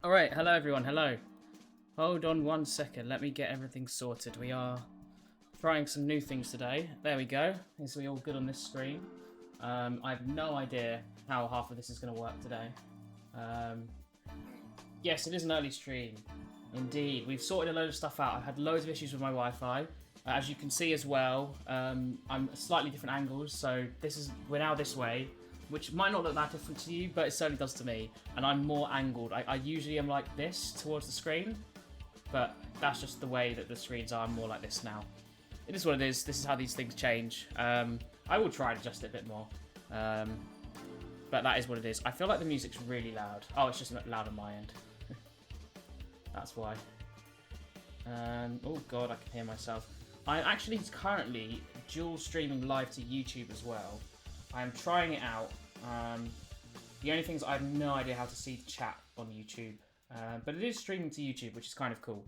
Alright, hello everyone, hello. Hold on 1 second, let me get everything sorted. We are trying some new things today. There we go. Is we all good on this screen? I have no idea how half of this is going to work today. Yes, it is an early stream. Indeed. We've sorted a load of stuff out. I've had loads of issues with my Wi-Fi. As you can see as well, I'm at slightly different angles, so we're now this way, which might not look that different to you, but it certainly does to me. And I'm more angled. I usually am like this towards the screen, but that's just the way that the screens are. I'm more like this now. It is what it is. This is how these things change. I will try and adjust it a bit more. But that is what it is. I feel like the music's really loud. Oh, it's just loud on my end. That's why. Oh god, I can hear myself. I'm actually currently dual streaming live to YouTube as well. I'm trying it out. The only thing is I have no idea how to see the chat on YouTube. But it is streaming to YouTube, which is kind of cool.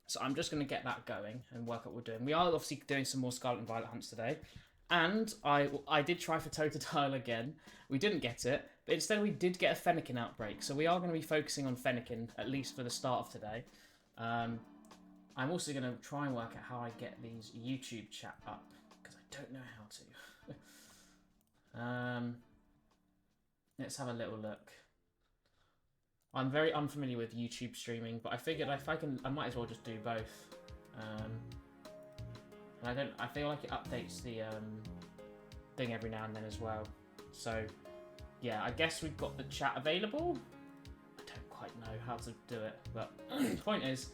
So I'm just going to get that going and work out what we're doing. We are obviously doing some more Scarlet and Violet hunts today. And I did try for Totodile again. We didn't get it, but instead we did get a Fennekin outbreak. So we are going to be focusing on Fennekin, at least for the start of today. I'm also going to try and work out how I get these YouTube chat up, because I don't know how to. Let's have a little look. I'm very unfamiliar with YouTube streaming, but I figured if I might as well just do both. And I feel like it updates the thing every now and then as well. So yeah, I guess we've got the chat available. I don't quite know how to do it, but the point is,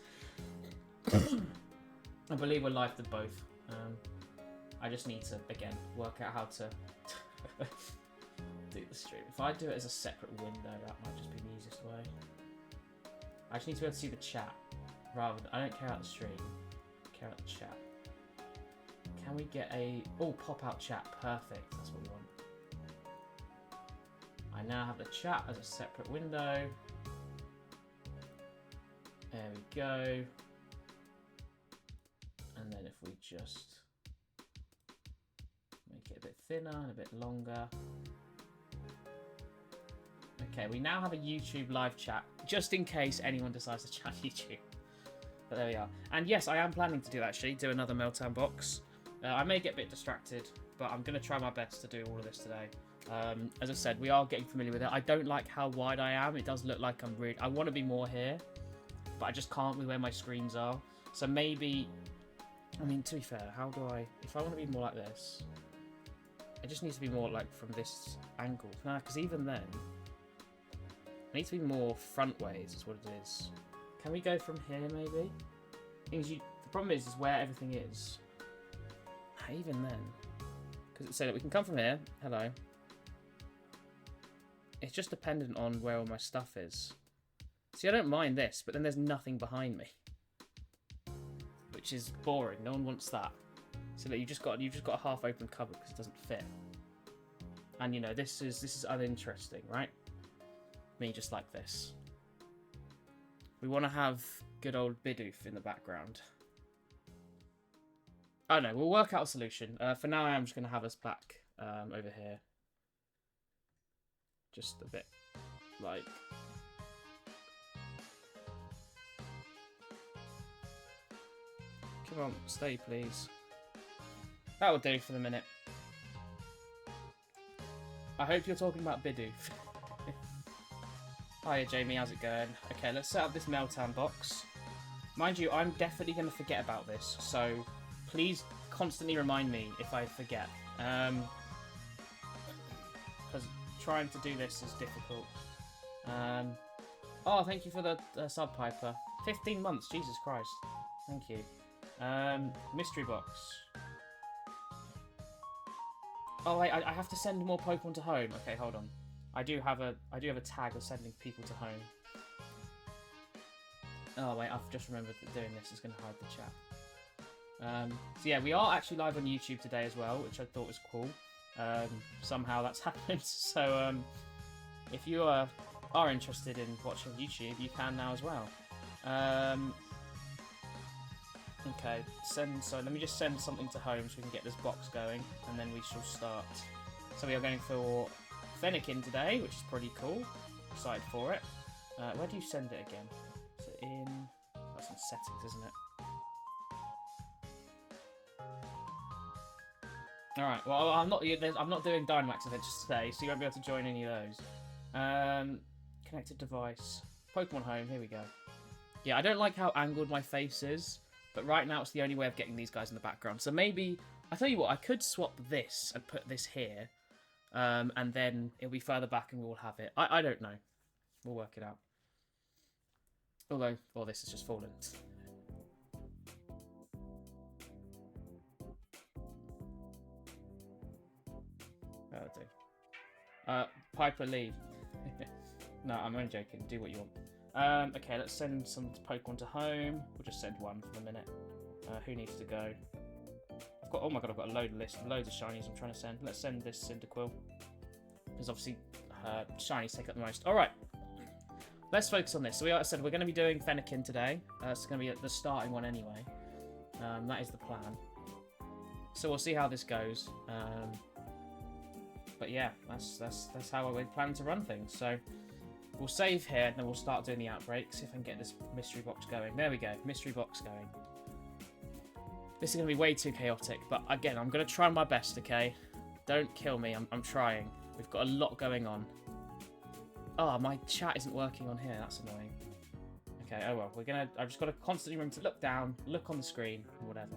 I believe we're live to both. I just need to again work out how to do the stream. If I do it as a separate window, that might just be the easiest way. I just need to be able to see the chat rather than, I don't care about the stream, I care about the chat. Can we get a pop-out chat? Perfect, that's what we want. I now have the chat as a separate window. There we go. And then if we just make it a bit thinner and a bit longer. Okay, we now have a YouTube live chat, just in case anyone decides to chat YouTube. But there we are. And yes, I am planning to do actually, do another Meltdown box. I may get a bit distracted, but I'm going to try my best to do all of this today. As I said, we are getting familiar with it. I don't like how wide I am. It does look like I'm really... I want to be more here, but I just can't with where my screens are. So maybe... I mean, to be fair, how do I... If I want to be more like this, it just needs to be more like from this angle. Nah, because even then... It needs to be more front ways, is what it is. Can we go from here, maybe? The problem is where everything is. Even then. Because it said that we can come from here. Hello. It's just dependent on where all my stuff is. See, I don't mind this, but then there's nothing behind me. Which is boring. No one wants that. So that you've just got a half-open cupboard because it doesn't fit. And you know, this is uninteresting, right? Me just like this. We want to have good old Bidoof in the background. Oh no, we'll work out a solution. For now, I'm just going to have us back over here. Just a bit like... Come on, stay please. That will do for the minute. I hope you're talking about Bidoof. Hiya Jamie, how's it going? Okay, let's set up this Meltdown box. Mind you, I'm definitely going to forget about this, so please constantly remind me if I forget. Because trying to do this is difficult. Oh, thank you for the sub, Piper. 15 months, Jesus Christ. Thank you. Mystery box. Oh wait, I have to send more Pokemon to home. Okay, hold on. I do have a tag of sending people to home. Oh wait, I've just remembered that doing this is going to hide the chat. So yeah, we are actually live on YouTube today as well, which I thought was cool. Somehow that's happened. So if you are interested in watching YouTube, you can now as well. Okay, so let me just send something to home so we can get this box going, and then we shall start. So we are going for Fennekin today, which is pretty cool. Excited for it. Where do you send it again? Is it in... That's in settings, isn't it? Alright, well, I'm not doing Dynamax Adventures today, so you won't be able to join any of those. Connected device. Pokemon Home, here we go. Yeah, I don't like how angled my face is, but right now it's the only way of getting these guys in the background. So maybe, I tell you what, I could swap this and put this here, and then it'll be further back and we'll have it. I don't know. We'll work it out. Although, well, this has just fallen. That'll do. Piper, leave. No, I'm only joking. Do what you want. Okay, let's send some Pokemon to home. We'll just send one for the minute. Who needs to go? Oh my god, I've got a loads of shinies I'm trying to send. Let's send this Cyndaquil. Because obviously, shinies take up the most. Alright. Let's focus on this. So, I said we're going to be doing Fennekin today. It's going to be the starting one anyway. That is the plan. So we'll see how this goes. But yeah, that's how we plan to run things. So we'll save here, and then we'll start doing the outbreak. See if I can get this mystery box going. There we go, mystery box going. This is going to be way too chaotic, but again, I'm going to try my best, okay? Don't kill me, I'm trying. We've got a lot going on. Oh, my chat isn't working on here, that's annoying. Okay, oh well, I've just got to constantly remember to look down, look on the screen, whatever.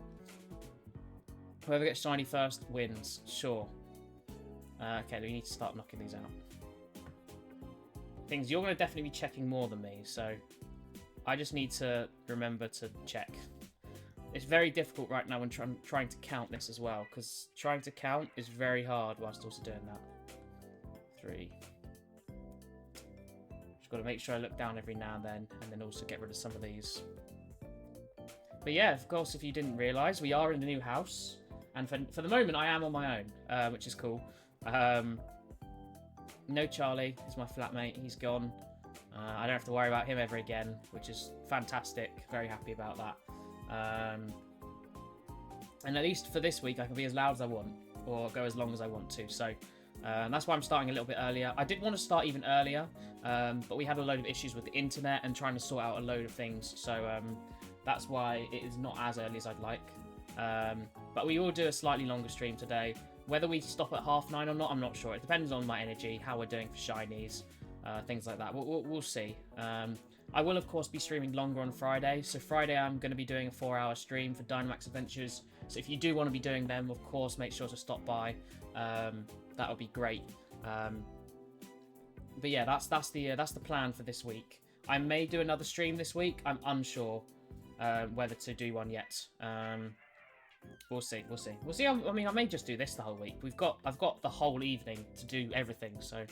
Whoever gets shiny first wins, sure. Okay, we need to start knocking these out. Things, you're going to definitely be checking more than me, so I just need to remember to check. It's very difficult right now when trying to count this as well, because trying to count is very hard whilst also doing that. 3. Just got to make sure I look down every now and then also get rid of some of these. But yeah, of course, if you didn't realise, we are in the new house, and for the moment I am on my own, which is cool. No Charlie, he's my flatmate, he's gone. I don't have to worry about him ever again, which is fantastic. Very happy about that. And at least for this week, I can be as loud as I want, or go as long as I want to. So that's why I'm starting a little bit earlier. I did want to start even earlier, but we had a load of issues with the internet and trying to sort out a load of things. So that's why it is not as early as I'd like. But we will do a slightly longer stream today. Whether we stop at 9:30 or not, I'm not sure. It depends on my energy, how we're doing for shinies, things like that. We'll see. I will, of course, be streaming longer on Friday. So Friday, I'm going to be doing a 4-hour stream for Dynamax Adventures. So if you do want to be doing them, of course, make sure to stop by. That would be great. But yeah, that's the plan for this week. I may do another stream this week. I'm unsure whether to do one yet. We'll see. I mean, I may just do this the whole week. I've got the whole evening to do everything. So,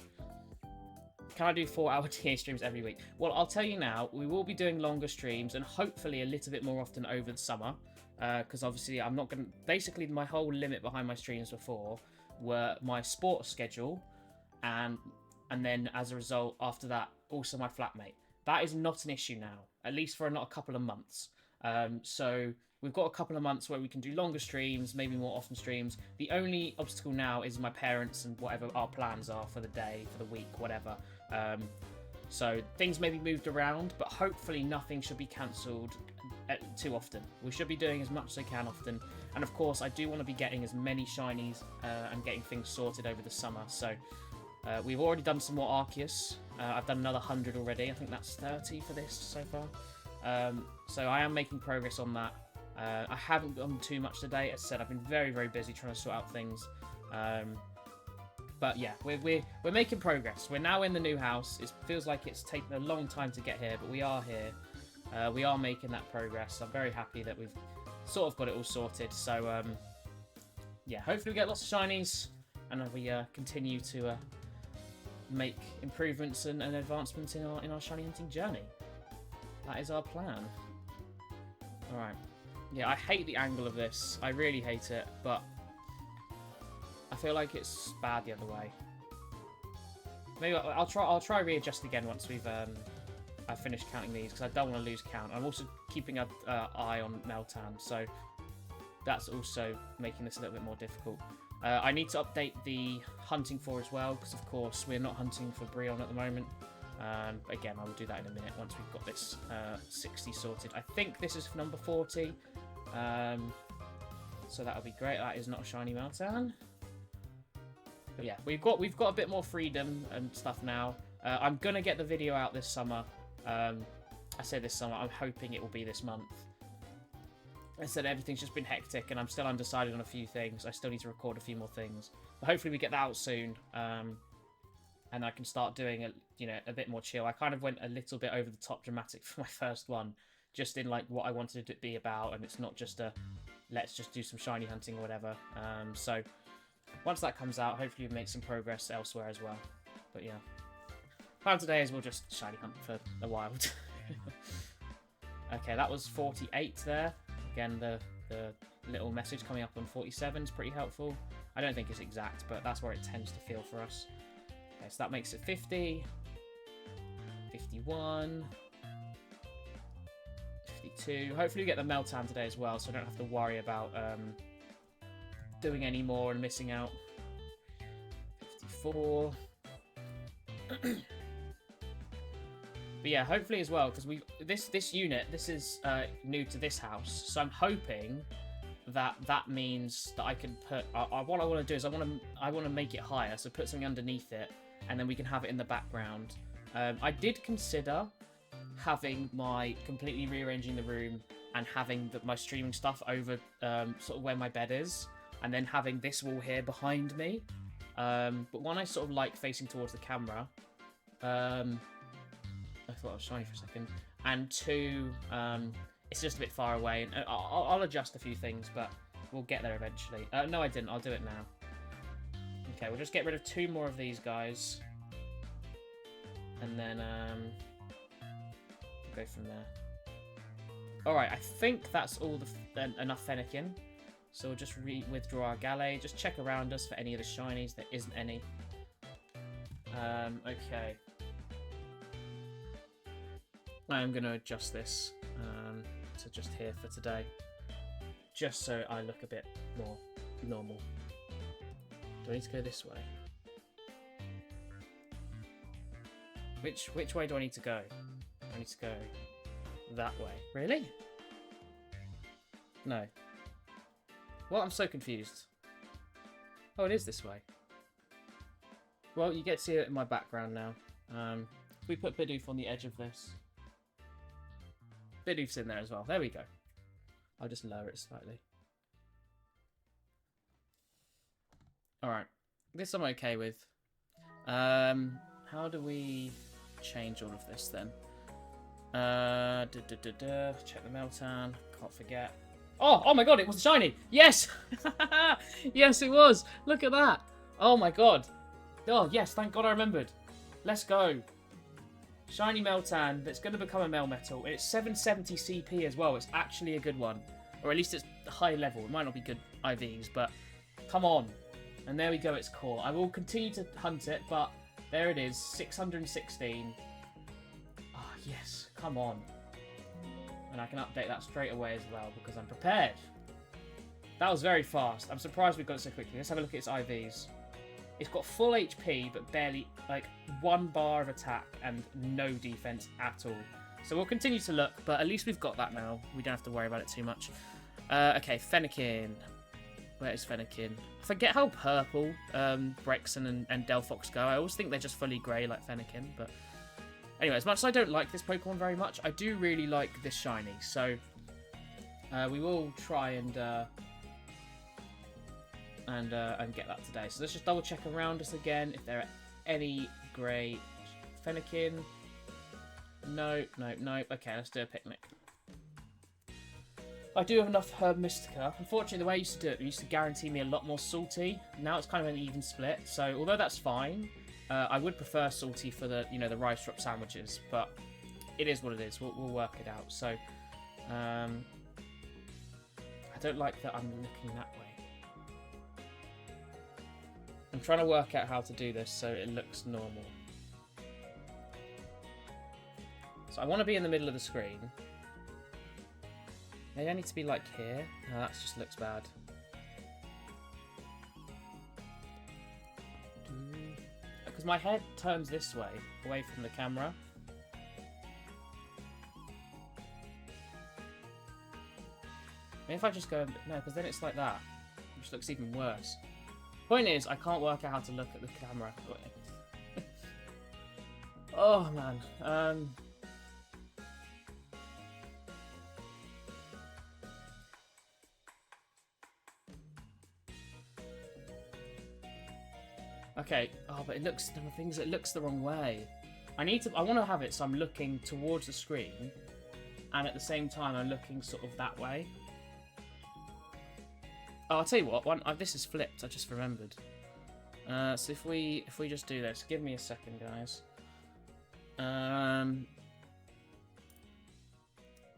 can I do 4-hour TA streams every week? Well, I'll tell you now. We will be doing longer streams and hopefully a little bit more often over the summer. Because obviously, I'm not going to. Basically, my whole limit behind my streams before were my sports schedule, and then as a result, after that, also my flatmate. That is not an issue now, at least for not a couple of months. So. We've got a couple of months where we can do longer streams, maybe more often streams. The only obstacle now is my parents and whatever our plans are for the day, for the week, whatever. So things may be moved around, but hopefully nothing should be cancelled too often. We should be doing as much as I can often. And of course, I do want to be getting as many shinies and getting things sorted over the summer. So we've already done some more Arceus. I've done another 100 already. I think that's 30 for this so far. So I am making progress on that. I haven't done too much today. As I said, I've been very, very busy trying to sort out things. But yeah, we're making progress. We're now in the new house. It feels like it's taken a long time to get here, but we are here. We are making that progress. I'm very happy that we've sort of got it all sorted. So yeah, hopefully we get lots of shinies, and we continue to make improvements and advancements in our shiny hunting journey. That is our plan. All right. Yeah, I hate the angle of this. I really hate it, but I feel like it's bad the other way. Maybe I'll try readjust again once we've I finish counting these, because I don't want to lose count. I'm also keeping an eye on Meltan, so that's also making this a little bit more difficult. I need to update the hunting for as well, because of course we're not hunting for Brion at the moment. Again, I will do that in a minute once we've got this 60 sorted. I think this is number 40, so that'll be great. That is not a shiny Meltan. But yeah, we've got a bit more freedom and stuff now. I'm gonna get the video out this summer. I say this summer, I'm hoping it will be this month. I said everything's just been hectic and I'm still undecided on a few things. I still need to record a few more things. But hopefully we get that out soon. And I can start doing a bit more chill. I kind of went a little bit over the top dramatic for my first one. Just in like what I wanted it to be about, and it's not just a let's just do some shiny hunting or whatever. So once that comes out, hopefully we make some progress elsewhere as well. But yeah. Plan today is we'll just shiny hunt for a while. Okay, that was 48 there. Again, the little message coming up on 47 is pretty helpful. I don't think it's exact, but that's where it tends to feel for us. Okay, so that makes it 50, 51, 52. Hopefully we get the Meltan today as well, so I don't have to worry about doing any more and missing out. 54. But yeah, hopefully as well, because this unit, this is new to this house, so I'm hoping that means that I can put. What I want to do is I want to make it higher, so put something underneath it, and then we can have it in the background. I did consider having completely rearranging the room and having my streaming stuff over sort of where my bed is, and then having this wall here behind me. But one I sort of like facing towards the camera. I thought I was shiny for a second. And two, it's just a bit far away. And I'll adjust a few things, but we'll get there eventually. No, I didn't. I'll do it now. Okay, we'll just get rid of 2 more of these guys. And then go from there. Alright, I think that's all enough Fennekin. So we'll just withdraw our Galley. Just check around us for any of the shinies. There isn't any. Okay. I'm going to adjust this to just here for today. Just so I look a bit more normal. Do I need to go this way? Which way do I need to go? I need to go that way. Really? No. Well, I'm so confused. Oh, it is this way. Well, you get to see it in my background now. We put Bidoof on the edge of this. Bidoof's in there as well. There we go. I'll just lower it slightly. Alright. This I'm okay with. How do we change all of this then? Check the Meltan. Can't forget. Oh my god, it was shiny! Yes! Yes, it was! Look at that! Oh my god. Oh, yes, thank god I remembered. Let's go. Shiny Meltan that's going to become a Melmetal. It's 770 CP as well. It's actually a good one. Or at least it's high level. It might not be good IVs, but come on. And there we go, it's core. I will continue to hunt it, but there it is. 616. Ah, yes. Come on. And I can update that straight away as well because I'm prepared. That was very fast. I'm surprised we got it so quickly. Let's have a look at its IVs. It's got full HP, but barely, like, 1 bar of attack and no defense at all. So we'll continue to look, but at least we've got that now. We don't have to worry about it too much. Okay, Fennekin. Where is Fennekin? I forget how purple Brexen and Delphox go. I always think they're just fully grey like Fennekin, but... Anyway, as much as I don't like this Pokemon very much, I do really like this shiny. So we will try and get that today. So let's just double check around us again if there are any grey Fennekin. No. Okay, let's do a picnic. I do have enough Herb Mystica. Unfortunately, the way I used to do it used to guarantee me a lot more salty. Now it's kind of an even split. So although that's fine, I would prefer salty for the the rice drop sandwiches. But it is what it is. We'll work it out. So I don't like that I'm looking that way. I'm trying to work out how to do this so it looks normal. So I want to be in the middle of the screen. Maybe I need to be like here. No, that just looks bad. Because my head turns this way, away from the camera. Maybe if I just go... No, because then it's like that. Which looks even worse. Point is, I can't work out how to look at the camera. Oh, man. Okay. Oh, but it looks... The things it looks the wrong way. I want to have it so I'm looking towards the screen, and at the same time I'm looking sort of that way. Oh, I'll tell you what. This is flipped. I just remembered. So if we just do this, give me a second, guys.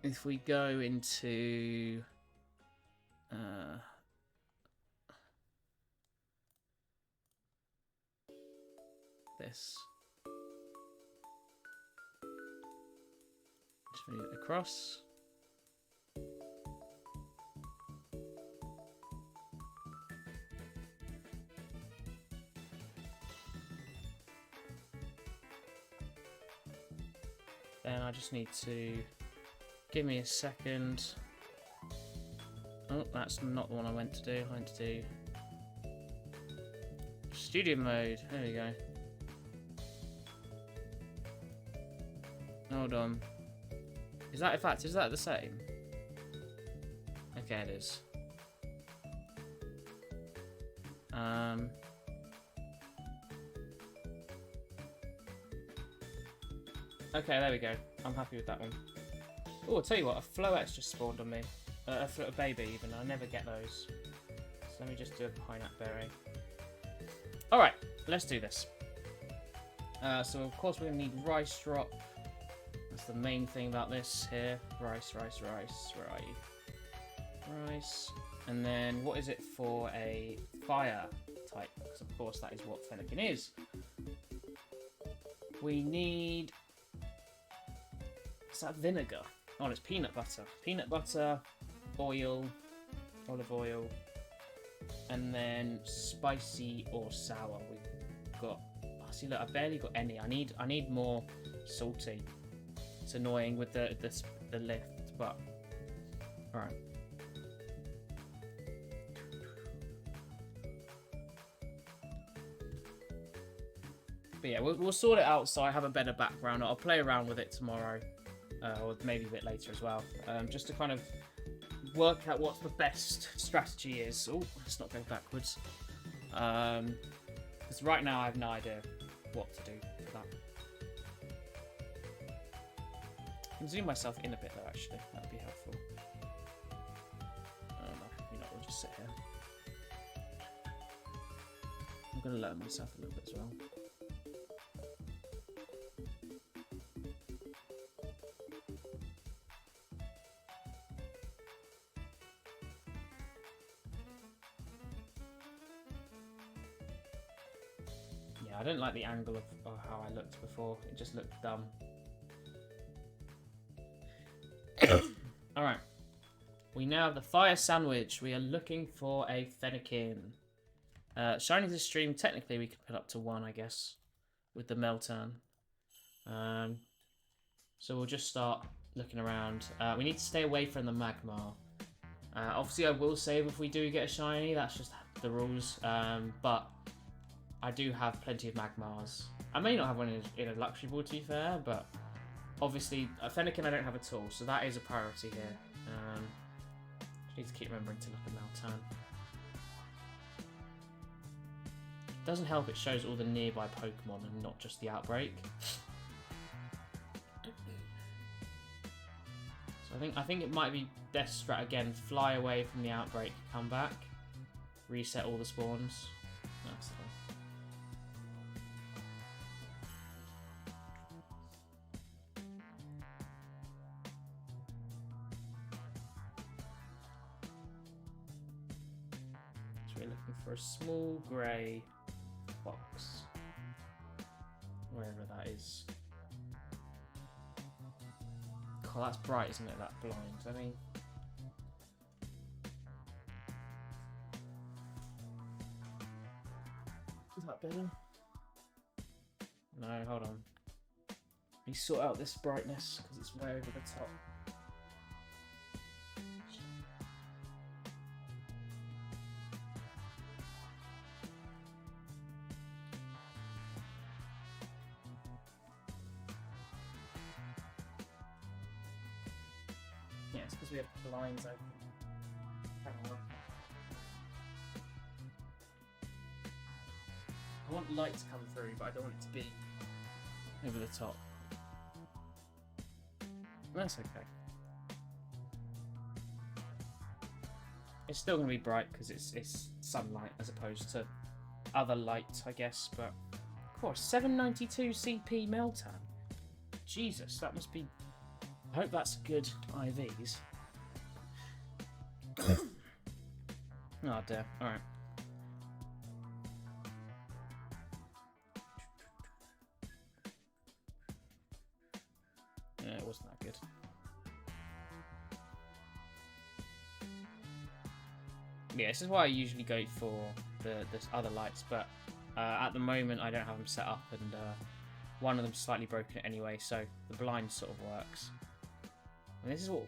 If we go into this, just move it across. Then I just need to give me a second. Oh, that's not the one I went to do. I went to do studio mode. There we go. Hold on. Is that, in fact, is that the same? Okay, it is. Okay, there we go. I'm happy with that one. Oh, I'll tell you what, a Floet's just spawned on me. A baby, even. I never get those. So let me just do a pineapple berry. Alright, let's do this. So, of course, we're going to need rice drop. That's the main thing about this here. Rice. And then, what is it for a fire type? Because, of course, that is what fennekin is. We need... Is that vinegar? Oh, it's peanut butter. Peanut butter, oil, olive oil, and then spicy or sour. We've got... Oh, see, look, I barely got any. I need more salty. It's annoying with the lift, but... Alright. But yeah, we'll sort it out so I have a better background. I'll play around with it tomorrow. Or maybe a bit later as well, just to kind of work out what the best strategy is. Oh, let's not go backwards. Because right now I have no idea what to do for that. I can zoom myself in a bit though, actually. That would be helpful. Oh no, you know, we'll just sit here. I'm going to lower myself a little bit as well. I don't like the angle of how I looked before. It just looked dumb. Alright. We now have the fire sandwich. We are looking for a fennekin. Shiny to stream, technically we could put up to 1, I guess, with the Meltan. So we'll just start looking around. We need to stay away from the magma. Obviously I will save if we do get a shiny. That's just the rules. But... I do have plenty of magmars. I may not have one in a luxury ball, to be fair, but obviously a fennekin I don't have at all, so that is a priority here. Just need to keep remembering to look at Maltan. Doesn't help it shows all the nearby Pokemon and not just the outbreak. So I think it might be best strat again, fly away from the outbreak, come back, reset all the spawns. That's the one. For a small grey box, wherever that is. Oh, that's bright, isn't it? That blind. I mean... Is that better? No, hold on. Let me sort out this brightness, because it's way over the top. Yeah, it's because we have blinds open. Hang on. I want light to come through, but I don't want it to be over the top. That's okay. It's still going to be bright because it's sunlight as opposed to other light, I guess. But of course, 792 CP Meltan. Jesus, that must be. I hope that's good IVs. Oh dear. All right. Yeah, it wasn't that good. Yeah, this is why I usually go for the other lights, but at the moment I don't have them set up, and one of them's slightly broken anyway, so the blind sort of works. And this is what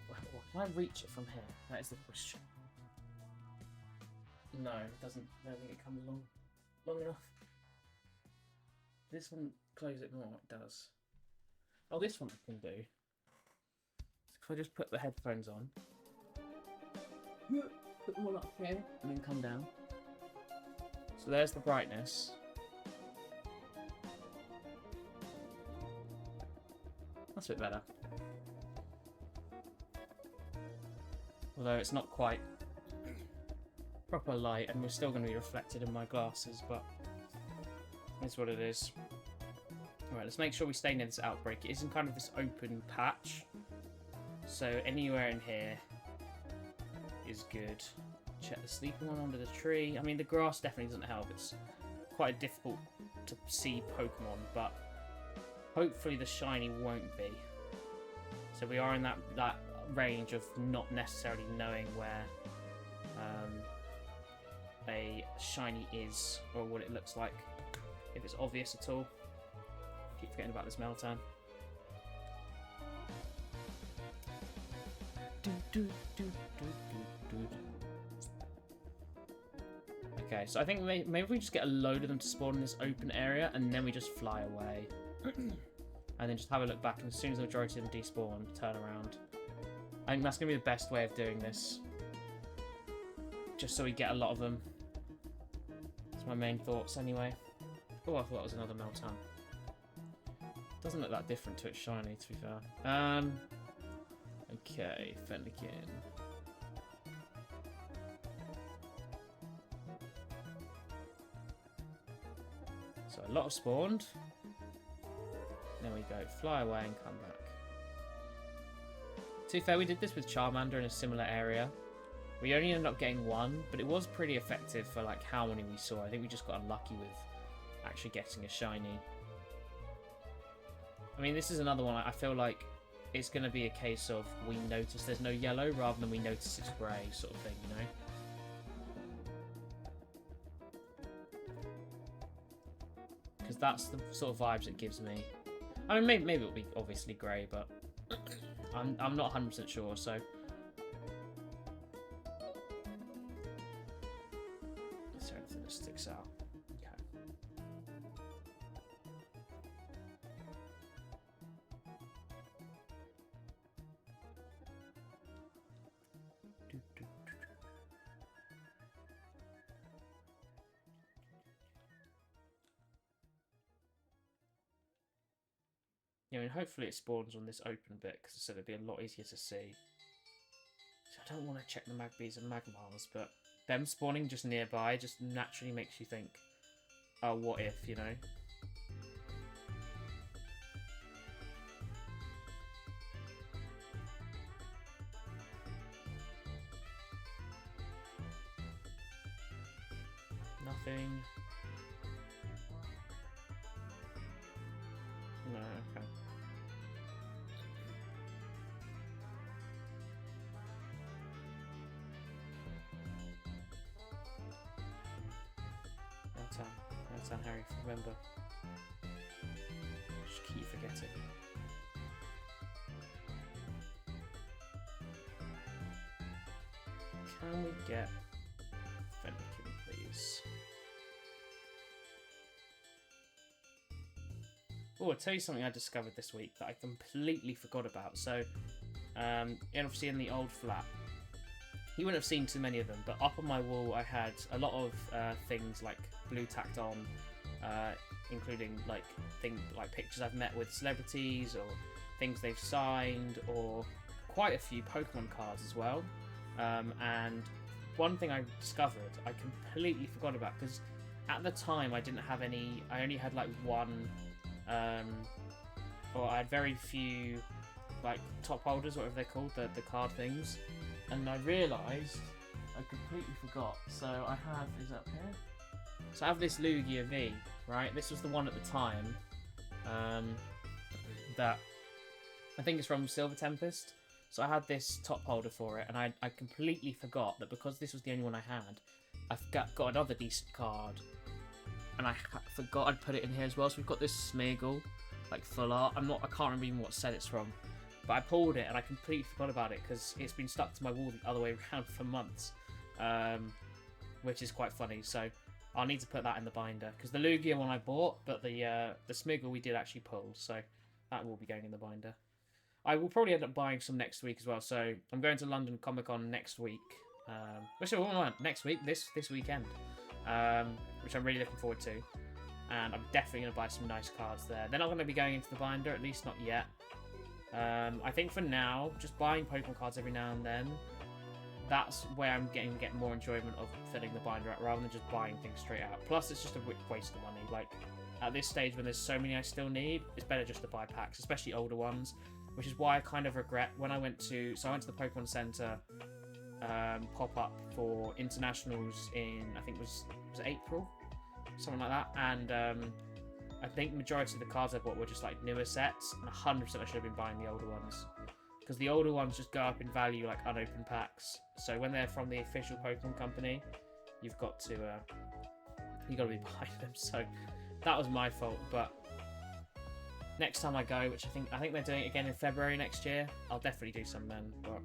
can I reach it from here? That is the question. No, it doesn't. I don't think it comes long enough. This one, close it more. It does. Oh, this one I can do. If I just put the headphones on, put them all up here, and then come down. So there's the brightness. That's a bit better. Although it's not quite proper light, and we're still going to be reflected in my glasses, but it's what it is. Alright, let's make sure we stay near this outbreak. It is in kind of this open patch, so anywhere in here is good. Check the sleeping one under the tree. I mean, the grass definitely doesn't help. It's quite difficult to see Pokemon, but hopefully the shiny won't be. So we are in that range of not necessarily knowing where a shiny is or what it looks like, if it's obvious at all. Keep forgetting about this Meltan. Okay, so I think maybe we just get a load of them to spawn in this open area, and then we just fly away. And then just have a look back, and as soon as the majority of them despawn, turn around. I think that's going to be the best way of doing this. Just so we get a lot of them. That's my main thoughts anyway. Oh, I thought it was another Meltan. Doesn't look that different to its shiny, to be fair. Okay, Fennekin. So a lot have spawned. There we go, fly away and come back. To be fair, we did this with Charmander in a similar area. We only ended up getting one, but it was pretty effective for like how many we saw. I think we just got unlucky with actually getting a shiny. I mean, this is another one. I feel like it's going to be a case of we notice there's no yellow rather than we notice it's grey sort of thing, you know? Because that's the sort of vibes it gives me. I mean, maybe it'll be obviously grey, but I'm not 100% sure, so... Is there anything that sticks out? Okay. Yeah, I mean, hopefully it spawns on this open bit, because I said it'd be a lot easier to see. So I don't want to check the Magbees and Magmars, but them spawning just nearby just naturally makes you think, oh, what if, you know? Nothing. No, okay. Downtown Harry, remember. Just keep forgetting. Can we get Fennekin, please? Oh, I'll tell you something I discovered this week that I completely forgot about. So, obviously in the old flat, you wouldn't have seen too many of them, but up on my wall I had a lot of things like blue tacked on, including like pictures I've met with celebrities or things they've signed, or quite a few Pokemon cards as well. And one thing I discovered I completely forgot about, because at the time I didn't have any. I only had like one, or I had very few like top holders, whatever they're called, the card things. And I realised I completely forgot. So I have, is that up here? So I have this Lugia V, right? This was the one at the time that I think it's from Silver Tempest. So I had this top holder for it, and I completely forgot that because this was the only one I had, I've got another decent card, and I forgot I'd put it in here as well. So we've got this Smeargle, like full art. I can't remember even what set it's from, but I pulled it and I completely forgot about it because it's been stuck to my wall the other way around for months, which is quite funny. So I'll need to put that in the binder, because the Lugia one I bought, but the Smeargle we did actually pull, so that will be going in the binder. I will probably end up buying some next week as well. So I'm going to London Comic Con next week. Next week, this weekend, which I'm really looking forward to. And I'm definitely going to buy some nice cards there. They're not going to be going into the binder, at least not yet. I think for now, just buying Pokemon cards every now and then, that's where I'm getting more enjoyment of filling the binder out, rather than just buying things straight out. Plus, it's just a waste of money. Like, at this stage when there's so many I still need, it's better just to buy packs, especially older ones. Which is why I kind of regret when I went to the Pokemon Center pop-up for internationals in, I think it was April? Something like that. And I think majority of the cards I bought were just like newer sets, and 100% I should have been buying the older ones. Because the older ones just go up in value like unopened packs. So when they're from the official Pokemon company, you've got to be buying them. So that was my fault, but next time I go, which I think they're doing it again in February next year, I'll definitely do some then. But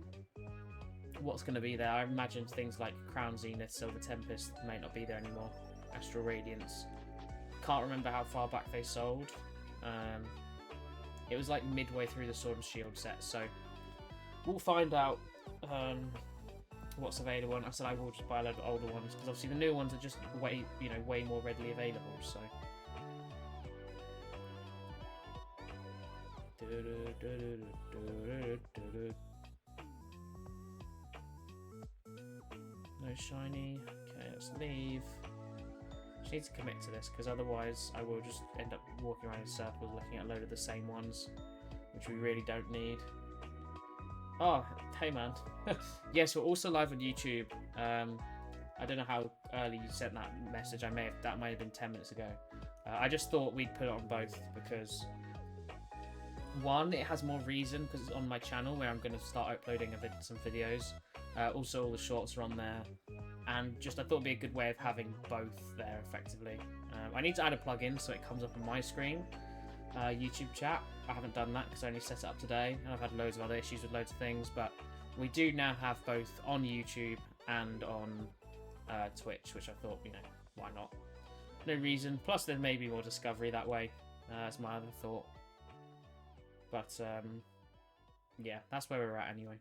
what's going to be there? I imagine things like Crown Zenith, Silver Tempest may not be there anymore. Astral Radiance. Can't remember how far back they sold. It was like midway through the Sword and Shield set, so we'll find out what's available. And I said I will just buy a load of older ones, because obviously the new ones are just way more readily available. So. No shiny. Okay, let's leave. Just need to commit to this, because otherwise I will just end up walking around in circles looking at a load of the same ones, which we really don't need. Oh, hey man. Yes, we're also live on YouTube. I don't know how early you sent that message. That might have been 10 minutes ago. I just thought we'd put it on both because, one, it has more reason because it's on my channel where I'm going to start uploading some videos. Also, all the shorts are on there. And just I thought it'd be a good way of having both there effectively. I need to add a plugin so it comes up on my screen. YouTube chat. I haven't done that because I only set it up today. And I've had loads of other issues with loads of things. But we do now have both on YouTube and on Twitch, which I thought, why not? No reason. Plus, there may be more discovery that way. That's my other thought. But, yeah, that's where we're at anyway.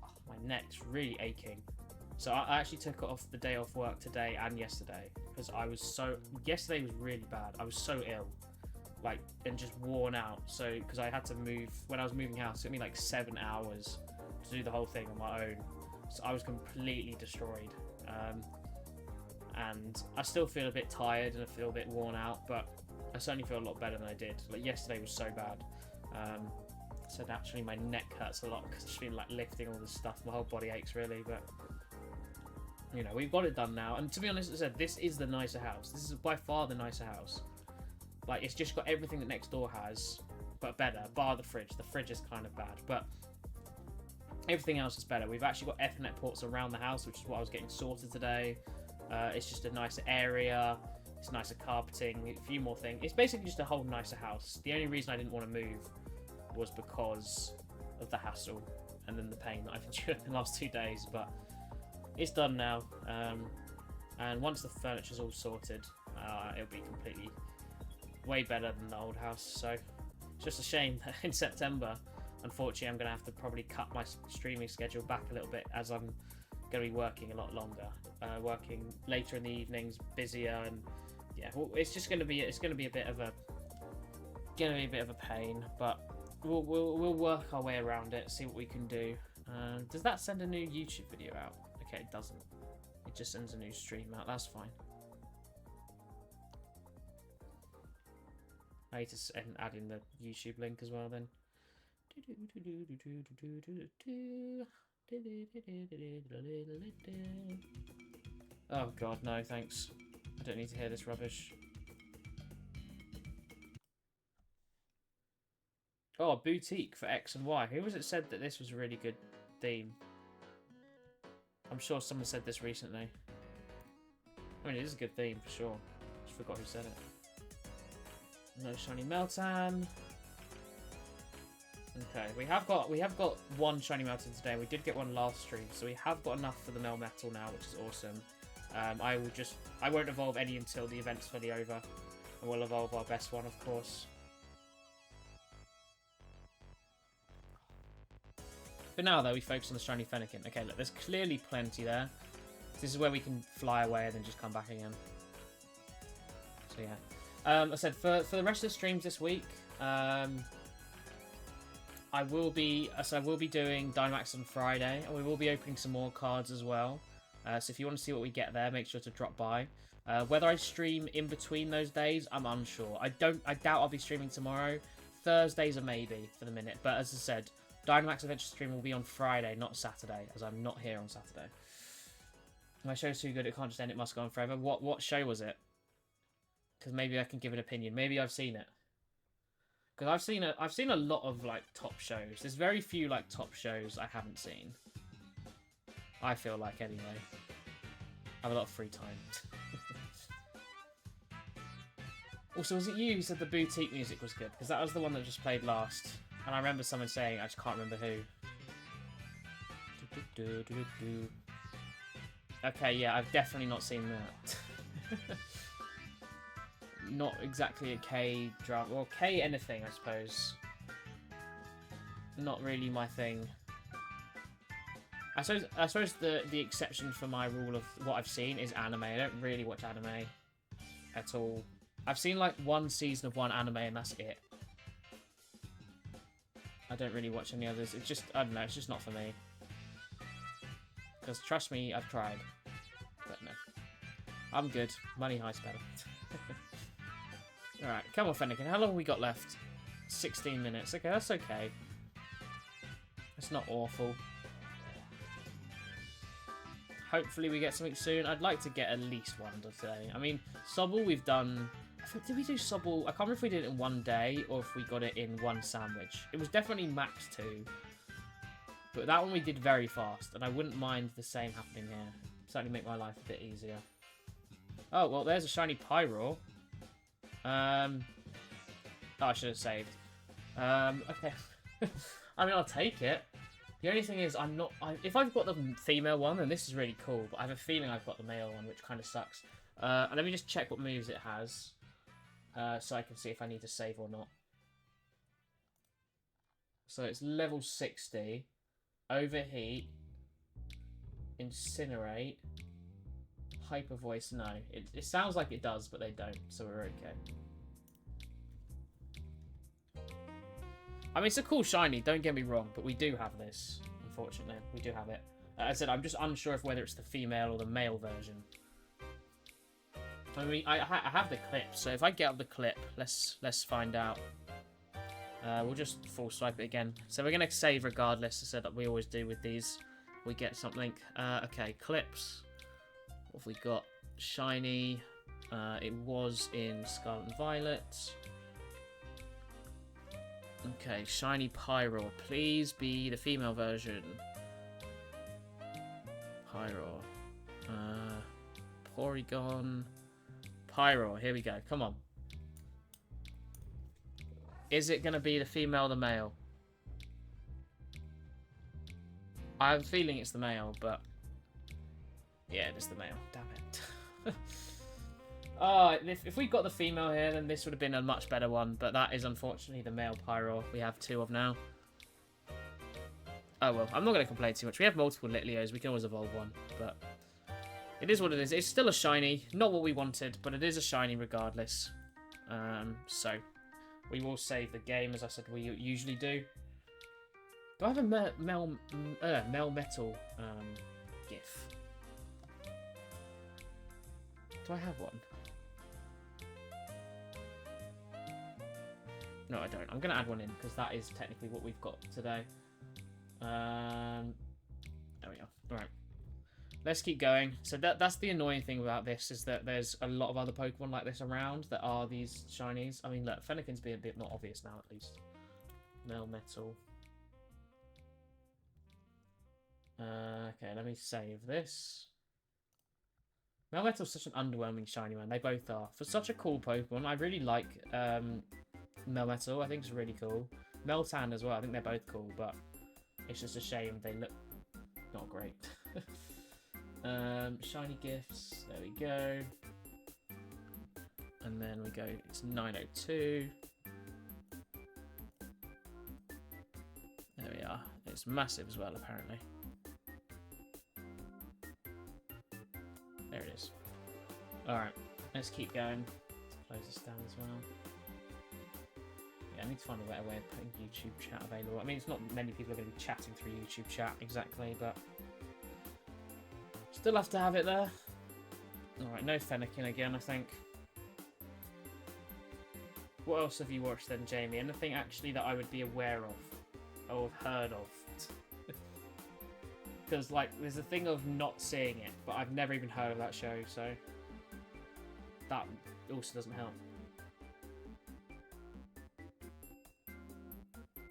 Oh, my neck's really aching. So I actually took off the day off work today and yesterday because I was yesterday was really bad. I was so ill, and just worn out. So, because I had to move, when I was moving house, it took me like 7 hours to do the whole thing on my own. So I was completely destroyed. And I still feel a bit tired and I feel a bit worn out, but I certainly feel a lot better than I did. Like, yesterday was so bad. So naturally my neck hurts a lot because I've just been lifting all this stuff. My whole body aches really, but we've got it done now. And to be honest, as I said, this is the nicer house. This is by far the nicer house. It's just got everything that next door has, but better, bar the fridge. The fridge is kind of bad, but everything else is better. We've actually got Ethernet ports around the house, which is what I was getting sorted today. It's just a nicer area. It's nicer carpeting, a few more things. It's basically just a whole nicer house. The only reason I didn't want to move was because of the hassle and then the pain that I've endured in the last 2 days. But it's done now. And once the furniture's all sorted, it'll be completely way better than the old house. So it's just a shame that in September, unfortunately, I'm going to have to probably cut my streaming schedule back a little bit, as I'm going to be working a lot longer, working later in the evenings, busier, and yeah, well, it's just going to be a bit of a pain, but we'll work our way around it, see what we can do. Does that send a new YouTube video out? Okay, it doesn't. It just sends a new stream out. That's fine. I need to add in the YouTube link as well then. Oh god, no thanks. I don't need to hear this rubbish. Oh, a boutique for X and Y. Who was it said that this was a really good theme? I'm sure someone said this recently. I mean, it is a good theme for sure. Just forgot who said it. No shiny Meltan. Okay, we have got one shiny Meltan today. We did get one last stream, so we have got enough for the Melmetal now, which is awesome. I won't evolve any until the event's fully over, and we'll evolve our best one, of course. For now, though, we focus on the shiny Fennekin. Okay, look, there's clearly plenty there. This is where we can fly away and then just come back again. So yeah, I said for the rest of the streams this week, I will be doing Dynamax on Friday, and we will be opening some more cards as well. So if you want to see what we get there, make sure to drop by. Whether I stream in between those days, I'm unsure. I doubt I'll be streaming tomorrow. Thursday's a maybe for the minute, but as I said, Dynamax Adventure stream will be on Friday, not Saturday, as I'm not here on Saturday. My show's too good, it can't just end, it must go on forever. What show was it? Because maybe I can give an opinion. Maybe I've seen it. Because I've seen a lot of like top shows. There's very few like top shows I haven't seen. I feel like anyway. I have a lot of free time. Also, was it you who said the boutique music was good? Because that was the one that just played last. And I remember someone saying, I just can't remember who. Okay, yeah, I've definitely not seen that. Not exactly a K drama, or K anything, I suppose. Not really my thing. I suppose the exception for my rule of what I've seen is anime. I don't really watch anime at all. I've seen like one season of one anime and that's it. I don't really watch any others. It's just, I don't know, it's just not for me. Because trust me, I've tried. But no. I'm good. Money heist better. Alright, come on Fennekin. How long have we got left? 16 minutes. Okay, that's okay. It's not awful. Hopefully we get something soon. I'd like to get at least one today. I mean, Sobble we've done... Did we do Sobble? I can't remember if we did it in one day or if we got it in one sandwich. It was definitely max 2. But that one we did very fast, and I wouldn't mind the same happening here. Certainly make my life a bit easier. Oh, well, there's a shiny Pyroar. Oh, I should have saved. Okay. I mean, I'll take it. The only thing is, if I've got the female one, then this is really cool, but I have a feeling I've got the male one, which kind of sucks. And let me just check what moves it has, so I can see if I need to save or not. So it's level 60. Overheat. Incinerate. Hyper Voice, no. It sounds like it does, but they don't, so we're okay. I mean, it's a cool shiny, don't get me wrong, but we do have this, unfortunately. We do have it. As I said, I'm just unsure of whether it's the female or the male version. I mean, I have the clip, so if I get up the clip, let's find out. We'll just full swipe it again. So we're going to save regardless, so that we always do with these. We get something. Okay, clips. What have we got? Shiny. It was in Scarlet and Violet. Okay, shiny Pyroar. Please be the female version. Pyro. Porygon. Pyro. Here we go. Come on. Is it going to be the female or the male? I have a feeling it's the male, but... Yeah, it is the male. Damn it. Oh, if we got the female here, then this would have been a much better one. But that is unfortunately the male Pyro we have 2 of now. Oh well, I'm not going to complain too much. We have multiple Litleos. We can always evolve one. But it is what it is. It's still a shiny. Not what we wanted, but it is a shiny regardless. So we will save the game, as I said we usually do. Do I have a Melmetal GIF? Do I have one? No, I don't. I'm going to add one in, because that is technically what we've got today. There we go. Alright. Let's keep going. So that's the annoying thing about this, is that there's a lot of other Pokemon like this around that are these shinies. I mean, look, Fennekin's being a bit more obvious now, at least. Melmetal. Okay, let me save this. Melmetal's such an underwhelming shiny, man. They both are. For such a cool Pokemon, I really like Melmetal. I think it's really cool. Meltan as well. I think they're both cool, but it's just a shame they look not great. Shiny gifts. There we go. And then we go. It's 902. There we are. It's massive as well, apparently. There it is. Alright, let's keep going. Let's close this down as well. Yeah, I need to find a better way of putting YouTube chat available. I mean, it's not many people are going to be chatting through YouTube chat exactly, but still have to have it there. Alright, no Fennekin again, I think. What else have you watched then, Jamie? Anything actually that I would be aware of or have heard of? Because, like, there's a thing of not seeing it, but I've never even heard of that show, so that also doesn't help.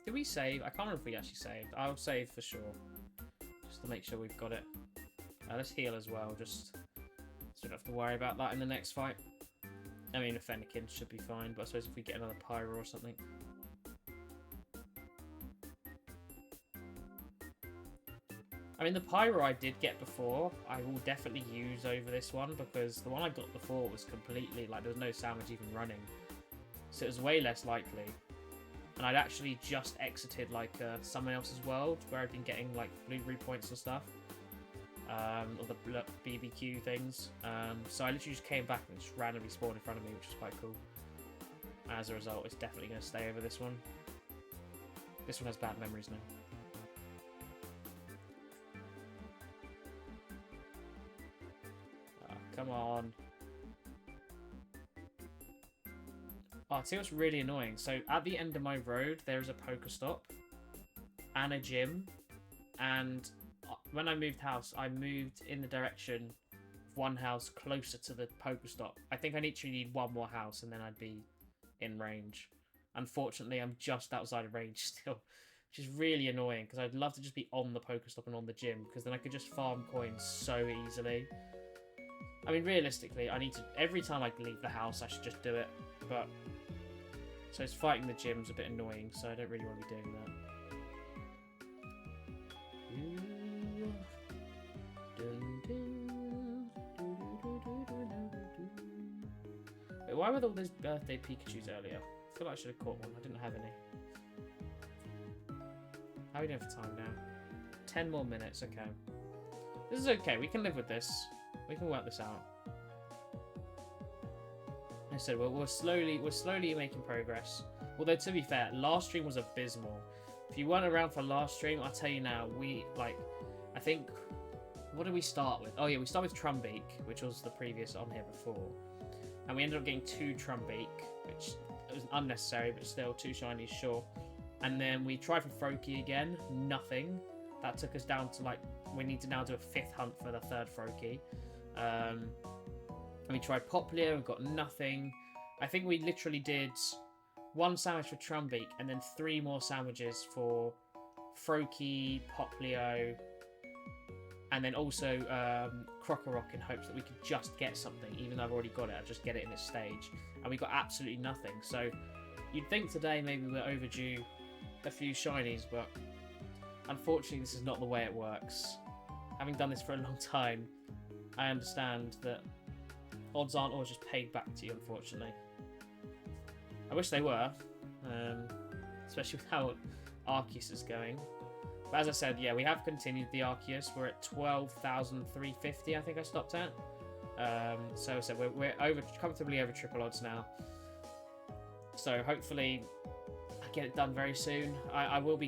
Did we save? I can't remember if we actually saved. I'll save for sure, just to make sure we've got it. Let's heal as well, just so we don't have to worry about that in the next fight. I mean, a Fennekin should be fine, but I suppose if we get another Pyro or something. I mean, the Pyro I did get before, I will definitely use over this one, because the one I got before was completely, like, there was no sandwich even running. So it was way less likely. And I'd actually just exited, like, someone else's world, where I'd been getting, like, blueberry points and stuff. Or the BBQ things. So I literally just came back and just randomly spawned in front of me, which is quite cool. As a result, it's definitely going to stay over this one. This one has bad memories now. Come on. Oh, I think what's really annoying. So at the end of my road, there is a Pokestop and a gym. And when I moved house, I moved in the direction of one house closer to the Pokestop. I think I literally need one more house and then I'd be in range. Unfortunately, I'm just outside of range still, which is really annoying because I'd love to just be on the Pokestop and on the gym because then I could just farm coins so easily. I mean, realistically, I need to... Every time I leave the house, I should just do it. But... So it's fighting the gym's a bit annoying, so I don't really want to be doing that. Wait, why were all those birthday Pikachus earlier? I feel like I should have caught one. I didn't have any. How are we doing for time now? 10 more minutes, okay. This is okay, we can live with this. We can work this out. I said, well, we're slowly making progress. Although, to be fair, last stream was abysmal. If you weren't around for last stream, I'll tell you now, I think, what did we start with? Oh yeah, we started with Trumbeak, which was the previous on here before. And we ended up getting 2 Trumbeak, which was unnecessary, but still 2 shinies, sure. And then we tried for Froakie again, nothing. That took us down to, like, we need to now do a 5th hunt for the 3rd Froakie. And we tried Popplio and got nothing. I think we literally did 1 sandwich for Trumbeak and then 3 more sandwiches for Froakie, Popplio, And then also Krokorok in hopes that we could just get something, even though I've already got it. I'll just get it in this stage. And we got absolutely nothing. So you'd think today maybe we're overdue a few shinies, but unfortunately this is not the way it works. Having done this for a long time, I understand that odds aren't always just paid back to you, unfortunately. I wish they were, especially with how Arceus is going. But as I said, yeah, we have continued the Arceus. We're at 12,350, I think I stopped at. So I said we're comfortably over triple odds now. So hopefully I get it done very soon. I won't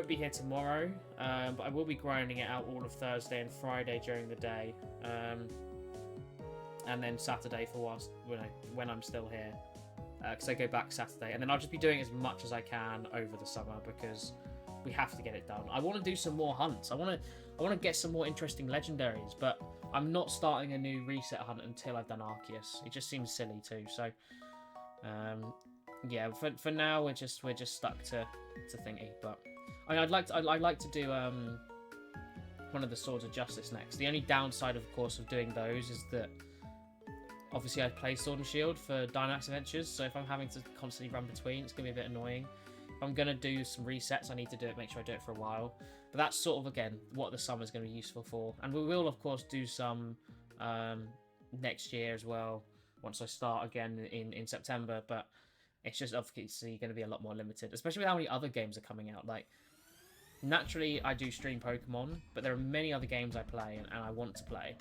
be here tomorrow, but I will be grinding it out all of Thursday and Friday during the day. And then Saturday for whilst when I'm still here, because I go back Saturday, and then I'll just be doing as much as I can over the summer because we have to get it done. I want to do some more hunts. I want to get some more interesting legendaries, but I'm not starting a new reset hunt until I've done Arceus. It just seems silly too. So, yeah, for now we're just stuck to thingy. But I mean, I'd like to do one of the Swords of Justice next. The only downside, of course, of doing those is that obviously I play Sword and Shield for Dynamax Adventures, so if I'm having to constantly run between, it's going to be a bit annoying. If I'm going to do some resets, I need to make sure I do it for a while. But that's sort of, again, what the summer is going to be useful for. And we will, of course, do some next year as well, once I start again in September. But it's just obviously going to be a lot more limited, especially with how many other games are coming out. Like, naturally, I do stream Pokemon, but there are many other games I play and I want to play.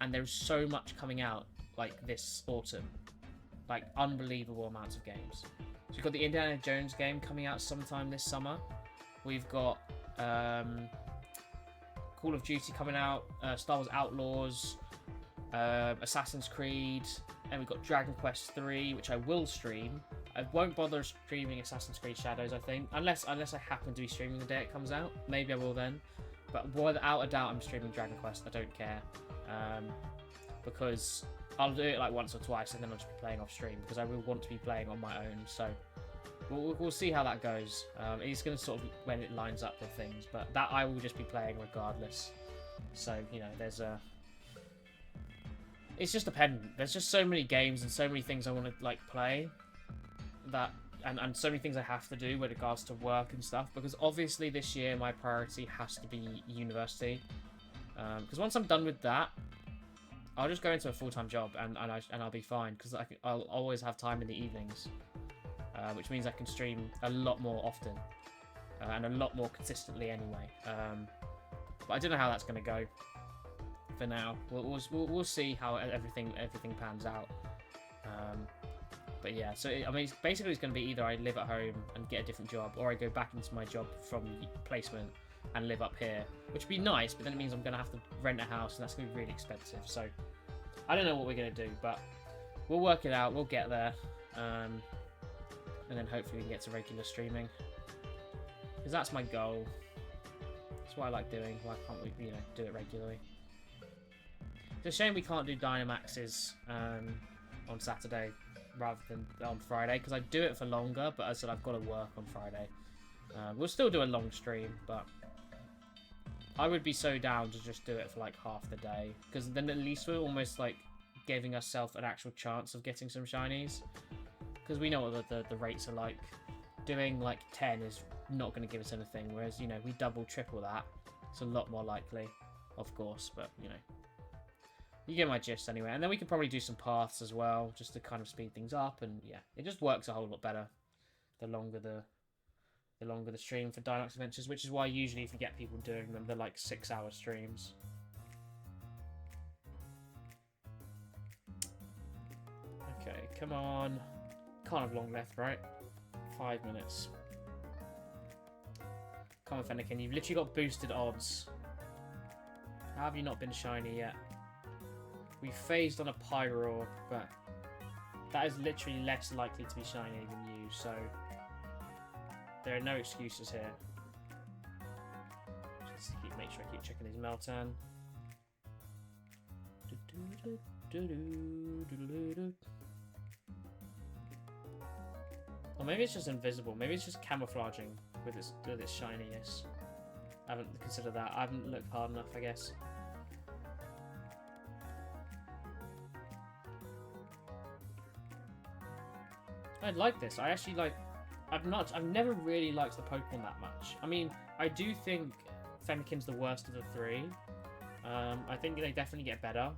And there's so much coming out, like, this autumn. Like, unbelievable amounts of games. So we've got the Indiana Jones game coming out sometime this summer. We've got Call of Duty coming out, Star Wars Outlaws, Assassin's Creed, and we've got Dragon Quest 3, which I will stream. I won't bother streaming Assassin's Creed Shadows, I think, unless I happen to be streaming the day it comes out. Maybe I will then. But without a doubt, I'm streaming Dragon Quest. I don't care. Because I'll do it like once or twice and then I'll just be playing off stream because I will want to be playing on my own. So we'll see how that goes. It's going to sort of when it lines up with things, but that I will just be playing regardless. So, you know, it's just dependent. There's just so many games and so many things I want to like play that and so many things I have to do with regards to work and stuff, because obviously this year my priority has to be university. Because once I'm done with that, I'll just go into a full-time job and I'll be fine, because I'll always have time in the evenings, which means I can stream a lot more often and a lot more consistently anyway. But I don't know how that's going to go for now. We'll see how everything pans out. But yeah, so I mean, basically it's going to be either I live at home and get a different job, or I go back into my job from placement and live up here, which would be nice, but then it means I'm going to have to rent a house, and that's going to be really expensive. So I don't know what we're going to do, but we'll work it out. We'll get there, and then hopefully we can get to regular streaming, because that's my goal. That's what I like doing. Why can't we, do it regularly? It's a shame we can't do Dynamaxes on Saturday rather than on Friday, because I do it for longer, but as I said, I've got to work on Friday. We'll still do a long stream, but I would be so down to just do it for like half the day, because then at least we're almost like giving ourselves an actual chance of getting some shinies, because we know what the rates are like. Doing like 10 is not going to give us anything, whereas we double triple that, it's a lot more likely, of course. But you get my gist anyway. And then we could probably do some paths as well, just to kind of speed things up, and yeah, it just works a whole lot better the longer the stream for Dynamax Adventures, which is why usually if you get people doing them, they're like 6-hour streams. Okay, come on. Can't have long left, right? 5 minutes. Come on, Fennekin, you've literally got boosted odds. How have you not been shiny yet? We phased on a Pyroar, but that is literally less likely to be shiny than you, so there are no excuses here. Just make sure I keep checking his Meltan. Or maybe it's just invisible. Maybe it's just camouflaging with its shininess. I haven't considered that. I haven't looked hard enough, I guess. I like this. I actually like... I've never really liked the Pokemon that much. I mean, I do think Fennekin's the worst of the three. I think they definitely get better.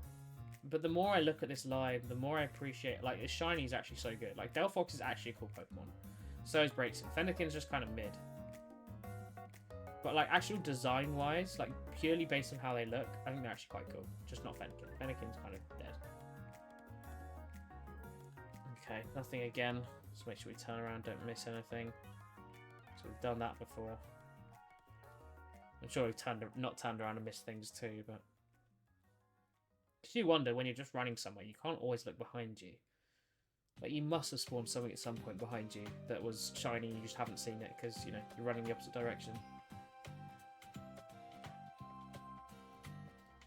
But the more I look at this line, the more I appreciate... Like, the shiny is actually so good. Like, Delphox is actually a cool Pokemon. So is Braixen. Fennekin's just kind of mid. But, like, actual design-wise, like, purely based on how they look, I think they're actually quite cool. Just not Fennekin. Fennekin's kind of dead. Okay, nothing again. Just make sure we turn around, don't miss anything. So we've done that before. I'm sure we've not turned around and missed things too, but... Because you wonder, when you're just running somewhere, you can't always look behind you. Like, you must have spawned something at some point behind you that was shiny and you just haven't seen it because, you know, you're running the opposite direction.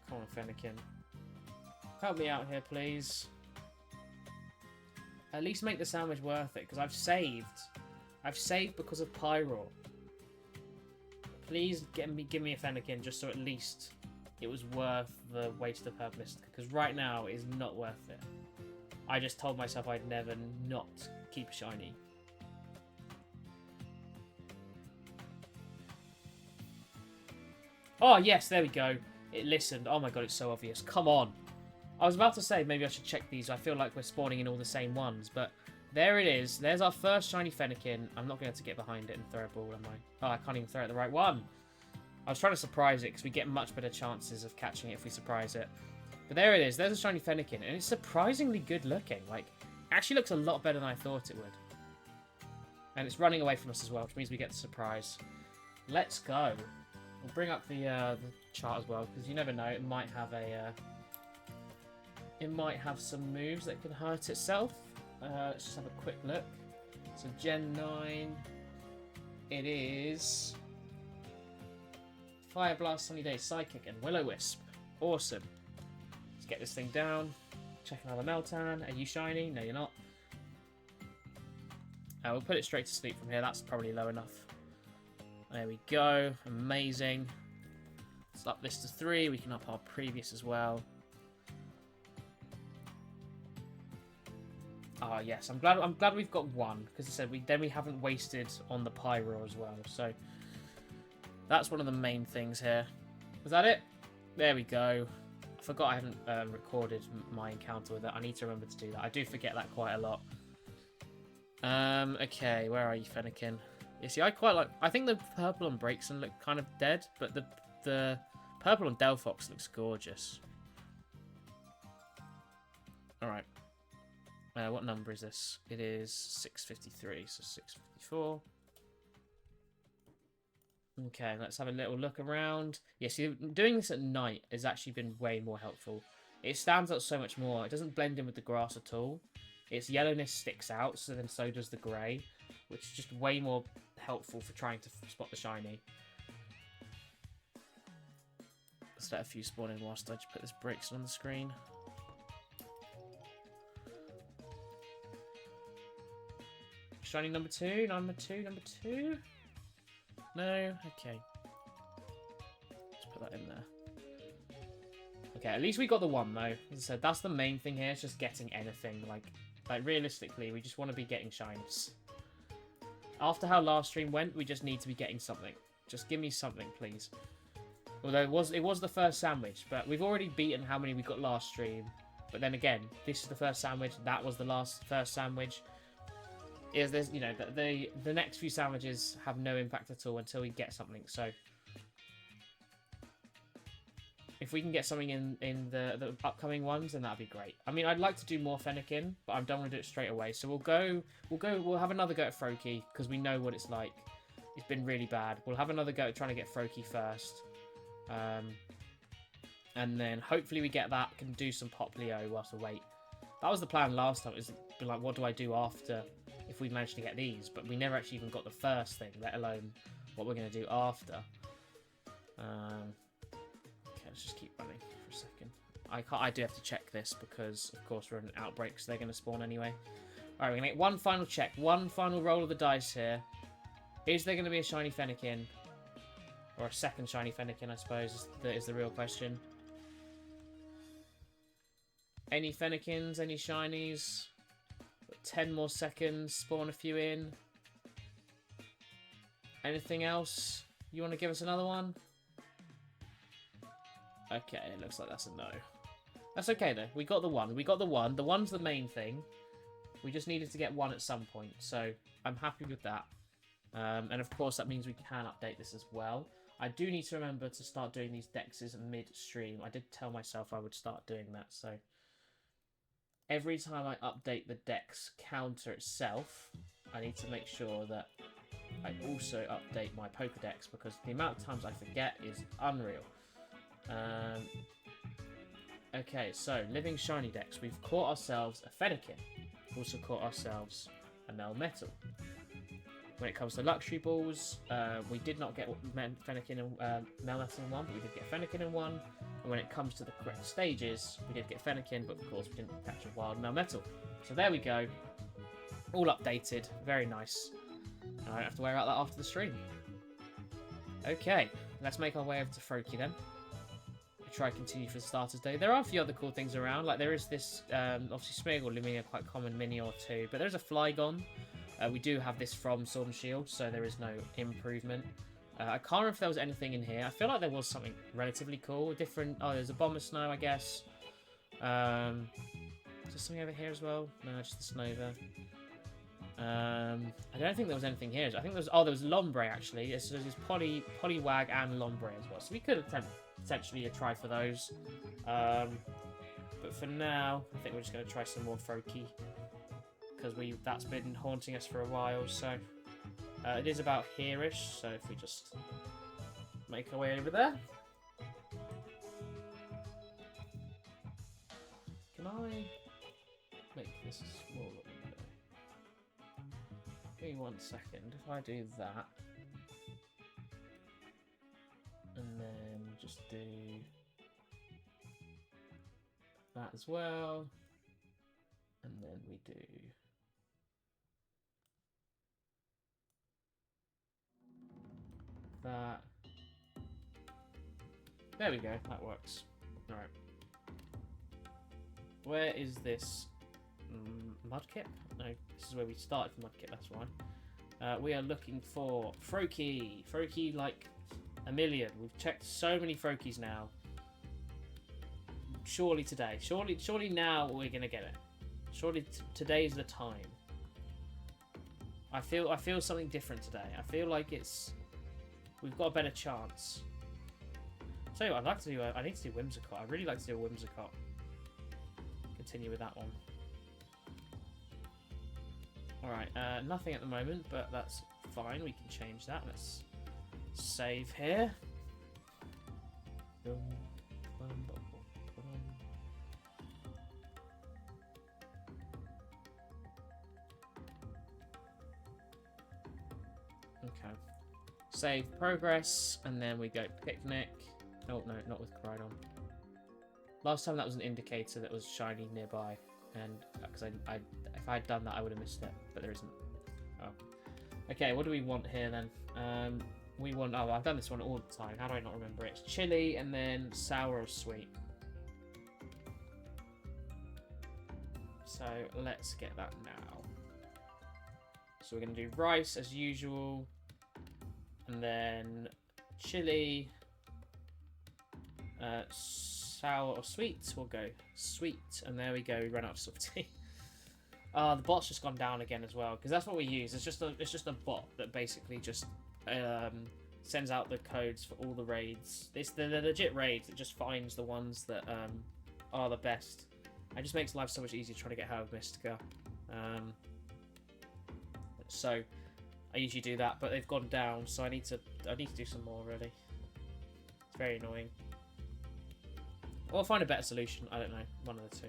Come on, Fennekin. Help me out here, please. At least make the sandwich worth it, because I've saved. I've saved because of Pyro. Please give me a Fennekin, just so at least it was worth the waste of Herb Mystica, because right now it is not worth it. I just told myself I'd never not keep shiny. Oh, yes, there we go. It listened. Oh my god, it's so obvious. Come on. I was about to say maybe I should check these. I feel like we're spawning in all the same ones, but there it is. There's our first shiny Fennekin. I'm not going to get behind it and throw a ball, am I? Oh, I can't even throw it the right one. I was trying to surprise it because we get much better chances of catching it if we surprise it. But there it is. There's a shiny Fennekin, and it's surprisingly good looking. Like, it actually looks a lot better than I thought it would. And it's running away from us as well, which means we get the surprise. Let's go. We'll bring up the chart as well, because you never know. It might have a... It might have some moves that can hurt itself. Let's just have a quick look. So Gen 9, it is Fire Blast, Sunny Day, Psychic, and Will-O-Wisp. Awesome. Let's get this thing down. Check another Meltan. Are you shiny? No, you're not. We'll put it straight to sleep from here. That's probably low enough. There we go. Amazing. Let's up this to 3. We can up our previous as well. Ah, yes. I'm glad we've got one, because I said we haven't wasted on the Pyro as well. So that's one of the main things here. Was that it? There we go. I forgot I haven't recorded my encounter with it. I need to remember to do that. I do forget that quite a lot. Okay, where are you, Fennekin? You see, I quite like... I think the purple on Braixen look kind of dead, but the purple on Delphox looks gorgeous. Alright. What number is this? It is 653, so 654. Okay, let's have a little look around. Yeah, see, doing this at night has actually been way more helpful. It stands out so much more. It doesn't blend in with the grass at all. Its yellowness sticks out, so then so does the grey, which is just way more helpful for trying to spot the shiny. Let's let a few spawn in whilst I just put this Braixen on the screen. Shiny number 2, number 2. No? Okay. Let's put that in there. Okay, at least we got the one, though. As I said, that's the main thing here. It's just getting anything. Like realistically, we just want to be getting shinies. After how last stream went, we just need to be getting something. Just give me something, please. Although it was the first sandwich, but we've already beaten how many we got last stream. But then again, this is the first sandwich. That was the first sandwich. There's, you know, the next few sandwiches have no impact at all until we get something. So if we can get something in the upcoming ones, then that'd be great. I mean, I'd like to do more Fennekin, but I don't want to do it straight away. So we'll have another go at Froakie because we know what it's like. It's been really bad. We'll have another go at trying to get Froakie first, and then hopefully we get that. Can do some Poplio whilst we wait. That was the plan last time. Is be like, what do I do after? If we manage to get these, but we never actually even got the first thing, let alone what we're going to do after. Okay, let's just keep running for a second. I do have to check this because, of course, we're in an outbreak, so they're going to spawn anyway. Alright, we're going to make one final check, one final roll of the dice here. Is there going to be a shiny Fennekin? Or a second shiny Fennekin, I suppose, is the real question. Any Fennekins, any shinies? 10 more seconds. Spawn a few in. Anything else? You want to give us another one? Okay, it looks like that's a no. That's okay though. We got the one. We got the one. The one's the main thing. We just needed to get one at some point. So I'm happy with that. And of course that means we can update this as well. I do need to remember to start doing these dexes mid-stream. I did tell myself I would start doing that. So every time I update the dex counter itself, I need to make sure that I also update my Pokedex, because the amount of times I forget is unreal. Okay, so living shiny dex. We've caught ourselves a Fennekin. We've also caught ourselves a Melmetal. When it comes to luxury balls, we did not get Fennekin and Melmetal in one, but we did get Fennekin in one. And when it comes to the correct stages, we did get Fennekin, but of course we didn't catch a wild Melmetal. So there we go. All updated. Very nice. I don't have to worry about that after the stream. Okay, let's make our way over to Froakie then. We try continue for the starters day. There are a few other cool things around. Like there is this, obviously Smig or Lumia, quite common mini or two. But there's a Flygon. We do have this from Sword and Shield, so there is no improvement. I can't remember if there was anything in here. I feel like there was something relatively cool. Different. Oh, there's a Bomber Snow, I guess. Is there something over here as well? No, just the Snover. I don't think there was anything here. I think there was. Oh, there was Lombre actually. There's Poliwag and Lombre as well. So we could attempt potentially a try for those. But for now, I think we're just going to try some more Froakie, because that's been haunting us for a while. So it is about here-ish. So if we just make our way over there. Can I make this a smaller window? Give me 1 second. If I do that, and then just do that as well, and then we do that. There we go. That works. All right. Where is this? Mudkip? No, this is where we started for Mudkip, that's right. We are looking for Froakie. Froakie like a million. We've checked so many Froakies now. Surely today. Surely now we're gonna get it. Surely today's the time. I feel something different today. I feel like we've got a better chance. So I'd like to do I need to do Whimsicott. I'd really like to do a Whimsicott. Continue with that one. Alright, nothing at the moment, but that's fine. We can change that. Let's save here. Okay. Save progress, and then we go picnic. Oh, no, not with Crydon. Last time that was an indicator that was shiny nearby. And because if I had done that, I would have missed it, but there isn't. Oh, okay. What do we want here then? We want. Oh, I've done this one all the time. How do I not remember it? It's chili and then sour or sweet. So let's get that now. So we're gonna do rice as usual, and then chili, sour or sweet. We'll go sweet, and there we go. We run out of salty. The bot's just gone down again as well, because that's what we use. It's just a bot that basically just sends out the codes for all the raids. It's the legit raids. It just finds the ones that are the best. It just makes life so much easier trying to get out of Mystica. So I usually do that, but they've gone down, so I need to do some more really. It's very annoying. Or I'll find a better solution. I don't know. One of the two.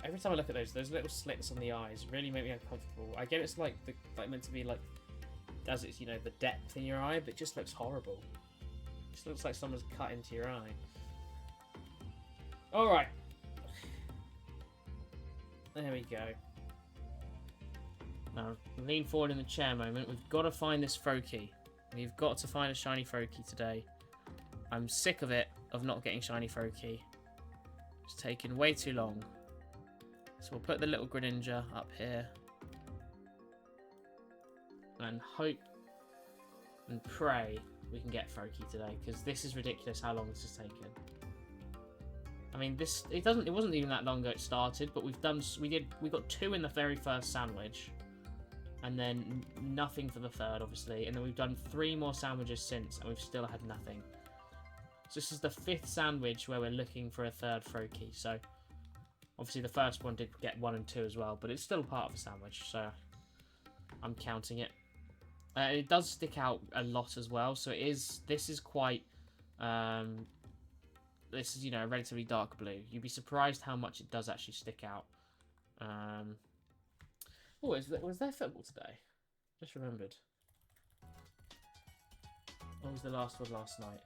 Every time I look at those little slits on the eyes really make me uncomfortable. I get it's like meant to be like, as it's, you know, the depth in your eye, but it just looks horrible. It just looks like someone's cut into your eye. All right. There we go. Now lean forward in the chair moment. We've got to find this Froakie. We've got to find a shiny Froakie today. I'm sick of it, of not getting shiny Froakie. It's taking way too long. So we'll put the little Greninja up here. And hope and pray we can get Froakie today, because this is ridiculous how long this has taken. I mean, it wasn't even that long ago it started, but we got 2 in the very first sandwich, and then nothing for the third, obviously, and then we've done 3 more sandwiches since, and we've still had nothing. So this is the 5th sandwich where we're looking for a third Froakie. So obviously the first one did get 1 and 2 as well, but it's still part of a sandwich, so I'm counting it. It does stick out a lot as well, so this is quite, this is, you know, a relatively dark blue. You'd be surprised how much it does actually stick out. Oh, was there football today? Just remembered. What was the last one last night?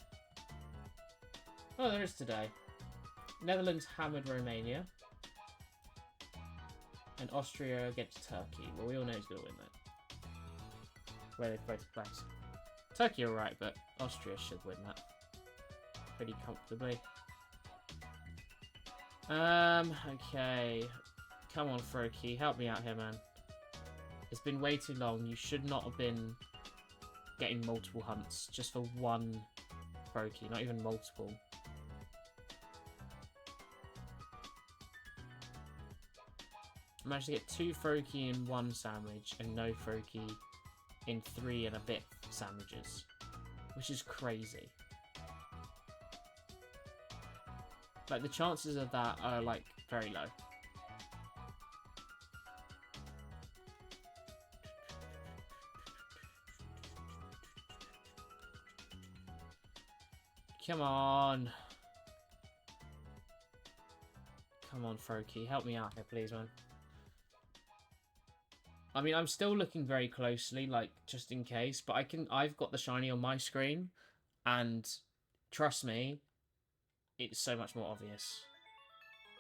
Oh, there is today. Netherlands hammered Romania. And Austria against Turkey. Well, we all know who's going to win that. Where they've both placed. Turkey are right, but Austria should win that pretty comfortably. Okay. Come on, Froakie. Help me out here, man. It's been way too long. You should not have been getting multiple hunts just for one Froakie, not even multiple. I managed to get 2 Froakie in 1 sandwich and no Froakie in 3 and a bit sandwiches, which is crazy. Like, the chances of that are, like, very low. Come on. Come on, Froakie. Help me out here, please, man. I mean, I'm still looking very closely, like, just in case, but I've got the shiny on my screen, and trust me, it's so much more obvious.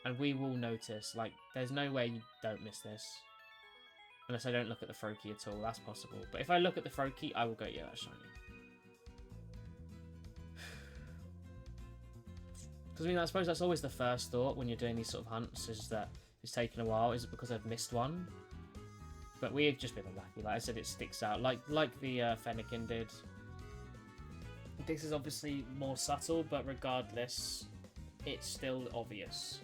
And we will notice, like, there's no way you don't miss this. Unless I don't look at the Froakie at all, that's possible. But if I look at the Froakie, I will go, yeah, that's shiny. Because, I mean, I suppose that's always the first thought when you're doing these sort of hunts, is that it's taken a while. Is it because I've missed one? But we've just been unlucky. Like I said, it sticks out. Like the Fennekin did. This is obviously more subtle, but regardless, it's still obvious.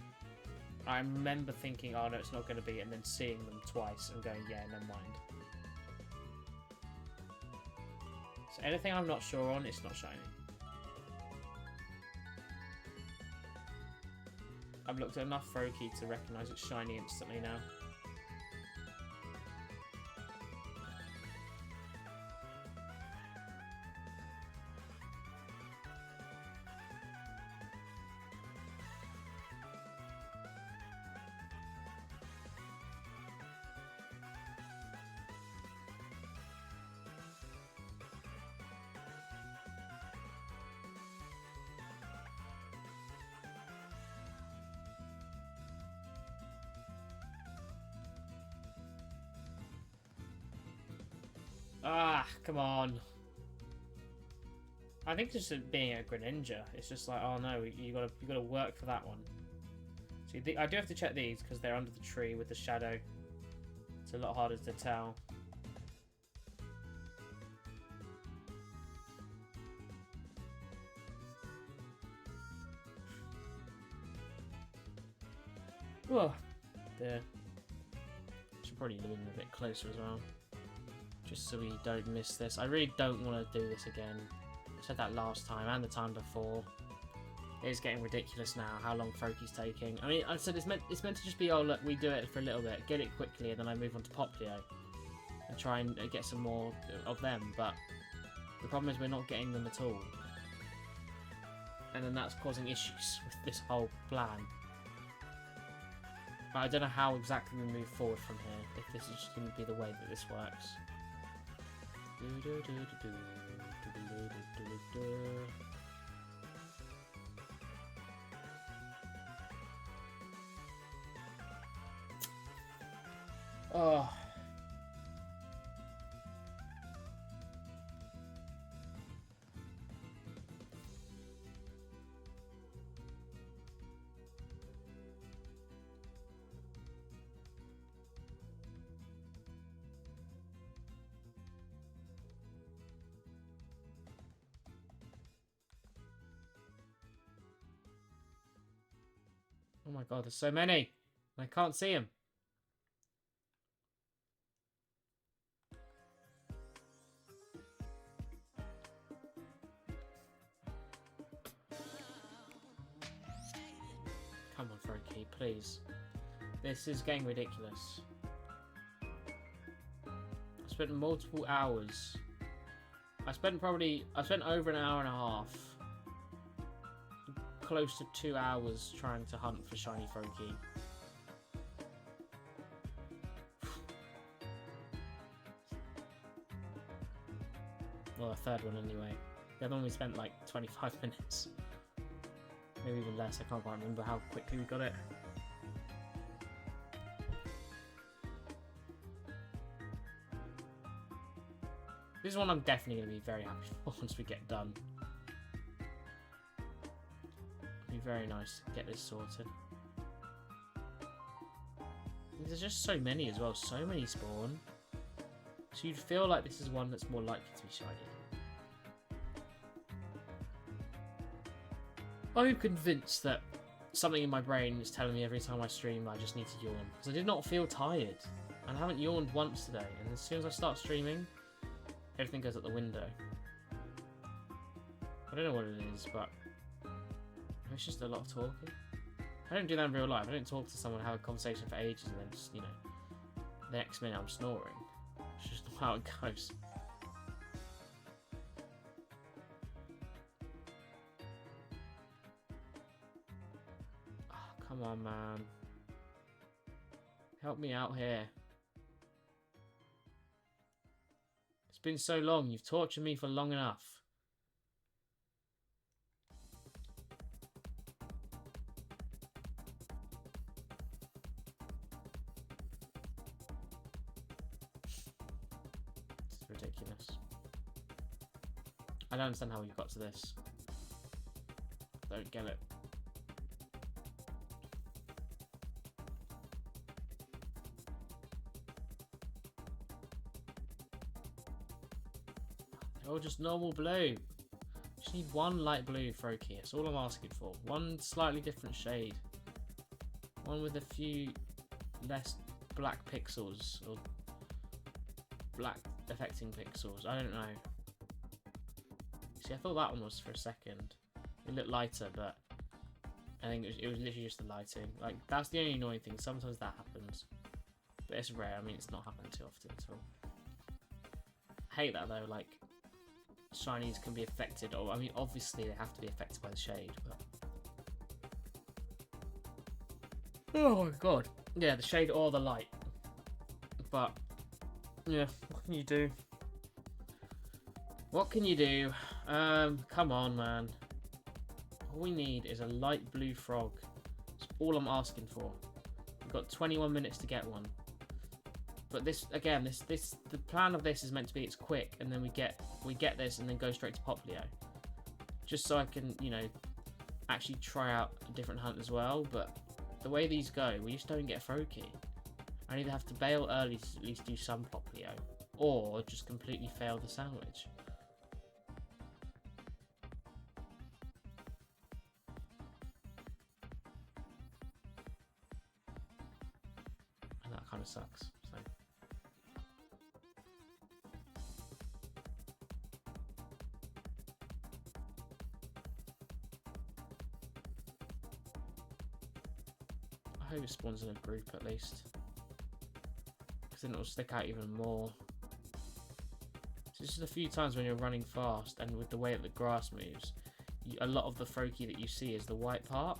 I remember thinking, oh no, it's not going to be, and then seeing them twice and going, yeah, never mind. So anything I'm not sure on, it's not shiny. I've looked at enough Froakie to recognise it's shiny instantly now. Ah, come on. I think just being a Greninja, it's just like, oh no, you gotta work for that one. See, I do have to check these because they're under the tree with the shadow. It's a lot harder to tell. Oh, there. Should probably lean a bit closer as well, just so we don't miss this. I really don't want to do this again. I said that last time and the time before. It is getting ridiculous now how long Froakie's taking. I mean, I said it's meant to just be, oh look, we do it for a little bit, get it quickly, and then I move on to Poplio and try and get some more of them. But the problem is we're not getting them at all, and then that's causing issues with this whole plan. I don't know how exactly we move forward from here, if this is just going to be the way that this works. Oh. Oh my god, there's so many. I can't see them. Come on, Froakie, please. This is getting ridiculous. I spent multiple hours. I spent over an hour and a half. Close to 2 hours trying to hunt for shiny Froakie. Well, a third one anyway. The other one we spent like 25 minutes. Maybe even less, I can't quite remember how quickly we got it. This is one I'm definitely going to be very happy for once we get done. It'll be very nice to get this sorted. There's just so many as well, so many spawn. So you'd feel like this is one that's more likely to be shiny. I'm convinced that something in my brain is telling me every time I stream I just need to yawn. Because I did not feel tired. And I haven't yawned once today. And as soon as I start streaming, everything goes out the window. I don't know what it is, but it's just a lot of talking. I don't do that in real life. I don't talk to someone, have a conversation for ages, and then just, you know, the next minute I'm snoring. It's just how it goes. Oh, come on, man. Help me out here. It's been so long. You've tortured me for long enough. It's ridiculous. I don't understand how we got to this. Don't get it. Oh, just normal blue. Just need one light blue Froakie. That's all I'm asking for. One slightly different shade. One with a few less black pixels or black affecting pixels. I don't know. See, I thought that one was for a second. It looked lighter, but I think it was literally just the lighting. Like, that's the only annoying thing. Sometimes that happens, but it's rare. I mean, it's not happened too often at all. I hate that though. Like, shinies can be affected, or I mean, obviously they have to be affected by the shade, but oh my god, yeah, the shade or the light. But yeah, what can you do? What can you do? Come on, man. All we need is a light blue frog. That's all I'm asking for. We've got 21 minutes to get one. But this, again, the plan of this is meant to be it's quick, and then we get this and then go straight to Poplio. Just so I can, you know, actually try out a different hunt as well. But the way these go, we just don't get Froakie. I either have to bail early to at least do some Poplio, or just completely fail the sandwich. And that kind of sucks. So. I hope it spawns in a group at least, because then it'll stick out even more. So just a few times when you're running fast and with the way that the grass moves, a lot of the Froakie that you see is the white part.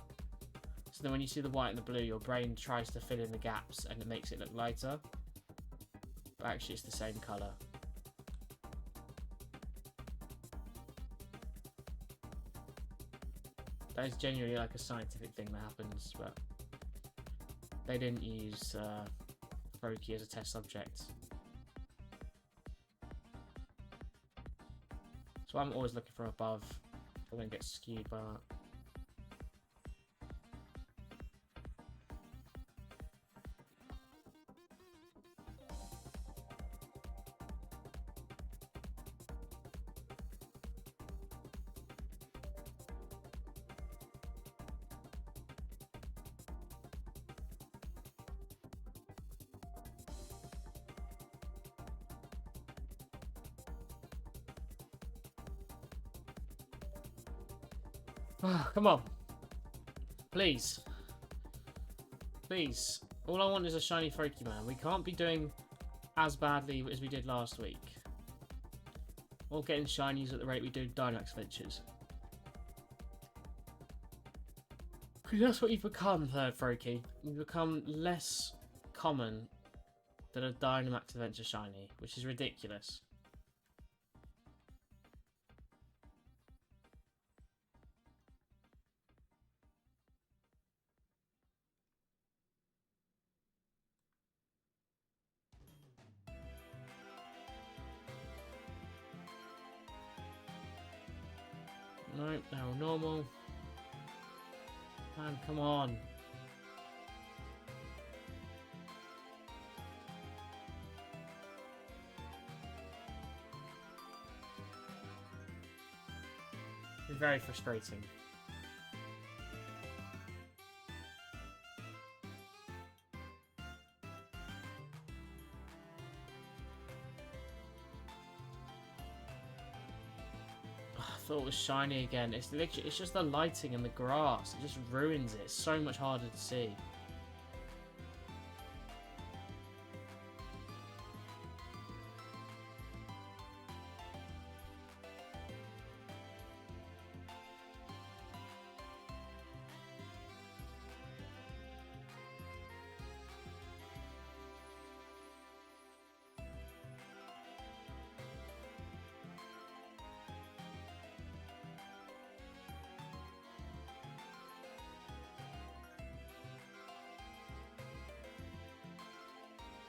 So then when you see the white and the blue, your brain tries to fill in the gaps and it makes it look lighter. But actually it's the same colour. That is genuinely like a scientific thing that happens, but they didn't use Froakie as a test subject. So I'm always looking for above. I don't get skewed by that. Come on. Please. Please. All I want is a shiny Froakie Man. We can't be doing as badly as we did last week. Or getting shinies at the rate we do Dynamax Ventures. Because that's what you've become, third Froakie. You've become less common than a Dynamax Adventure shiny, which is ridiculous. Nope, now normal. Man, come on. It's very frustrating. I thought it was shiny again. It's literally, it's just the lighting and the grass. It just ruins it. It's so much harder to see.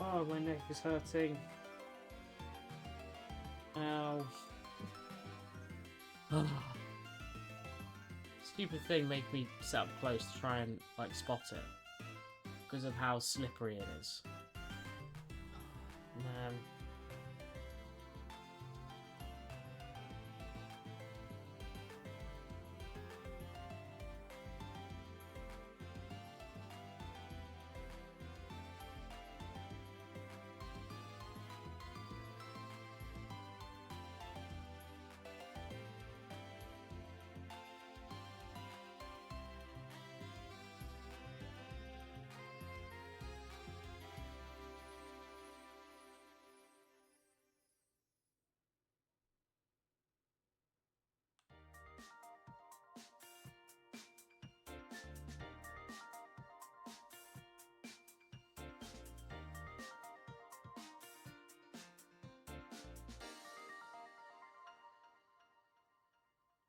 Oh, my neck is hurting. Ow. Stupid thing made me sit up close to try and like spot it because of how slippery it is. Man.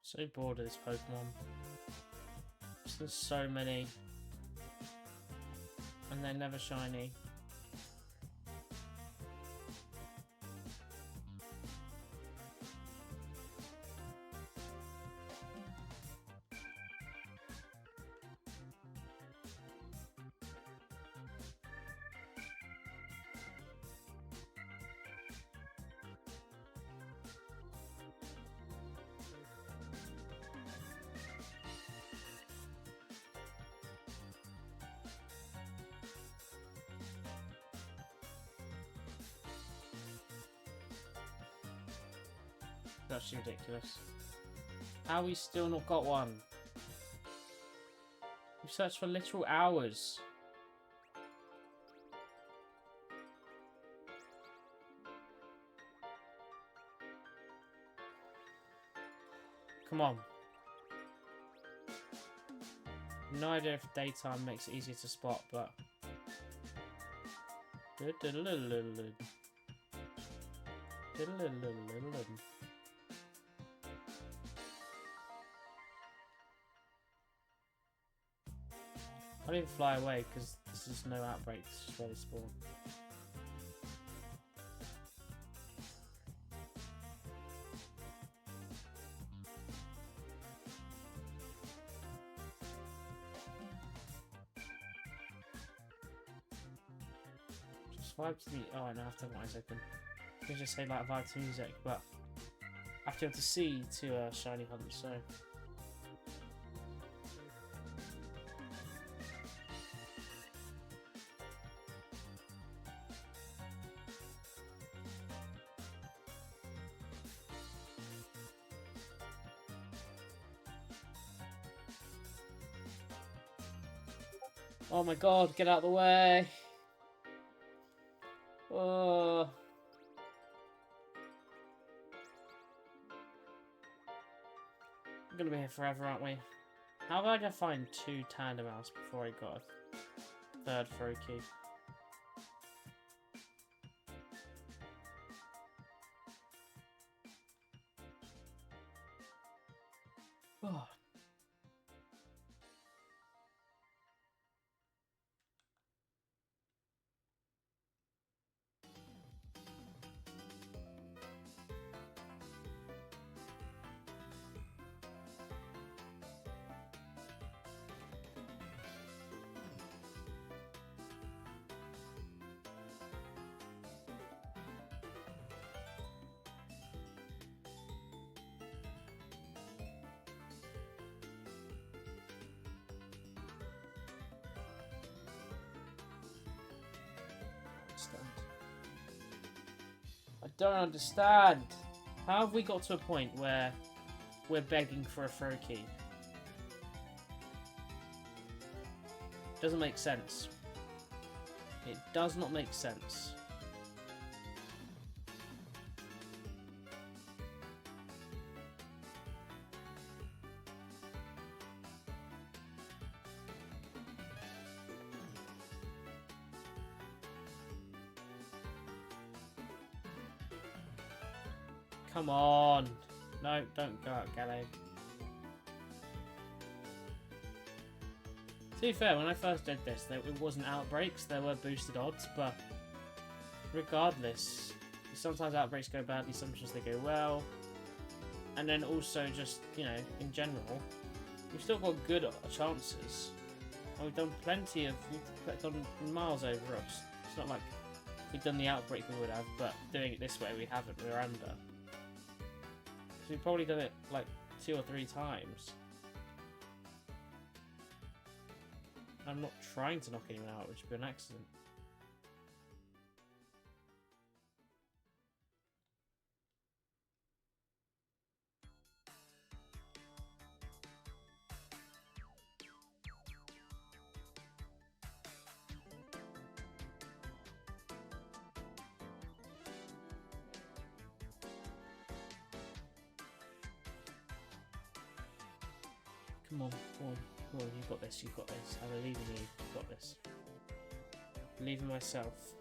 So bored of this Pokemon. There's so many. And they're never shiny. That's actually ridiculous. How we still not got one? We've searched for literal hours. Come on. No idea if daytime makes it easier to spot, but... I don't even fly away because this is no outbreak, this is just where they spawn. Just vibe to the... Oh, I know I have to have my eyes open. I could just say like vibe to music, but I have to be able to see to shiny hunt, so... Oh my god, get out of the way. Oh. We're gonna be here forever, aren't we? How about I find 2 tandem mouse before I got a 3rd throw key? Oh. I don't understand. How have we got to a point where we're begging for a throw key? Doesn't make sense. It does not make sense. Come on. No, don't go out, Galley. To be fair, when I first did this, it wasn't outbreaks, there were boosted odds, but regardless, sometimes outbreaks go badly, sometimes they go well. And then also just, you know, in general, we've still got good chances. And we've done plenty of, we've gone miles over us. It's not like if we'd done the outbreak we would have, but doing it this way we haven't, we're under. So we've probably done it like 2 or 3 times. I'm not trying to knock anyone out, which would be an accident. Come on, come on. Oh, you've got this, you've got this. I believe in you, you've got this. Believe in myself.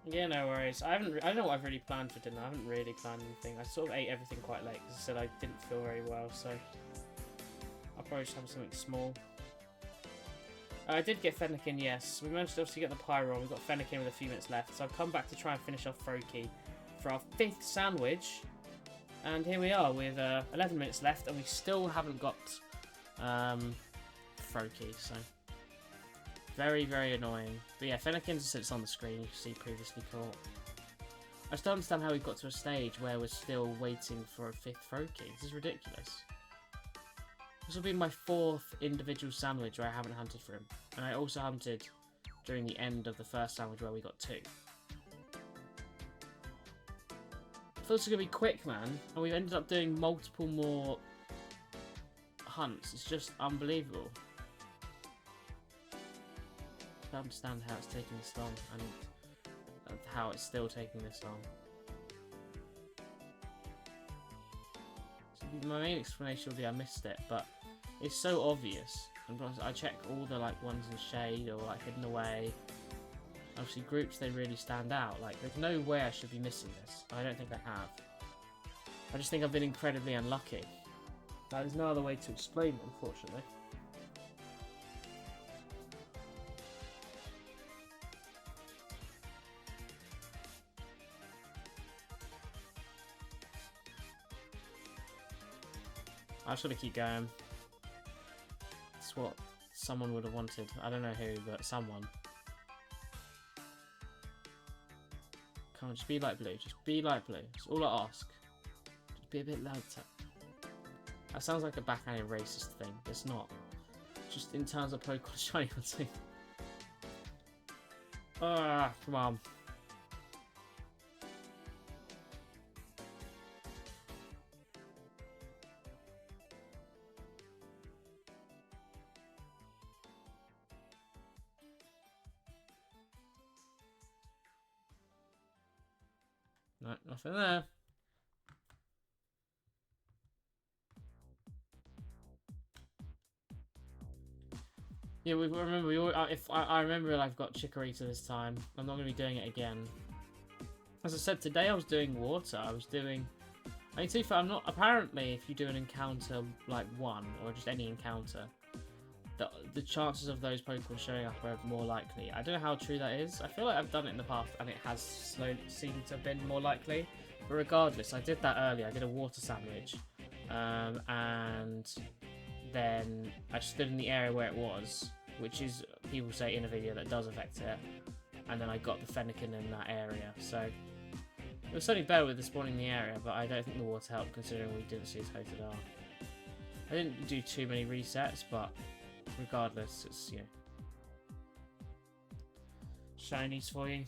Yeah, no worries. I don't know what I've really planned for dinner. I haven't really planned anything. I sort of ate everything quite late because I said I didn't feel very well, so I'll probably just have something small. I did get Fennekin, yes. We managed to obviously get the Pyro. We've got Fennekin with a few minutes left, so I've come back to try and finish off Froakie for our 5th sandwich. And here we are with 11 minutes left, and we still haven't got Froakie, so very, very annoying. But yeah, Fennekin sits on the screen, you can see previously caught. I just don't understand how we've got to a stage where we're still waiting for a 5th Froakie. This is ridiculous. This will be my 4th individual sandwich where I haven't hunted for him. And I also hunted during the end of the first sandwich where we got 2. I thought it was going to be quick, man, and we've ended up doing multiple more hunts. It's just unbelievable. I don't understand how it's taking this long, and how it's still taking this long. So my main explanation would be I missed it, but it's so obvious. And I check all the like ones in shade or like hidden away. Obviously, groups, they really stand out. Like, there's no way I should be missing this. I don't think I have. I just think I've been incredibly unlucky. There's no other way to explain it, unfortunately. I just want to keep going. It's what someone would have wanted. I don't know who, but someone. Come on, just be light blue. Just be light blue. That's all I ask. Just be a bit louder. That sounds like a backhanded racist thing. It's not. Just in terms of Pokemon shiny hunting. Ah, come on. No, nothing there. Yeah, we remember. If I remember, I've got Chikorita this time. I'm not going to be doing it again. As I said, today I was doing water. I was doing. I mean, to be fair, I'm not. Apparently, if you do an encounter like 1 or just any encounter, the chances of those Pokemon showing up are more likely. I don't know how true that is. I feel like I've done it in the past and it has slowly seemed to have been more likely. But regardless, I did that earlier. I did a water sandwich, and then I stood in the area where it was, which is, people say in a video, that does affect it, and then I got the Fennekin in that area, so it was certainly better with the spawning in the area, but I don't think the water helped considering we didn't see a Totodile. I didn't do too many resets, but regardless, it's, you know, shinies for you.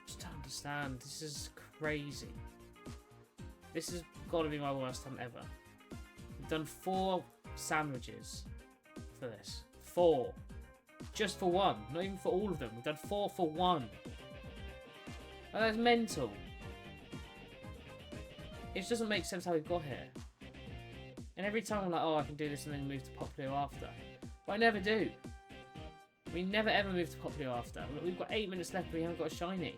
Just don't understand, this is crazy. This has got to be my worst time ever. We've done 4 sandwiches for this. 4. Just for 1. Not even for all of them. We've done 4 for 1. Oh, that's mental. It just doesn't make sense how we got here. And every time I'm like, oh, I can do this and then move to Popplio after. But I never do. We never ever move to Popplio after. We've got 8 minutes left, but we haven't got a shiny.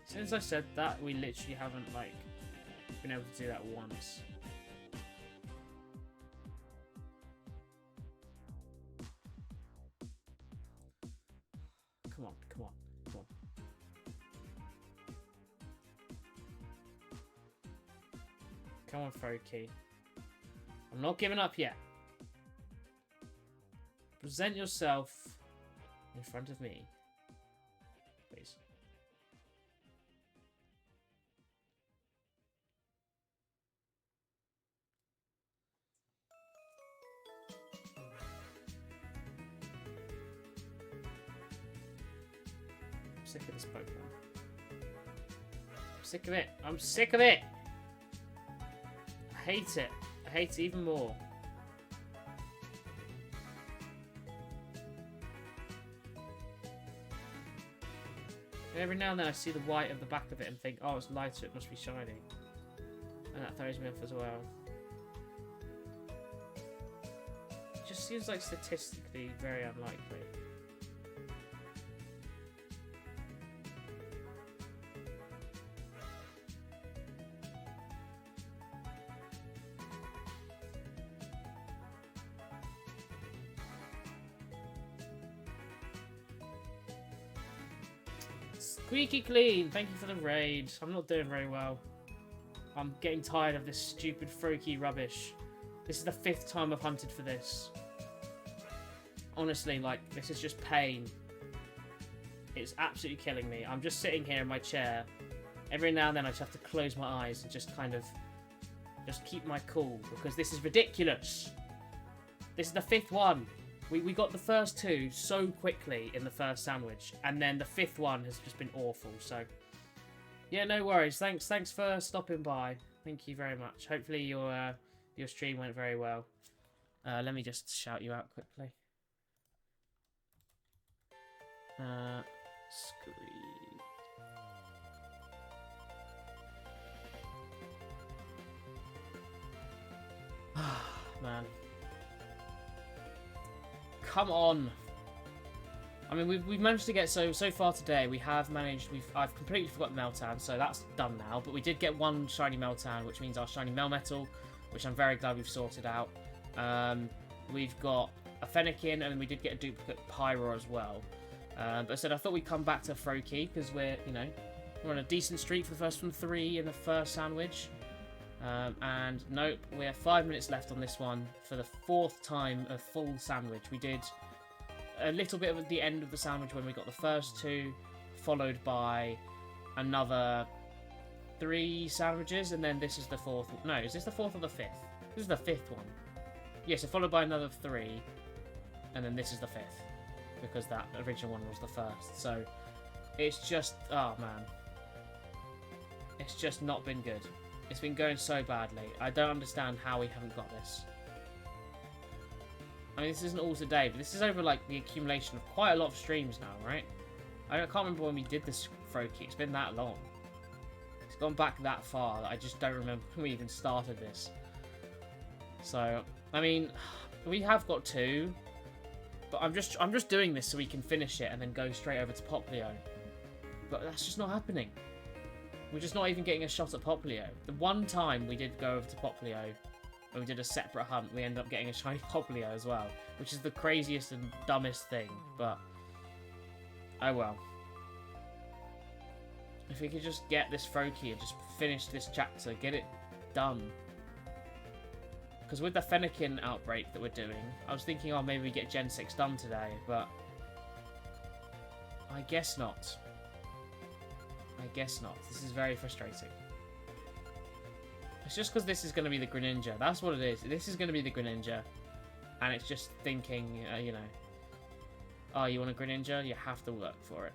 Since I said that, we literally haven't, like, been able to do that once. Come on, come on, come on. Come on, Froakie. I'm not giving up yet. Present yourself in front of me, please. I'm sick of this Pokemon. I'm sick of it. I'm sick of it. I hate it. I hate it even more. And every now and then I see the white of the back of it and think, oh, it's lighter, it must be shiny. And that throws me off as well. It just seems like statistically very unlikely. Squeaky clean, thank you for the raid. I'm not doing very well. I'm getting tired of this stupid Froakie rubbish. This is the 5th time I've hunted for this. Honestly, like, this is just pain. It's absolutely killing me. I'm just sitting here in my chair. Every now and then I just have to close my eyes and just kind of just keep my cool because this is ridiculous. This is the 5th one. We got the first 2 so quickly in the first sandwich, and then the 5th one has just been awful, so... Yeah, no worries. Thanks for stopping by. Thank you very much. Hopefully your stream went very well. Let me just shout you out quickly. Man. Come on. I mean, we've managed to get so far today. We have managed. I've completely forgotten Meltan, so that's done now. But we did get 1 shiny Meltan, which means our shiny Melmetal, which I'm very glad we've sorted out. We've got a Fennekin, and we did get a duplicate Pyro as well. But I said I thought we'd come back to Froakie because we're on a decent streak for the first 3 in the first sandwich. And nope, we have 5 minutes left on this one for the 4th time a full sandwich. We did a little bit at the end of the sandwich when we got the first 2, followed by another 3 sandwiches, and then this is the 4th. No, is this the 4th or the 5th? This is the 5th one. Yeah, so followed by another 3, and then this is the 5th, because that original one was the 1st. So it's just, oh man, it's just not been good. It's been going so badly. I don't understand how we haven't got this. I mean, this isn't all today, but this is over, like, the accumulation of quite a lot of streams now, right? I can't remember when we did this Froakie. It's been that long. It's gone back that far that I just don't remember when we even started this. So, I mean, we have got 2, but I'm just doing this so we can finish it and then go straight over to Poplio. But that's just not happening. We're just not even getting a shot at Poplio. The one time we did go over to Poplio, and we did a separate hunt, we ended up getting a shiny Poplio as well, which is the craziest and dumbest thing, but oh well. If we could just get this Froakie and just finish this chapter, get it done. Because with the Fennekin outbreak that we're doing, I was thinking, oh, maybe we get Gen 6 done today, but I guess not. I guess not. This is very frustrating. It's just because this is going to be the Greninja. That's what it is. This is going to be the Greninja. And it's just thinking, you know, oh, you want a Greninja? You have to work for it.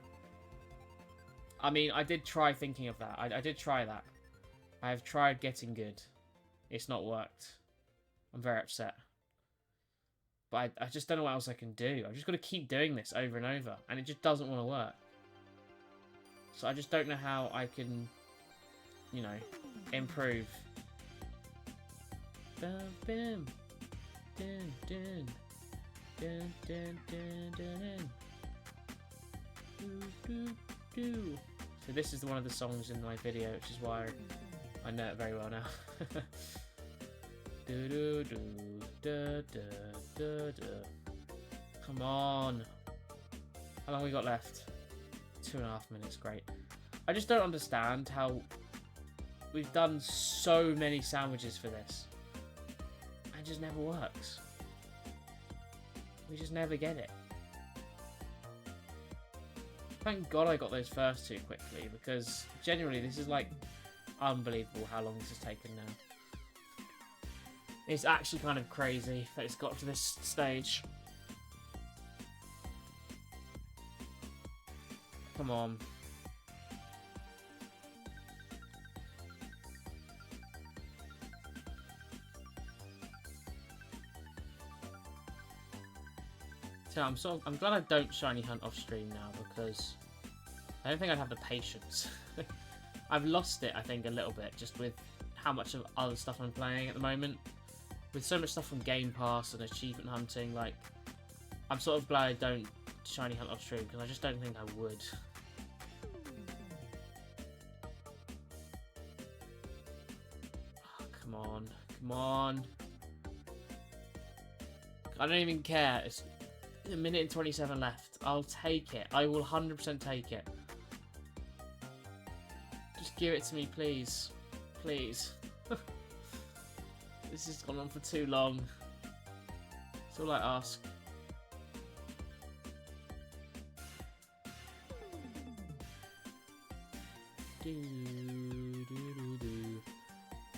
I mean, I did try thinking of that. I did try that. I have tried getting good. It's not worked. I'm very upset. But I just don't know what else I can do. I've just got to keep doing this over and over. And it just doesn't want to work. So I just don't know how I can, you know, improve. Bum, bum. Dun, dun. Dun, dun, dun, dun. Do, do, do. So this is one of the songs in my video, which is why I know it very well now. Do, do, do, da, da, da, da. Come on. How long we got left? 2.5 minutes, great. I just don't understand how we've done so many sandwiches for this. And it just never works. We just never get it. Thank God I got those first 2 quickly, because genuinely this is like unbelievable how long this has taken now. It's actually kind of crazy that it's got to this stage. Come on. So I'm glad I don't shiny hunt off stream now, because I don't think I'd have the patience. I've lost it, I think, a little bit, just with how much of other stuff I'm playing at the moment. With so much stuff from Game Pass and achievement hunting, like, I'm sort of glad I don't shiny hunt off stream, because I just don't think I would. Oh, come on. Come on. I don't even care. It's a minute and 27 left. I'll take it. I will 100% take it. Just give it to me, please. Please. This has gone on for too long. That's all I ask.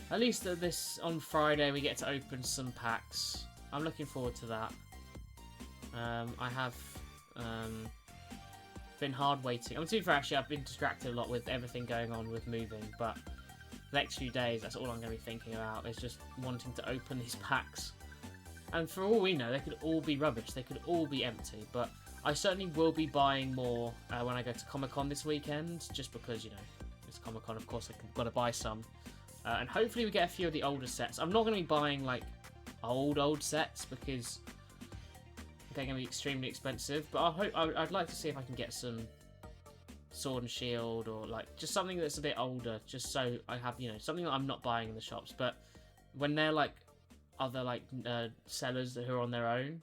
At least this on Friday we get to open some packs. I'm looking forward to that. I have been hard waiting. To be fair, actually, I've been distracted a lot with everything going on with moving, but the next few days, that's all I'm going to be thinking about, is just wanting to open these packs. And for all we know, they could all be rubbish. They could all be empty, but I certainly will be buying more when I go to Comic-Con this weekend, just because, you know, it's Comic-Con, of course, I've got to buy some. And hopefully we get a few of the older sets. I'm not going to be buying, like, old sets, because they're going to be extremely expensive, but I'd like to see if I can get some Sword and Shield, or like just something that's a bit older, just so I have, you know, something that I'm not buying in the shops. But when they're like other like sellers who are on their own,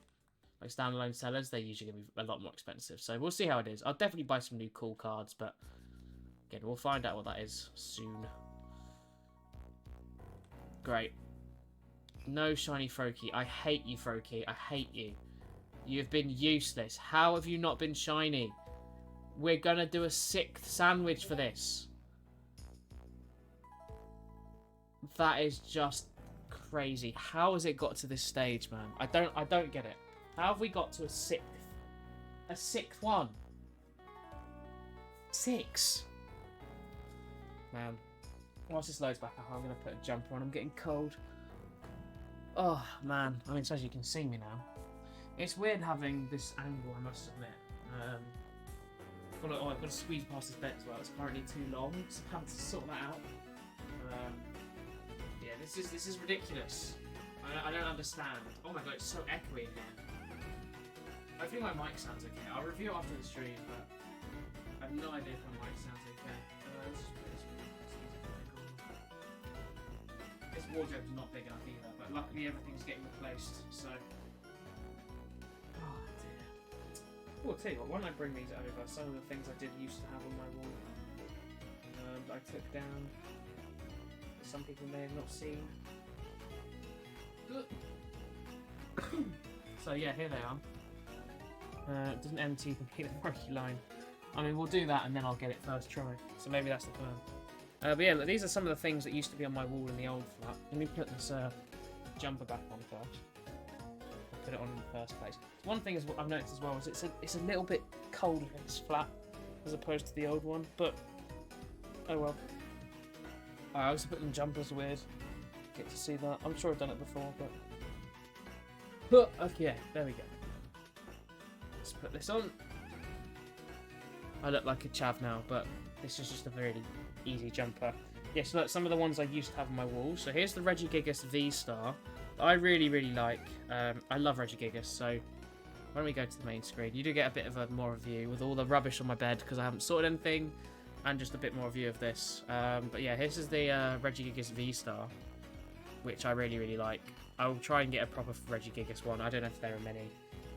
like standalone sellers, they're usually going to be a lot more expensive. So we'll see how it is. I'll definitely buy some new cool cards, but again, we'll find out what that is soon. Great. No shiny Froakie. I hate you, Froakie. I hate you. You've been useless. How have you not been shiny? We're gonna do a 6th sandwich for this. That is just crazy. How has it got to this stage, man? I don't get it. How have we got to a 6th? A 6th one? 6? Man. Once this loads back up, I'm gonna put a jumper on. I'm getting cold. Oh, man. I mean, so as you can see me now. It's weird having this angle, I must admit. I've got to squeeze past this bed as well. It's apparently too long, so I have to sort that out. Yeah, this is ridiculous. I don't understand. Oh my god, it's so echoey in here. Hopefully my mic sounds okay. I'll review it after the stream, but I have no idea if my mic sounds okay. Let's just put this one. This wardrobe's not big enough either, but luckily everything's getting replaced, so... Oh dear. Oh, I'll tell you what, why don't I bring these over? Some of the things I did used to have on my wall that I took down, that some people may have not seen. So yeah, here they are. It doesn't empty the marquee line. I mean, we'll do that and then I'll get it first try. So maybe that's the plan. But yeah, look, these are some of the things that used to be on my wall in the old flat. Let me put this jumper back on first. I'll put it on in the first place. One thing is what I've noticed as well is it's a little bit colder in this flat as opposed to the old one, but oh well. I also put in jumpers weird. Get to see that. I'm sure I've done it before, but okay, there we go. Let's put this on. I look like a chav now, but this is just a very easy jumper. Yes, look, some of the ones I used to have on my wall. So here's the Regigigas V-Star that I really, really like. I love Regigigas, so why don't we go to the main screen? You do get a bit of a more view with all the rubbish on my bed because I haven't sorted anything, and just a bit more view of this. But yeah, this is the Regigigas V-Star, which I really, really like. I will try and get a proper Regigigas one. I don't know if there are many.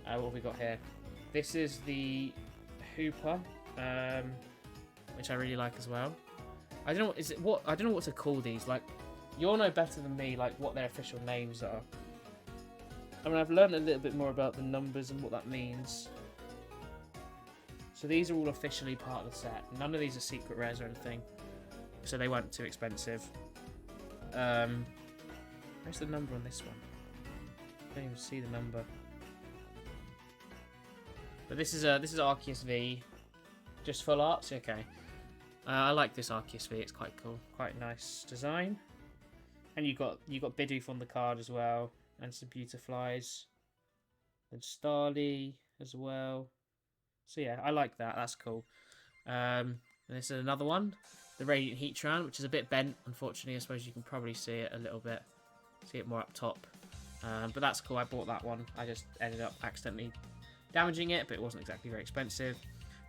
What have we got here? This is the Hooper, which I really like as well. I don't know. I don't know what to call these. Like, you'll know better than me. Like what their official names are. I mean, I've learned a little bit more about the numbers and what that means. So these are all officially part of the set. None of these are secret rares or anything, so they weren't too expensive. Where's the number on this one? I don't even see the number. But this is Arceus V, just full arts. Okay, I like this Arceus V. It's quite cool, quite nice design. And you got Bidoof on the card as well, and some Beautiflies, and Starly as well. So yeah, I like that. That's cool. And this is another one, the Radiant Heatran, which is a bit bent, unfortunately. I suppose you can probably see it a little bit. See it more up top. But that's cool. I bought that one. I just ended up accidentally damaging it, but it wasn't exactly very expensive.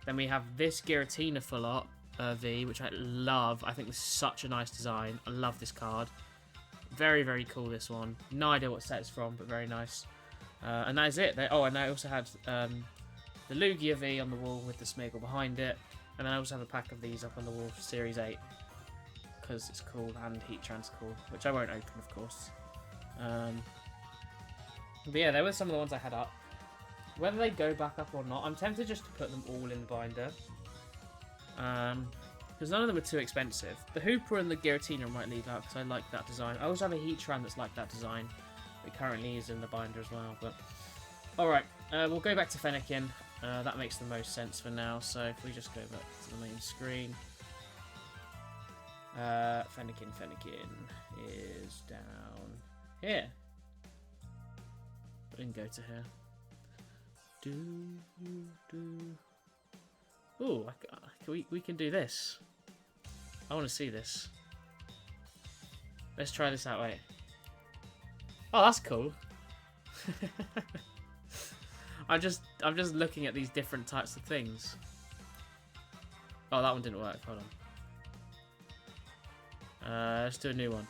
Then we have this Giratina Full Art V, which I love. I think this is such a nice design. I love this card. Very, very cool, this one. No idea what set it's from, but very nice. And that is it. And I also had the Lugia V on the wall with the Smeargle behind it. And then I also have a pack of these up on the wall for Series 8. Because it's cool, and Heatran's cool. Which I won't open, of course. But yeah, they were some of the ones I had up. Whether they go back up or not, I'm tempted just to put them all in the binder. Because none of them are too expensive. The Hooper and the Giratina I might leave out because I like that design. I also have a Heatran that's like that design. It currently is in the binder as well. But alright, we'll go back to Fennekin. That makes the most sense for now. So if we just go back to the main screen. Fennekin is down here. We can go to here. Ooh, we can do this. I want to see this. Let's try this out. Wait. Oh, that's cool. I'm just looking at these different types of things. Oh, that one didn't work. Hold on. Let's do a new one.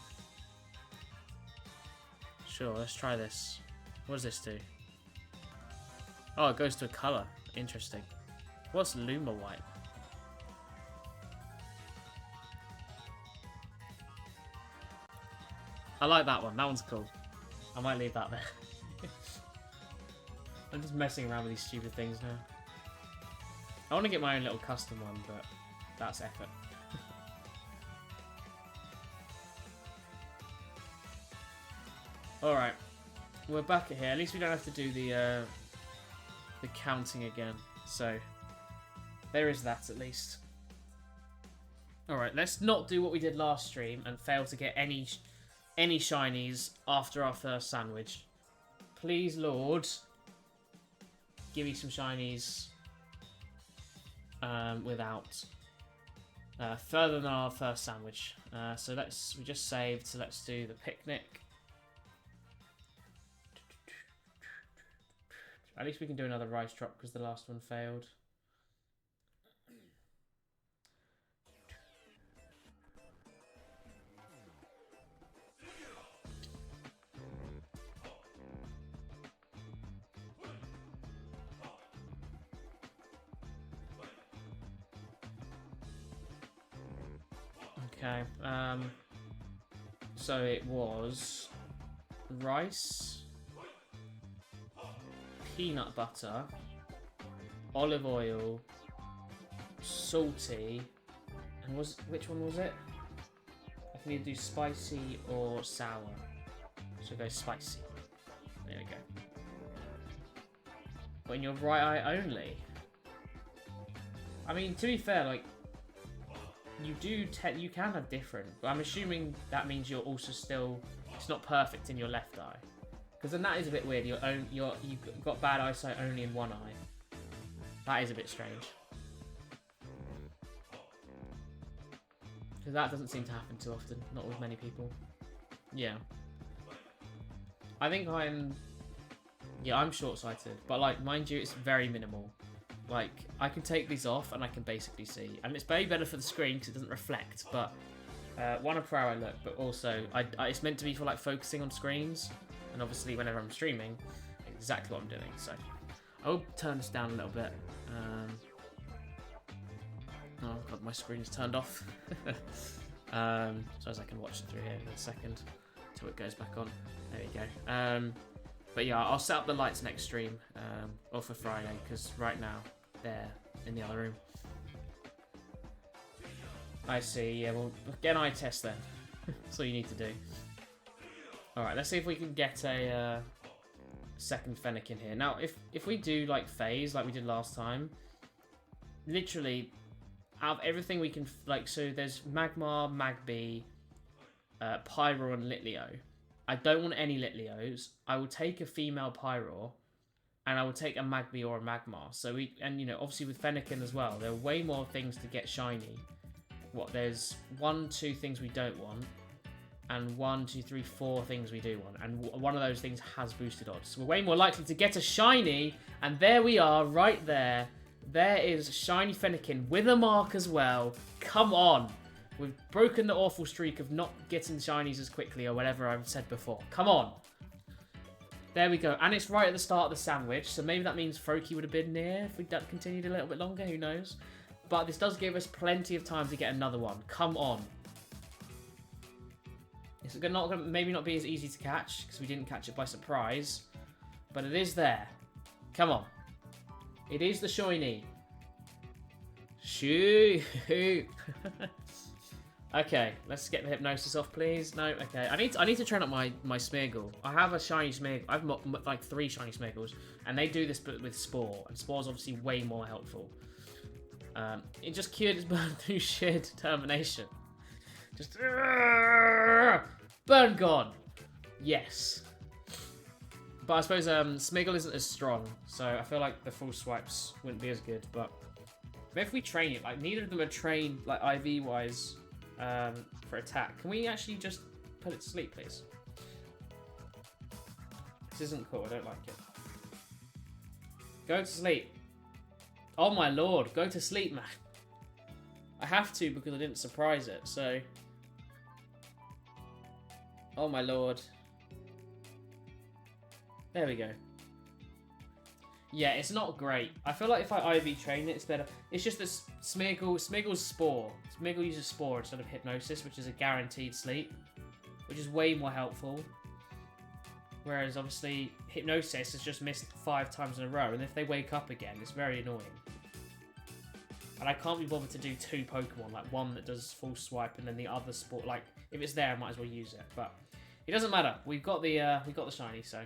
Sure, let's try this. What does this do? Oh, it goes to a colour. Interesting. What's Luma White? I like that one. That one's cool. I might leave that there. I'm just messing around with these stupid things now. I want to get my own little custom one, but that's effort. Alright. We're back at here. At least we don't have to do the counting again. So, there is that at least. Alright, let's not do what we did last stream and fail to get any shinies after our first sandwich. Please, Lord. give you some shinies without further than our first sandwich. So we just saved, so let's do the picnic. At least we can do another rice drop because the last one failed. Okay, so it was rice, peanut butter, olive oil, salty, and which one was it? I can either do spicy or sour. So go spicy. There we go. But in your right eye only. I mean, to be fair, like, you can have different, but I'm assuming that means you're also still, it's not perfect in your left eye, because then that is a bit weird. You've got bad eyesight only in one eye. That is a bit strange, because that doesn't seem to happen too often, not with many people. Yeah, I think I'm short-sighted, but like, mind you, it's very minimal. Like, I can take these off and I can basically see. And it's way better for the screen because it doesn't reflect. But, one per hour I look, but also, it's meant to be for, like, focusing on screens. And obviously, whenever I'm streaming, exactly what I'm doing. So, I'll turn this down a little bit. Oh, God, my screen is turned off. So as I can watch it through here in a second. Until it goes back on. There we go. But yeah, I'll set up the lights next stream, or for Friday, because right now, they're in the other room. I see, yeah, well, get an eye test then. That's all you need to do. Alright, let's see if we can get a second Fennec in here. Now, if we do, like, phase, like we did last time, literally, out of everything we can, like, so there's Magmar, Magby, Pyro, and Litleo. I don't want any Litleos. I will take a female Pyro, and I will take a Magby or a Magmar. So and you know, obviously with Fennekin as well, there are way more things to get shiny. There's 1, 2 things we don't want, and 1, 2, 3, 4 things we do want. And one of those things has boosted odds. So we're way more likely to get a shiny, and there we are, right there. There is shiny Fennekin with a mark as well. Come on. We've broken the awful streak of not getting shinies as quickly or whatever I've said before. Come on. There we go. And it's right at the start of the sandwich, so maybe that means Froakie would have been near if we'd continued a little bit longer. Who knows? But this does give us plenty of time to get another one. Come on. It's maybe not be as easy to catch because we didn't catch it by surprise, but it is there. Come on. It is the shiny. Shoot. Okay, let's get the hypnosis off, please. No, okay. I need to train up my Smeargle. I have a shiny Smeargle. I have like 3 shiny Smeargles, and they do this but with Spore, and Spore's obviously way more helpful. It just cured his burn through sheer determination. Just burn gone. Yes. But I suppose Smeargle isn't as strong, so I feel like the full swipes wouldn't be as good. But if we train it, like neither of them are trained like IV wise. For attack. Can we actually just put it to sleep, please? This isn't cool. I don't like it. Go to sleep. Oh my lord. Go to sleep, man. I have to because I didn't surprise it, so... Oh my lord. There we go. Yeah, it's not great. I feel like if I IV train it, it's better. It's just that Smeargle's Spore. Smeargle uses Spore instead of Hypnosis, which is a guaranteed sleep, which is way more helpful. Whereas, obviously, Hypnosis has just missed 5 times in a row, and if they wake up again, it's very annoying. And I can't be bothered to do 2 Pokemon, like one that does full swipe and then the other Spore. Like, if it's there, I might as well use it. But it doesn't matter. We've got the shiny, so...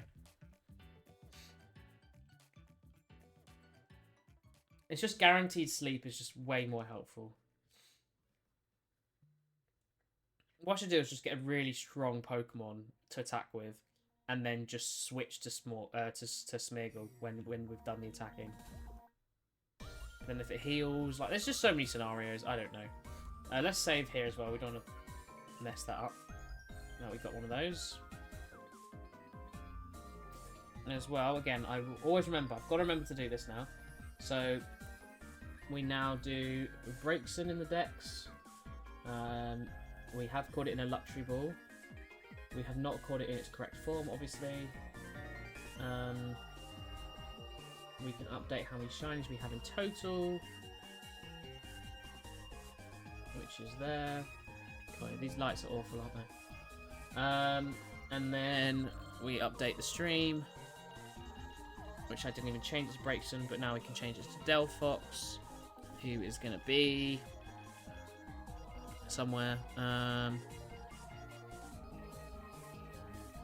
It's just guaranteed sleep is just way more helpful. What I should do is just get a really strong Pokemon to attack with. and then just switch to Smeagol when we've done the attacking. Then if it heals, like there's just so many scenarios. I don't know. Let's save here as well. We don't want to mess that up. Now we've got one of those. And as well, again, I will always remember. I've got to remember to do this now. So we now do Breakson in the decks. We have caught it in a luxury ball. We have not caught it in its correct form, obviously. We can update how many shinies we have in total, which is there. Okay, these lights are awful, aren't they? And then we update the stream, which I didn't even change it to Breakson, but now we can change it to Delphox, who is going to be somewhere.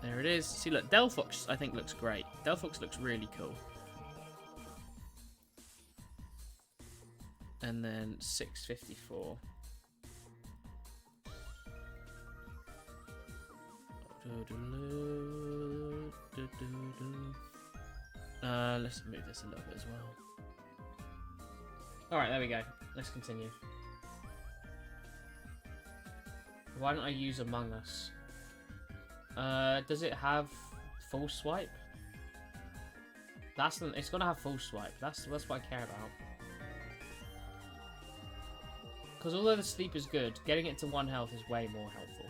There it is. See, look, Delphox I think looks great. Delphox looks really cool. And then 654. Let's move this a little bit as well. Alright, there we go. Let's continue. Why don't I use Among Us? Does it have full swipe? It's gonna have full swipe. That's what I care about. Because although the sleep is good, getting it to 1 health is way more helpful.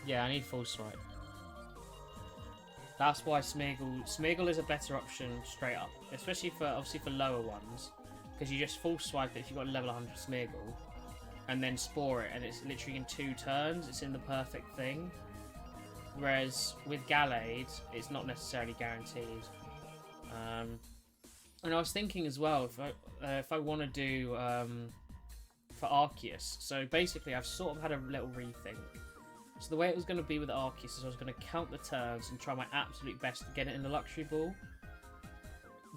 Yeah, I need full swipe. That's why Smeagol is a better option straight up, especially for obviously for lower ones, because you just full swipe it if you've got a level 100 Smeagol, and then spore it, and it's literally in 2 turns. It's in the perfect thing. Whereas with Gallade, it's not necessarily guaranteed. And I was thinking as well, if I want to do for Arceus, so basically I've sort of had a little rethink. So the way it was going to be with Arceus is I was going to count the turns and try my absolute best to get it in the Luxury Ball.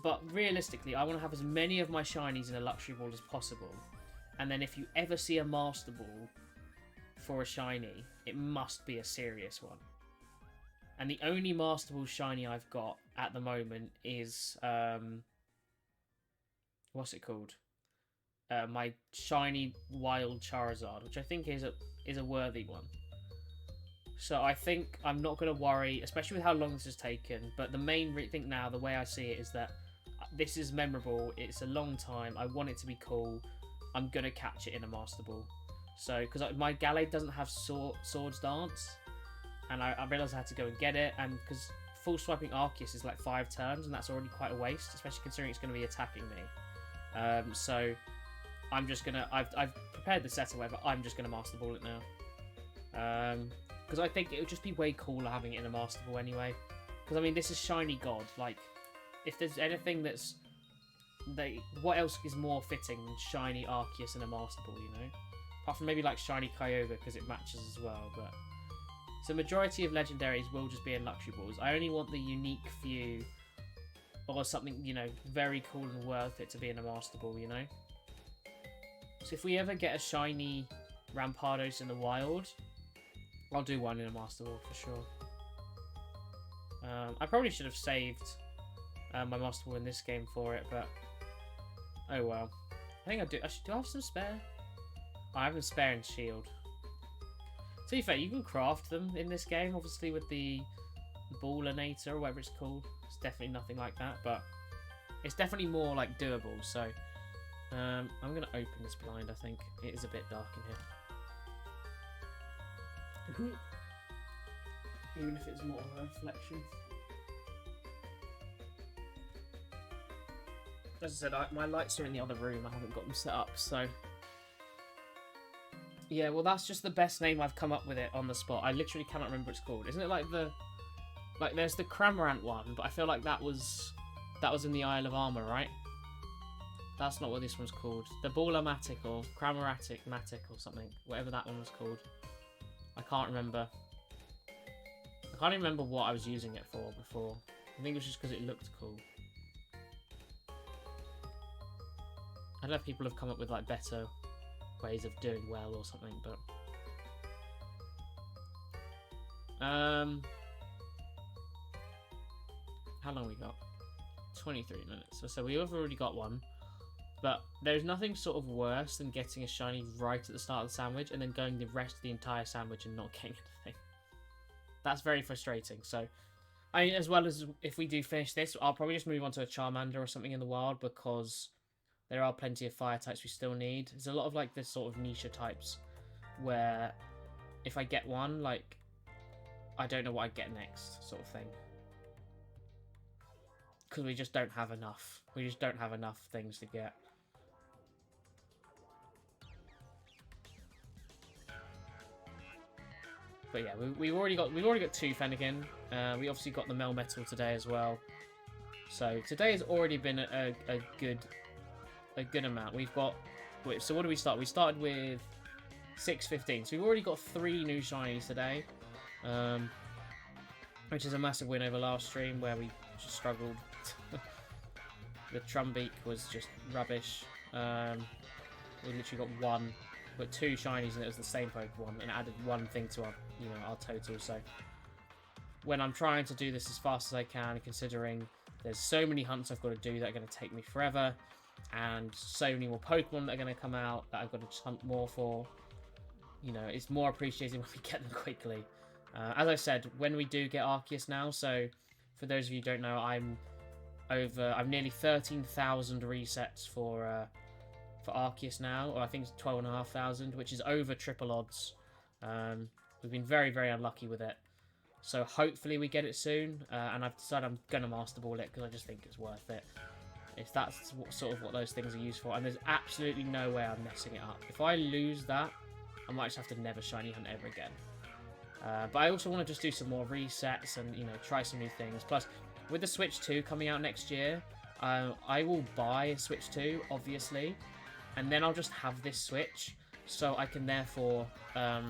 But realistically, I want to have as many of my shinies in a Luxury Ball as possible. And then if you ever see a Master Ball for a shiny, it must be a serious one. And the only Master Ball shiny I've got at the moment is what's it called? My shiny Wild Charizard, which I think is a worthy one. So I think I'm not going to worry, especially with how long this has taken. But the main thing now, the way I see it, is that this is memorable. It's a long time. I want it to be cool. I'm going to catch it in a Master Ball. So, because my Gallade doesn't have Swords Dance. And I realised I had to go and get it. And because full swiping Arceus is like 5 turns, and that's already quite a waste, especially considering it's going to be attacking me. So I'm just going to... I've prepared the set or whatever. I'm just going to Master Ball it now. Because I think it would just be way cooler having it in a Master Ball anyway. Because, I mean, this is Shiny God. Like, if there's anything that's... what else is more fitting than Shiny Arceus in a Master Ball, you know? Apart from maybe, like, Shiny Kyogre, because it matches as well, but... So, majority of Legendaries will just be in Luxury Balls. I only want the unique few, or something, you know, very cool and worth it to be in a Master Ball, you know? So, if we ever get a Shiny Rampardos in the wild... I'll do one in a Master Ball for sure. I probably should have saved my Master Ball in this game for it, but oh well. I think I do. Do I have some spare? Oh, I have them spare in Shield. To be fair, you can craft them in this game, obviously with the Ballinator or whatever it's called. It's definitely nothing like that, but it's definitely more like doable. So I'm gonna open this blind. I think it is a bit dark in here. Even if it's more of a reflection. As I said, my lights are in the other room. I haven't got them set up, so... Yeah, well, that's just the best name I've come up with it on the spot. I literally cannot remember what it's called. Isn't it like the... Like, there's the Cramorant one, but I feel like that was in the Isle of Armor, right? That's not what this one's called. The Ballamatic or Cramoratic Matic or something. Whatever that one was called. I can't remember. I can't even remember what I was using it for before. I think it was just because it looked cool. I don't know if people have come up with like better ways of doing well or something, but how long we got? 23 minutes. So we have already got one. But there's nothing sort of worse than getting a shiny right at the start of the sandwich and then going the rest of the entire sandwich and not getting anything. That's very frustrating. So, I mean, as well as if we do finish this, I'll probably just move on to a Charmander or something in the wild, because there are plenty of fire types we still need. There's a lot of like this sort of niche types where if I get one, like, I don't know what I get next, sort of thing. Because we just don't have enough. We just don't have enough things to get. But yeah, we've already got 2 Fennekin. We obviously got the Melmetal today as well. So today has already been a good amount. We've got, so what do we start? We started with 615. So we've already got 3 new shinies today, which is a massive win over last stream where we just struggled. The Trumbeak was just rubbish. We literally got 1. But 2 shinies and it was the same Pokemon and added 1 thing to our, our total. So when I'm trying to do this as fast as I can, considering there's so many hunts I've got to do that are going to take me forever, and so many more Pokemon that are going to come out that I've got to just hunt more for, it's more appreciated when we get them quickly. As I said, when we do get Arceus now, so for those of you who don't know, I'm nearly 13,000 resets for Arceus now, or I think it's 12,500, which is over triple odds. We've been very, very unlucky with it. So hopefully we get it soon, and I've decided I'm going to Master Ball it because I just think it's worth it. If that's what those things are used for, and there's absolutely no way I'm messing it up. If I lose that, I might just have to never shiny hunt ever again. But I also want to just do some more resets and, try some new things. Plus, with the Switch 2 coming out next year, I will buy a Switch 2, obviously. And then I'll just have this Switch, so I can therefore, I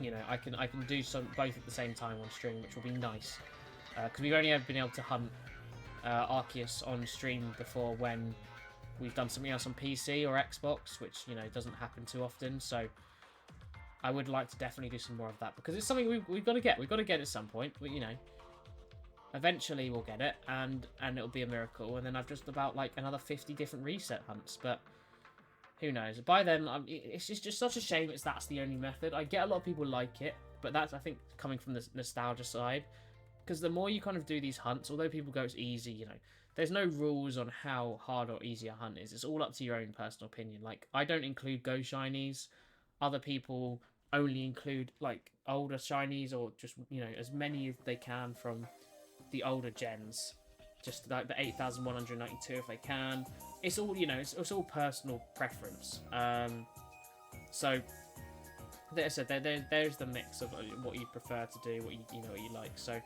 can do both at the same time on stream, which will be nice. Because we've only ever been able to hunt Arceus on stream before when we've done something else on PC or Xbox, which doesn't happen too often. So I would like to definitely do some more of that, because it's something we've got to get. We've got to get at some point, but eventually we'll get it, and it'll be a miracle, and then I've just about like another 50 different reset hunts, but who knows. By then, it's just such a shame that's the only method. I get a lot of people like it, but that's, I think, coming from the nostalgia side, because the more you kind of do these hunts, although people go it's easy, there's no rules on how hard or easy a hunt is. It's all up to your own personal opinion. Like, I don't include Go Shinies. Other people only include like older shinies, or just as many as they can from the older gens, just like the 8,192 if they can. It's all it's all personal preference. So like I said, there's the mix of what you prefer to do, what what you like. So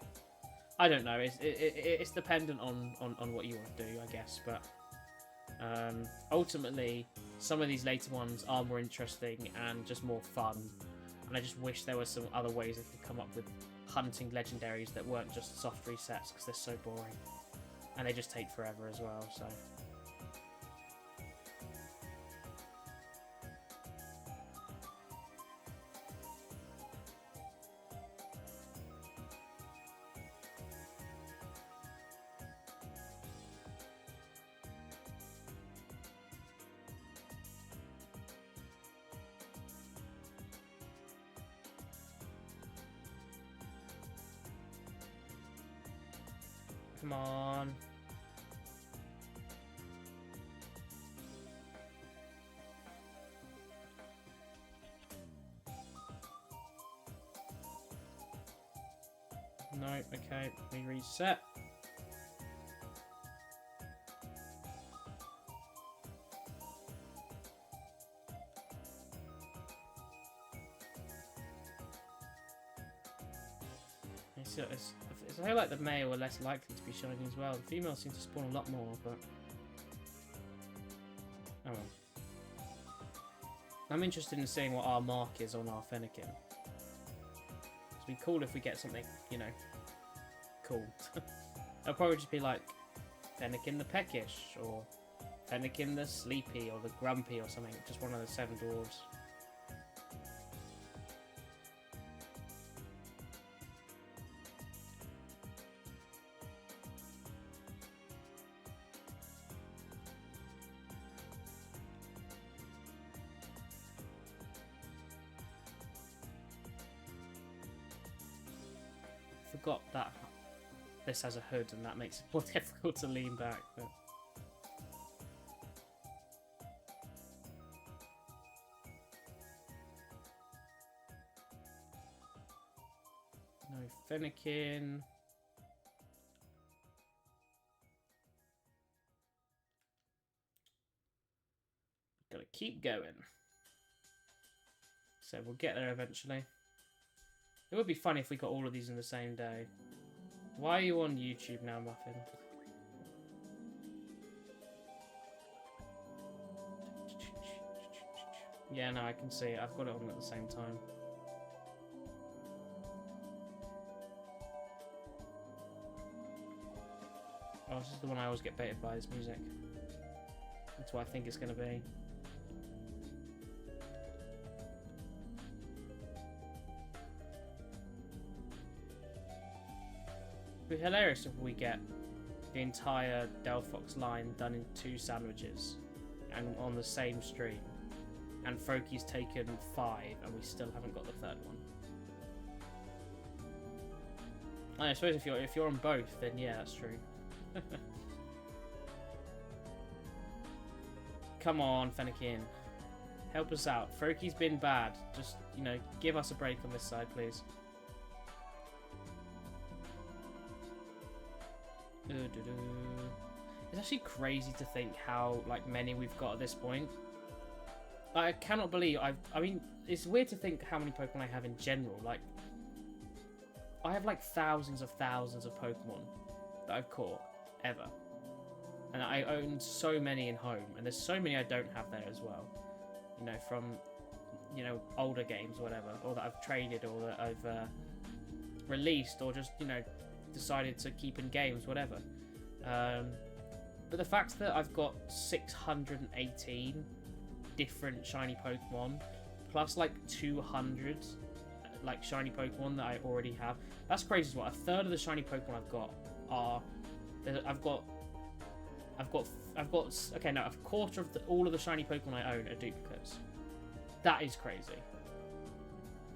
I don't know. It's dependent on what you want to do, I guess. But ultimately, some of these later ones are more interesting and just more fun. And I just wish there were some other ways they could come up with hunting legendaries that weren't just soft resets, because they're so boring and they just take forever as well. So come on. No, okay, we reset. I feel like the male are less likely to be shining as well. The females seem to spawn a lot more, but oh well. I'm interested in seeing what our mark is on our Fennekin. It'd be cool if we get something, cool. It'll probably just be like Fennekin the Peckish, or Fennekin the Sleepy or the Grumpy or something. Just one of the 7 dwarves. Forgot that this has a hood and that makes it more difficult to lean back. But... no Fennekin. Gotta keep going. So we'll get there eventually. It would be funny if we got all of these in the same day. Why are you on YouTube now, Muffin? Yeah, no, I can see it. I've got it on at the same time. Oh, this is the one I always get baited by, this music. That's what I think it's going to be. It'd be hilarious if we get the entire Delphox line done in 2 sandwiches and on the same stream, and Froky's taken 5 and we still haven't got the 3rd one. I suppose if you're on both, then yeah, that's true. Come on, Fennekin, help us out. Froky's been bad. Just, you know, give us a break on this side, please. It's actually crazy to think how like many we've got at this point. I cannot believe I mean, it's weird to think how many Pokemon I have in general. Like, I have like thousands of Pokemon that I've caught ever, and I own so many in home, and there's so many I don't have there as well. You know, from older games, or whatever, or that I've traded, or that I've released, or just decided to keep in games, whatever. But the fact that I've got 618 different shiny Pokemon, plus like 200 like shiny Pokemon that I already have, that's crazy as well. A third of the shiny Pokemon I've got are, okay, no, a quarter of all of the shiny Pokemon I own are duplicates. That is crazy,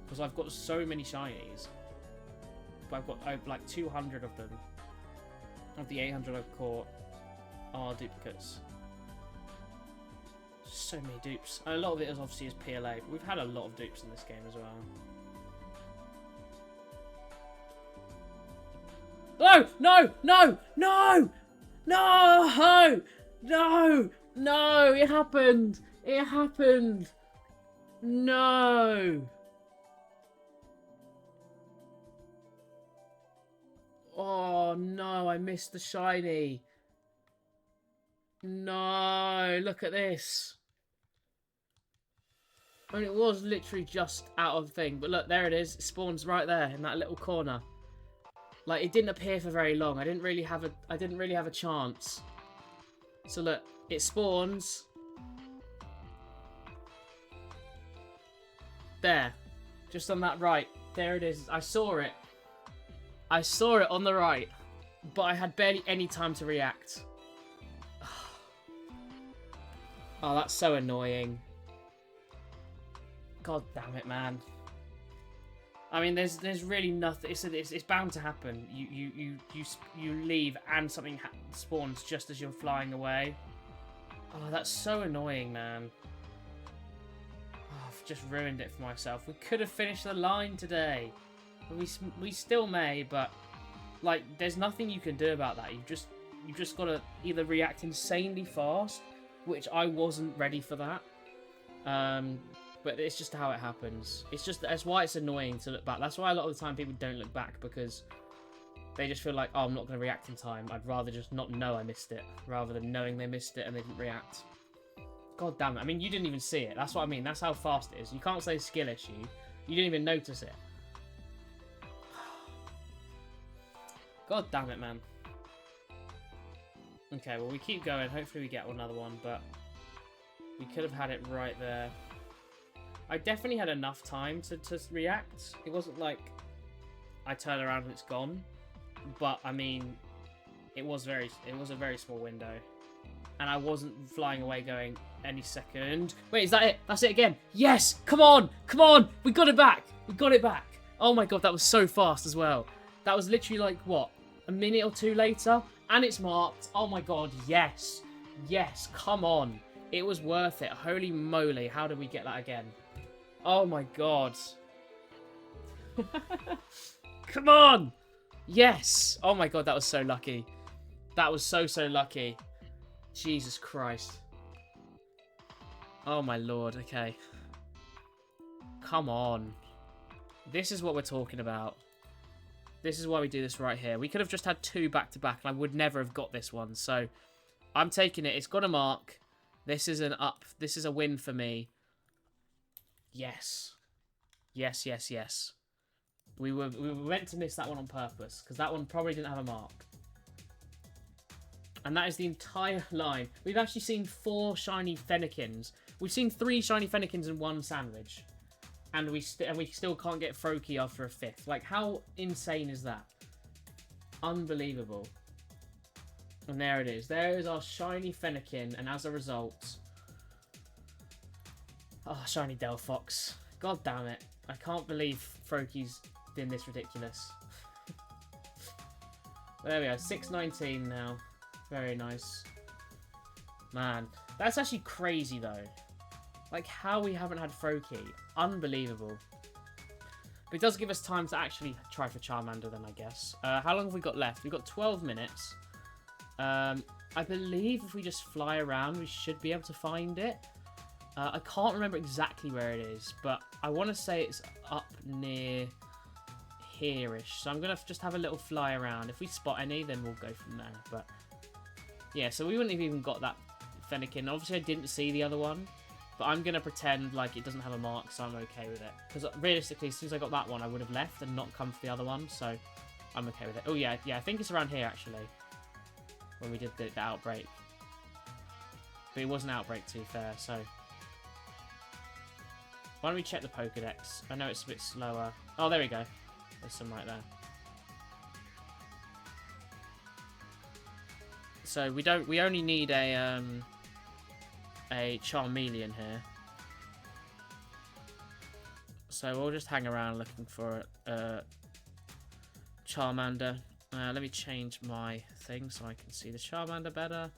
because I've got so many shinies. But I've like 200 of them. Of the 800 I've caught are duplicates. So many dupes. And a lot of it is obviously PLA, but we've had a lot of dupes in this game as well. No! No! No! No! No! No! No! It happened! It happened! No! Oh no, I missed the shiny. No, look at this. I mean, it was literally just out of the thing, but look, there it is. It spawns right there in that little corner. Like, it didn't appear for very long. I didn't really have a chance. So look, it spawns. There. Just on that right. There it is. I saw it. I saw it on the right, but I had barely any time to react. Oh, that's so annoying. God damn it, man. I mean, there's really nothing. It's bound to happen. You leave and something spawns just as you're flying away. Oh, that's so annoying, man. Oh, I've just ruined it for myself. We could have finished the line today. We still may, but like, there's nothing you can do about that. You've just got to either react insanely fast, which I wasn't ready for that. But it's just how it happens. That's why it's annoying to look back. That's why a lot of the time people don't look back, because they just feel like, oh, I'm not going to react in time. I'd rather just not know I missed it, rather than knowing they missed it and they didn't react. God damn it. I mean, you didn't even see it. That's what I mean. That's how fast it is. You can't say skill issue. You didn't even notice it. God damn it, man. Okay, well, we keep going. Hopefully we get another one, but we could have had it right there. I definitely had enough time to react. It wasn't like I turn around and it's gone. But, I mean, it was a very small window. And I wasn't flying away going any second. Wait, is that it? That's it again. Yes! Come on! Come on! We got it back! We got it back! Oh my god, that was so fast as well. That was literally like, what? A minute or two later? And it's marked. Oh my god, yes. Yes, come on. It was worth it. Holy moly, how did we get that again? Oh my god. Come on! Yes! Oh my god, that was so lucky. That was so lucky. Jesus Christ. Oh my lord, okay. Come on. This is what we're talking about. This is why we do this right here. We could have just had 2 back-to-back, and I would never have got this one. So, I'm taking it. It's got a mark. This is an up. This is a win for me. Yes. Yes, yes, yes. We were meant to miss that one on purpose, because that one probably didn't have a mark. And that is the entire line. We've actually seen 4 shiny Fennekins. We've seen 3 shiny Fennekins in 1 sandwich. And we still can't get Froakie after a 5th. Like, how insane is that? Unbelievable. And there it is. There is our shiny Fennekin. And as a result... Oh, shiny Delphox. God damn it. I can't believe Froakie's been this ridiculous. There we go. 619 now. Very nice. Man, that's actually crazy though. Like how we haven't had Froakie. Unbelievable. But it does give us time to actually try for Charmander then, I guess. How long have we got left? We've got 12 minutes. I believe if we just fly around, we should be able to find it. I can't remember exactly where it is, but I want to say it's up near here-ish. So I'm going to just have a little fly around. If we spot any, then we'll go from there. But yeah, so we wouldn't have even got that Fennekin. Obviously, I didn't see the other one, but I'm going to pretend like it doesn't have a mark, so I'm okay with it. Because realistically, as soon as I got that one, I would have left and not come for the other one, so I'm okay with it. Oh, yeah, I think it's around here, actually, when we did the outbreak. But it was an outbreak, to be fair, so... Why don't we check the Pokedex? I know it's a bit slower. Oh, there we go. There's some right there. So we only need a Charmeleon here. So we'll just hang around looking for a Charmander. Let me change my thing so I can see the Charmander better.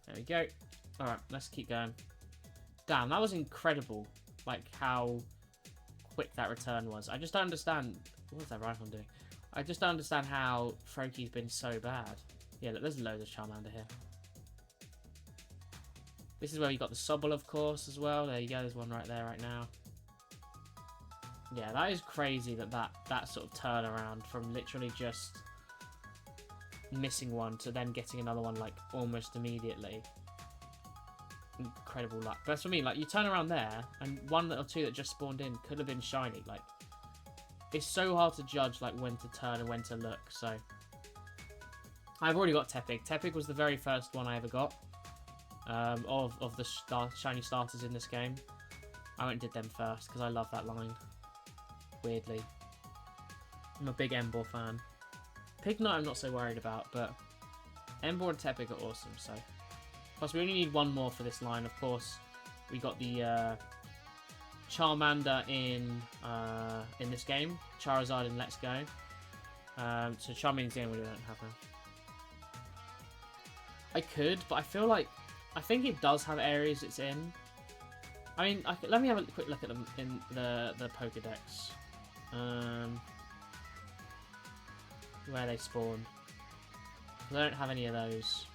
There we go. Alright, let's keep going. Damn, that was incredible. Like how quick that return was. I just don't understand. What's that rifle doing? I just don't understand how Froakie's been so bad. Yeah, look, there's loads of Charmander here. This is where you got the Sobble, of course, as well. There you go. There's one right there right now. Yeah, that is crazy that sort of turnaround from literally just missing one to then getting another one like almost immediately. Incredible luck. But that's what I mean, like you turn around there and 1 or 2 that just spawned in could have been shiny. Like it's so hard to judge like when to turn and when to look. So I've already got Tepig. Tepig was the very first one I ever got of the shiny starters in this game. I went and did them first because I love that line. Weirdly, I'm a big Emboar fan. Pignite I'm not so worried about, but Emboar and Tepig are awesome. So plus we only need 1 more for this line. Of course, we got the Charmander in this game, Charizard in Let's Go. So Charmander's the only one we don't have now. I could, but I feel like I think it does have areas it's in. I mean, let me have a quick look at them in the Pokedex. Where they spawn. I don't have any of those.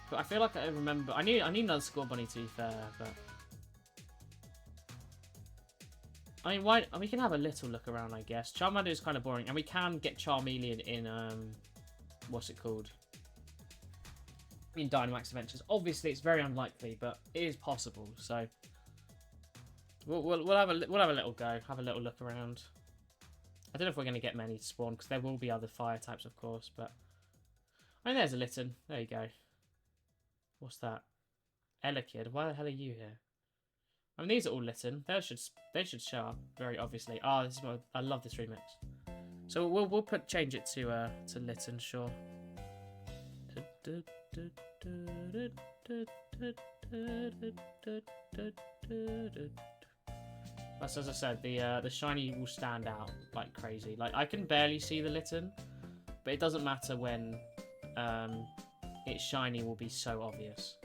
But I feel like I remember. I need another Scorbunny to be fair, but I mean, why? We can have a little look around, I guess. Charmander is kind of boring, and we can get Charmeleon in what's it called? In Dynamax Adventures. Obviously, it's very unlikely, but it is possible. So we'll have a little go, have a little look around. I don't know if we're going to get many to spawn because there will be other fire types, of course. But Oh, there's a Litten. There you go. What's that? Elekid. Why the hell are you here? I mean, these are all Litten. They should show up very obviously. Ah, this is what I love this remix. So we'll change it to Litten, sure. That's, as I said, the shiny will stand out like crazy. Like, I can barely see the Litten, but it doesn't matter when its shiny will be so obvious.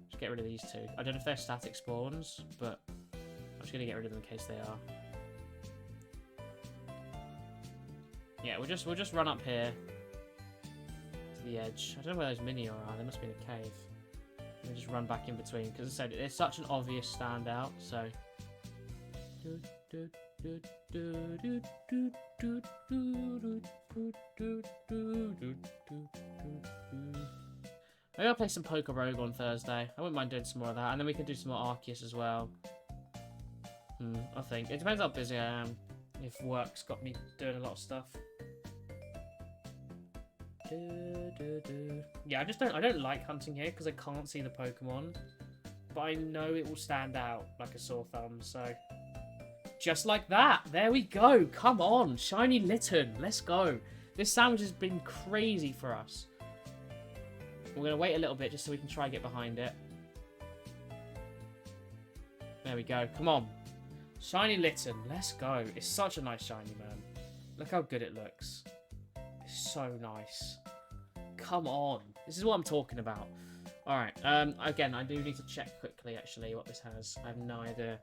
Just get rid of these two. I don't know if they're static spawns, but I'm just gonna get rid of them in case they are. Yeah, we'll just run up here to the edge. I don't know where those mini are. They must be in a cave. And just run back in between, because as I said, it's such an obvious standout. So maybe I'll play some Poker Rogue on Thursday. I wouldn't mind doing some more of that, and then we can do some more Arceus as well. I think it depends how busy I am. If work's got me doing a lot of stuff. Yeah, I don't like hunting here because I can't see the Pokemon, but I know it will stand out like a sore thumb. So just like that, there we go. Come on, shiny Litten, let's go. This sandwich has been crazy for us. We're gonna wait a little bit just so we can try and get behind it. There we go. Come on, shiny Litten, let's go. It's such a nice shiny, man. Look how good it looks. It's so nice. Come on. This is what I'm talking about. Alright, again, I do need to check quickly, actually, what this has. I have no idea.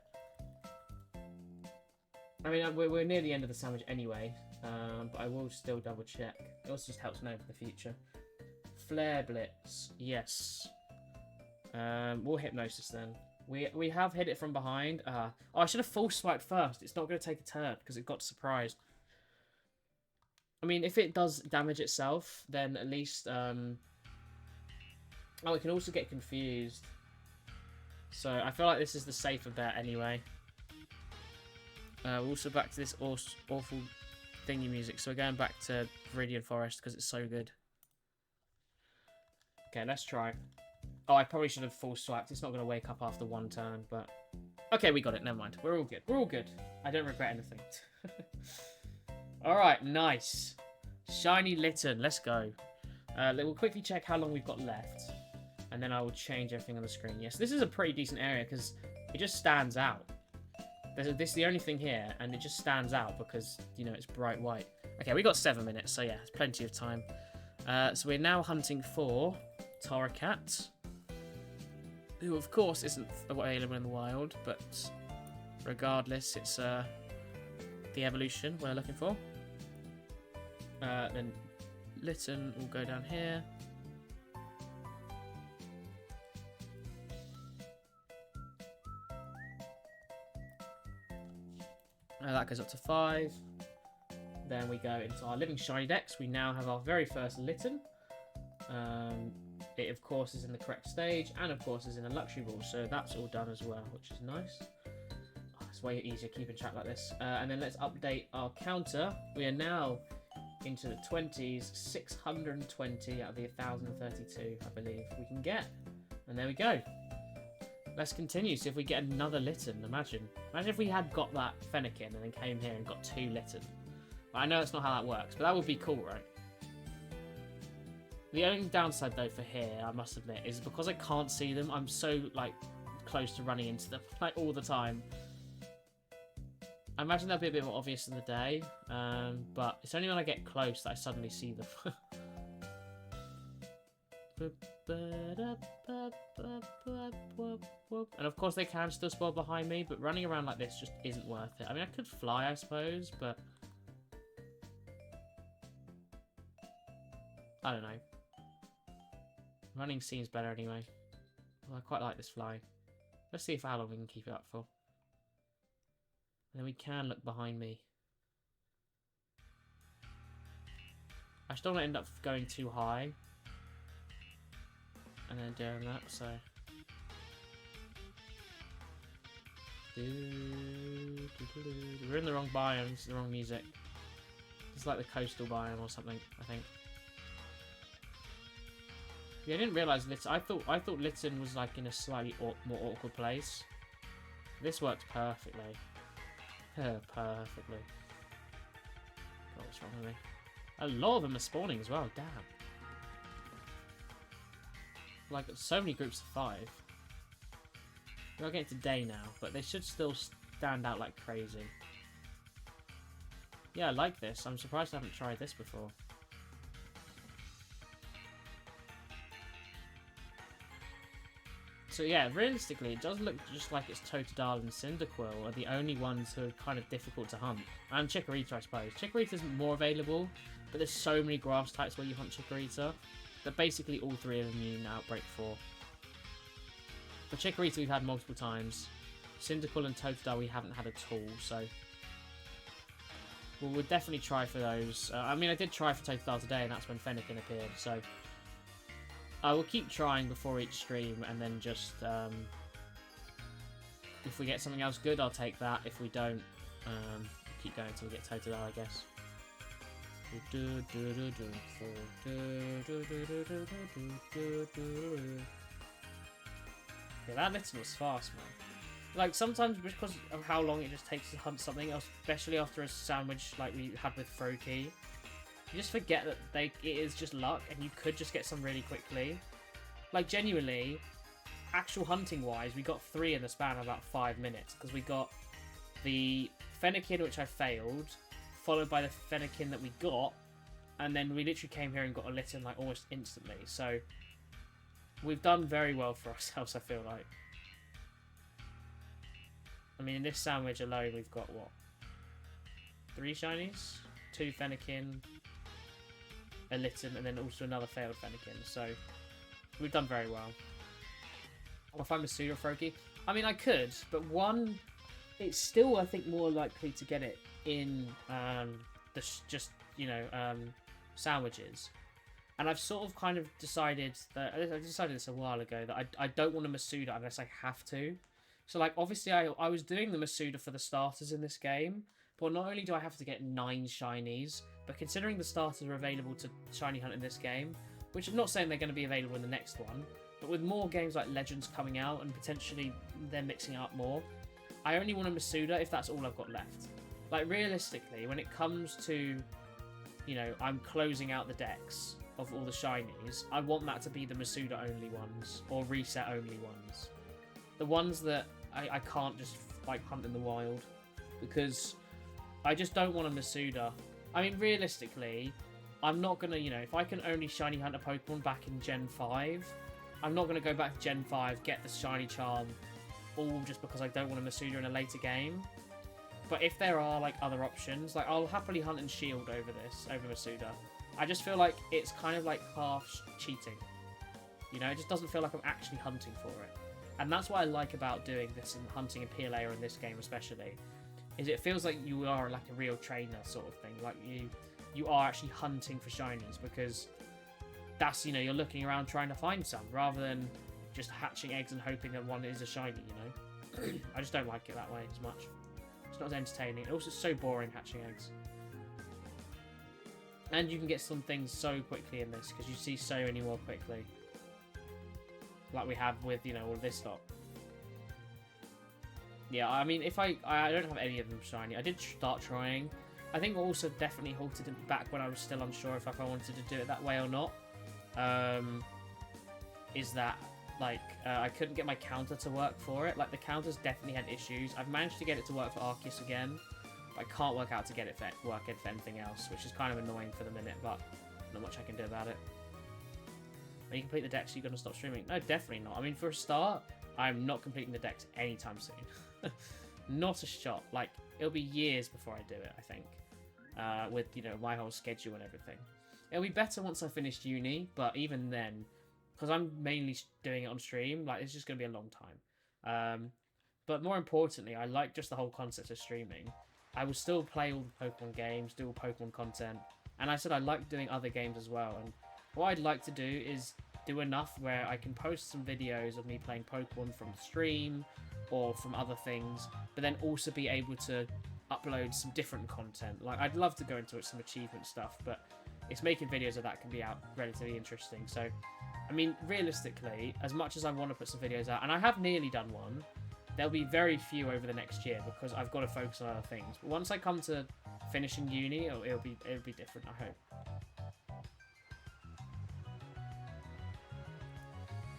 I mean, we're near the end of the sandwich anyway, but I will still double check. It also just helps know for the future. Flare Blitz. Yes. We'll Hypnosis then. We have hit it from behind. Oh, I should have full swiped first. It's not going to take a turn because it got surprised. I mean, if it does damage itself, then at least... Oh, it can also get confused. So, I feel like this is the safer bet anyway. We're also back to this awful thingy music. So, we're going back to Viridian Forest because it's so good. Okay, let's try. Oh, I probably should have full swiped. It's not going to wake up after one turn, but... Okay, we got it. Never mind. We're all good. We're all good. I don't regret anything. Alright, nice. Shiny Litten, let's go. We'll quickly check how long we've got left. And then I will change everything on the screen. Yes, this is a pretty decent area because it just stands out. This is the only thing here, and it just stands out because, you know, it's bright white. Okay, we got 7 minutes, so yeah, it's plenty of time. So we're now hunting for Torracat, who of course isn't available in the wild, but regardless, it's the evolution we're looking for. Then Litten will go down here. That goes up to 5. Then we go into our Living Shiny Dex. We now have our very first Litten. It of course is in the correct stage, and of course is in a luxury ball, so that's all done as well, which is nice. Oh, it's way easier keeping track like this. And then let's update our counter. We are now into the 20s, 620 out of the 1032, I believe we can get. And there we go. Let's continue, see if we get another Litten. Imagine if we had got that Fennekin and then came here and got 2 Litten. I know that's not how that works, but that would be cool, right? The only downside, though, for here, I must admit, is because I can't see them, I'm so, like, close to running into them, like, all the time. I imagine that'd be a bit more obvious in the day, but it's only when I get close that I suddenly see them. And of course they can still spawn behind me, but running around like this just isn't worth it. I mean, I could fly, I suppose, but I don't know. Running seems better anyway. Well, I quite like this flying. Let's see how long we can keep it up for. And then we can look behind me. I just don't want to end up going too high and then doing that, so we're in the wrong biome, this is the wrong music. It's like the coastal biome or something, I think. Yeah, I didn't realise Litten. I thought Litten was like in a slightly more awkward place. This works perfectly. Perfectly. God, what's wrong with me? A lot of them are spawning as well. Damn. Like so many groups of 5. We're getting to day now, but they should still stand out like crazy. Yeah, I like this. I'm surprised I haven't tried this before. So yeah, realistically, it does look just like it's Totodile and Cyndaquil are the only ones who are kind of difficult to hunt. And Chikorita, I suppose. Chikorita's more available, but there's so many grass types where you hunt Chikorita that basically all 3 are immune to Outbreak 4. For Chikorita, we've had multiple times. Cyndaquil and Totodile we haven't had at all, so we'll definitely try for those. I mean, I did try for Totodile today, and that's when Fennekin appeared, so I will keep trying before each stream, and then just if we get something else good, I'll take that. If we don't, keep going until we get Totodile, I guess. Yeah, that Litten was fast, man. Like, sometimes because of how long it just takes to hunt something else, especially after a sandwich like we had with Froakie, you just forget that it is just luck, and you could just get some really quickly. Like, genuinely, actual hunting-wise, we got 3 in the span of about 5 minutes, because we got the Fennekin, which I failed, followed by the Fennekin that we got, and then we literally came here and got a Litten, like, almost instantly. So, we've done very well for ourselves, I feel like. I mean, in this sandwich alone, we've got, what? 3 shinies? 2 Fennekin, a Litten, and then also another failed Fennekin. So, we've done very well. Or if I'm a pseudo Froakie, I mean, I could, but one, it's still, I think, more likely to get it in sandwiches. And I've sort of kind of decided that, I decided this a while ago, that I don't want a Masuda unless I have to. So, like, obviously I was doing the Masuda for the starters in this game, but not only do I have to get 9 shinies, but considering the starters are available to shiny hunt in this game, which I'm not saying they're going to be available in the next one, but with more games like Legends coming out and potentially they're mixing it up more, I only want a Masuda if that's all I've got left. Like, realistically, when it comes to, you know, I'm closing out the decks of all the shinies, I want that to be the Masuda only ones, or reset only ones. The ones that I can't just, like, hunt in the wild, because I just don't want a Masuda. I mean, realistically, I'm not going to, you know, if I can only shiny hunt a Pokemon back in Gen 5, I'm not going to go back to Gen 5, get the shiny charm, all just because I don't want a Masuda in a later game. But if there are, like, other options, like, I'll happily hunt and shield over Masuda. I just feel like it's kind of like half cheating. You know, it just doesn't feel like I'm actually hunting for it. And that's what I like about doing this and hunting a PLA or in this game especially, is it feels like you are like a real trainer sort of thing. Like you are actually hunting for shinies, because that's, you know, you're looking around trying to find some rather than just hatching eggs and hoping that one is a shiny, you know. I just don't like it that way as much. It's not as entertaining. And also, it's so boring hatching eggs. And you can get some things so quickly in this, because you see so many more quickly. Like we have with, you know, all this lot. Yeah, I mean, if I don't have any of them shiny. I did start trying. I think also definitely halted it back when I was still unsure if I wanted to do it that way or not. Is that, like, I couldn't get my counter to work for it. Like, the counters definitely had issues. I've managed to get it to work for Arceus again, but I can't work out to get it work for anything else, which is kind of annoying for the minute, but not much I can do about it. When you complete the decks, you're going to stop streaming? No, definitely not. I mean, for a start, I'm not completing the decks anytime soon. Not a shot. Like, it'll be years before I do it, I think. With, you know, my whole schedule and everything. It'll be better once I finished uni, but even then, because I'm mainly doing it on stream, like, it's just going to be a long time. But more importantly, I like just the whole concept of streaming. I will still play all the Pokemon games, do all Pokemon content, and I said I like doing other games as well. And what I'd like to do is do enough where I can post some videos of me playing Pokemon from the stream or from other things, but then also be able to upload some different content. Like, I'd love to go into it, some achievement stuff, but it's making videos of that can be out relatively interesting. So, I mean, realistically, as much as I want to put some videos out, and I have nearly done one, there'll be very few over the next year because I've got to focus on other things. But once I come to finishing uni, it'll be different, I hope.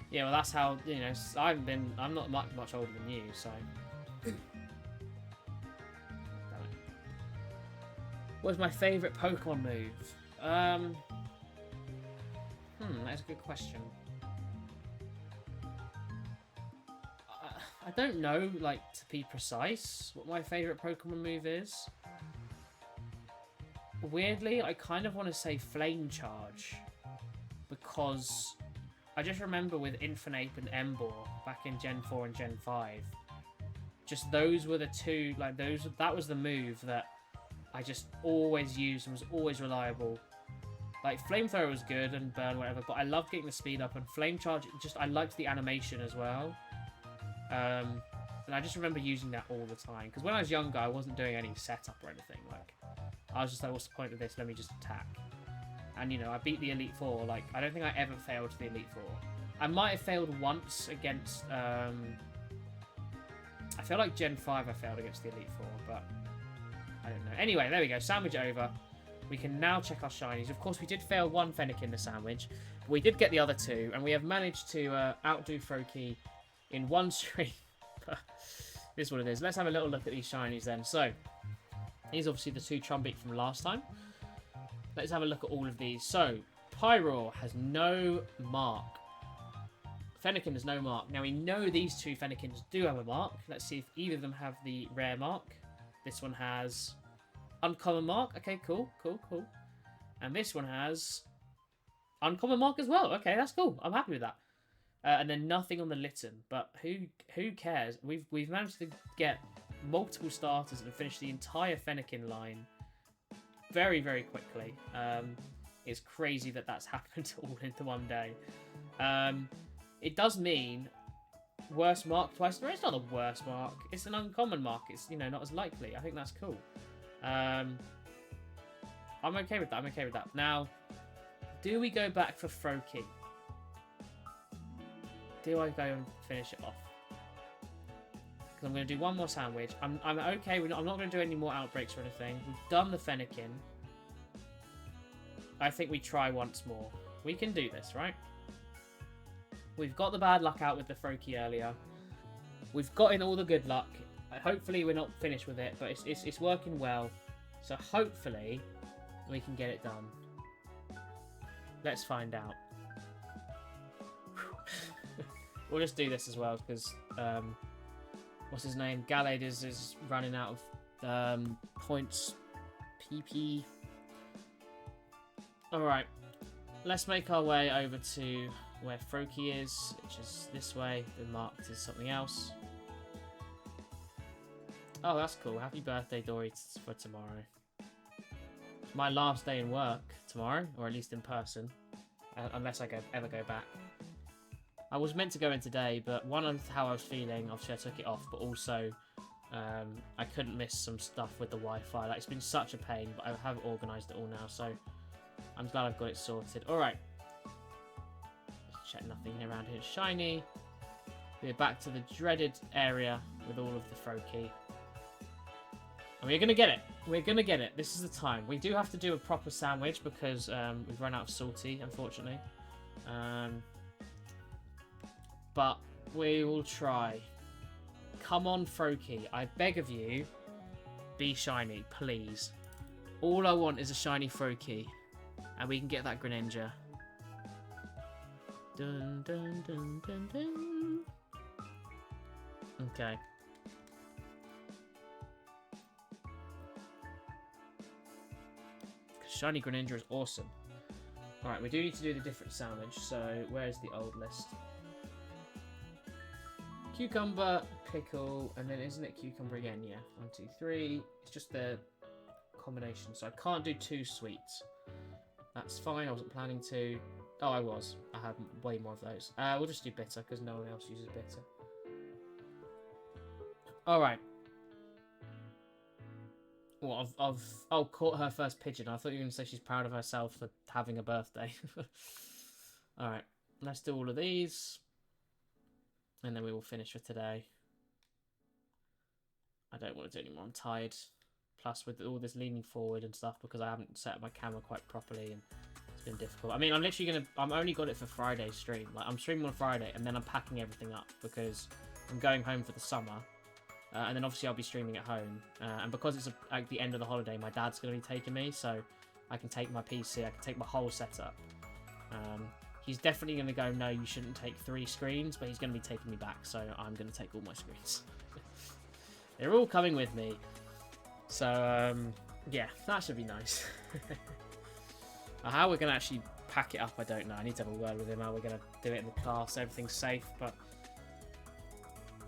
Yeah, well, that's how, you know, I'm not much older than you, so. What's my favourite Pokemon move? That's a good question. I don't know, like, to be precise, what my favourite Pokemon move is. Weirdly, I kind of want to say Flame Charge, because I just remember with Infernape and Emboar back in Gen 4 and Gen 5, just those were the two, like, that was the move that I just always used and was always reliable. Like, Flamethrower was good and Burn, whatever, but I loved getting the speed up, and Flame Charge, I liked the animation as well. And I just remember using that all the time, because when I was younger, I wasn't doing any setup or anything. Like, I was just like, what's the point of this? Let me just attack. And, you know, I beat the Elite Four. Like, I don't think I ever failed the Elite Four. I might have failed once against, I feel like Gen 5 I failed against the Elite Four, but I don't know. Anyway, there we go. Sandwich over. We can now check our shinies. Of course, we did fail one Fennekin in the sandwich, but we did get the other two, and we have managed to outdo Froakie in one stream. This is what it is. Let's have a little look at these shinies then. So, these are obviously the two Trumbeak from last time. Let's have a look at all of these. So, Pyroar has no mark. Fennekin has no mark. Now, we know these two Fennekins do have a mark. Let's see if either of them have the rare mark. This one has uncommon mark. Okay, cool. And this one has uncommon mark as well. Okay, that's cool. I'm happy with that. And then nothing on the Litten, but who cares? We've managed to get multiple starters and finish the entire Fennekin line very, very quickly. It's crazy that that's happened all into one day. It does mean worst mark twice. It's not the worst mark. It's an uncommon mark. It's, you know, not as likely. I think that's cool. I'm okay with that. Now, do we go back for Froakie? Do I go and finish it off? Because I'm going to do one more sandwich. I'm okay. I'm not going to do any more outbreaks or anything. We've done the Fennekin. I think we try once more. We can do this, right? We've got the bad luck out with the Froakie earlier. We've got in all the good luck. Hopefully we're not finished with it, but it's working well. So hopefully we can get it done. Let's find out. We'll just do this as well, because, what's his name? Gallade is running out of points. PP. Alright. Let's make our way over to where Froakie is, which is this way. Been marked as something else. Oh, that's cool. Happy birthday, Dory, for tomorrow. It's my last day in work tomorrow, or at least in person. Unless I ever go back. I was meant to go in today, but one of how I was feeling, obviously I took it off, but also I couldn't miss some stuff with the Wi-Fi. Like, it's been such a pain, but I have organised it all now, so I'm glad I've got it sorted. Alright. Check nothing around here. Shiny. We're back to the dreaded area with all of the Froakie. And we're going to get it. We're going to get it. This is the time. We do have to do a proper sandwich because we've run out of salty, unfortunately. But we will try. Come on, Froakie. I beg of you, be shiny, please. All I want is a shiny Froakie. And we can get that Greninja. Dun, dun, dun, dun, dun. Okay. Shiny Greninja is awesome. Alright, we do need to do the different sandwich. So, where's the old list? Cucumber, pickle, and then isn't it cucumber again? Yeah. 1, 2, 3. It's just the combination. So I can't do 2 sweets. That's fine. I wasn't planning to. Oh, I was. I have way more of those. We'll just do bitter because no one else uses bitter. Alright. Well, caught her first pigeon. I thought you were going to say she's proud of herself for having a birthday. Alright, let's do all of these. And then we will finish for today. I don't want to do anymore. I'm tired. Plus, with all this leaning forward and stuff, because I haven't set up my camera quite properly, and it's been difficult. I mean, I'm literally going to... I'm only got it for Friday's stream. Like, I'm streaming on Friday, and then I'm packing everything up, because I'm going home for the summer. And then obviously I'll be streaming at home. And because it's like the end of the holiday, my dad's going to be taking me, so I can take my PC, I can take my whole setup. He's definitely going to go, no, you shouldn't take 3 screens, but he's going to be taking me back, so I'm going to take all my screens. They're all coming with me. So, yeah, that should be nice. How we're going to actually pack it up, I don't know. I need to have a word with him how we're going to do it in the car so everything's safe, but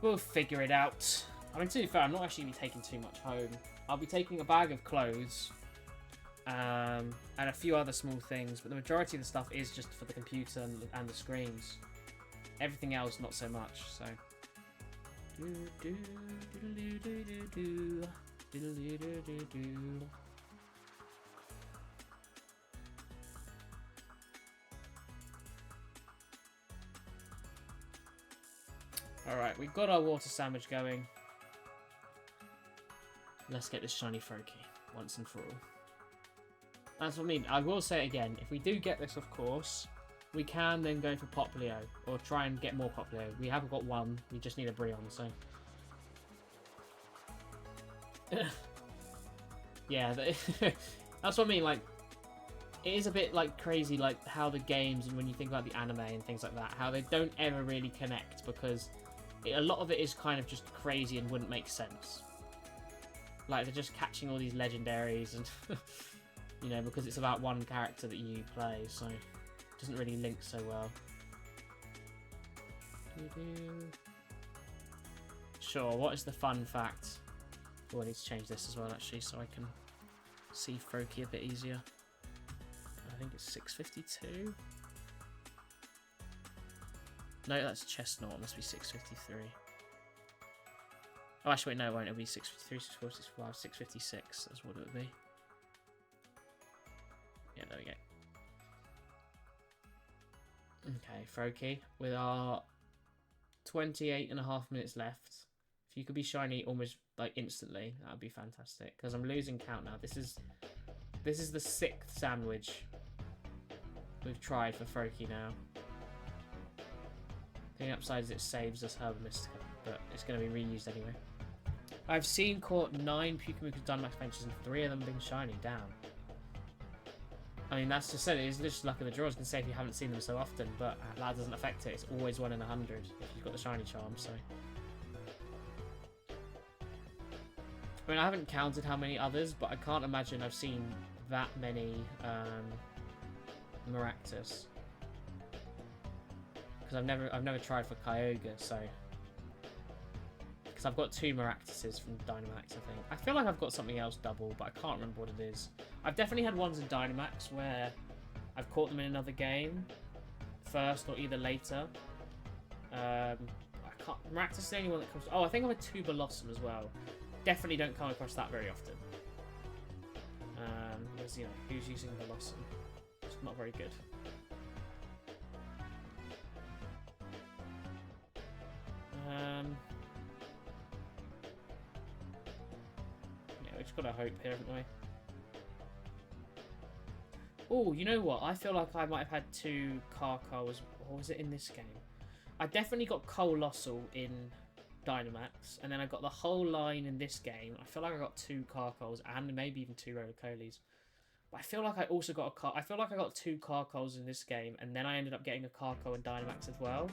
we'll figure it out. I mean, to be fair, I'm not actually going to be taking too much home. I'll be taking a bag of clothes and a few other small things, but the majority of the stuff is just for the computer and the screens. Everything else, not so much, so... Alright, we've got our water sandwich going. Let's get this shiny Froakie once and for all. That's what I mean. I will say it again. If we do get this, of course, we can then go for Poplio or try and get more Poplio. We haven't got one. We just need a Brionne, so... yeah, that's what I mean. Like, it is a bit like crazy, like how the games and when you think about the anime and things like that, how they don't ever really connect because a lot of it is kind of just crazy and wouldn't make sense. Like they're just catching all these legendaries and you know, because it's about one character that you play, so it doesn't really link so well. Sure, what is the fun fact? Oh, I need to change this as well, actually, so I can see Froakie a bit easier. I think it's 652. No, that's Chestnut. It must be 653. Oh, actually, wait, no, it won't. It'll be 653, 654, 655, 656. That's what it would be. Yeah, there we go. Okay, Froakie, with our 28.5 minutes left. If you could be shiny almost like instantly, that would be fantastic. Because I'm losing count now. This is the 6th sandwich we've tried for Froakie now. The upside is it saves us Herba Mystica, but it's going to be reused anyway. I've seen caught 9 Pukamuka Dynamax benches and 3 of them being shiny. Down. I mean, that's just it. It's just luck of the draw. I was going to say if you haven't seen them so often, but that doesn't affect it. It's always 1 in 100 if you've got the shiny charm, so... I mean, I haven't counted how many others, but I can't imagine I've seen that many Maractus. Because I've never tried for Kyogre, so... Because I've got 2 Maractuses from Dynamax, I think. I feel like I've got something else double, but I can't remember what it is. I've definitely had ones in Dynamax where I've caught them in another game first or either later. I can't... Maractus is the only one that comes... Oh, I think I have a Tubalosum as well. Definitely don't come across that very often. Because, you know, who's using Blossom? It's not very good. Yeah, we just got to hope here, haven't we? Oh, you know what? I feel like I might have had 2 Carcoals. Or was it in this game? I definitely got Colossal in Dynamax, and then I got the whole line in this game. I feel like I got 2 Carcoals and maybe even 2 Rotocolis. But I feel like I also got I feel like I got 2 Carcoals in this game, and then I ended up getting a Carco in Dynamax as well.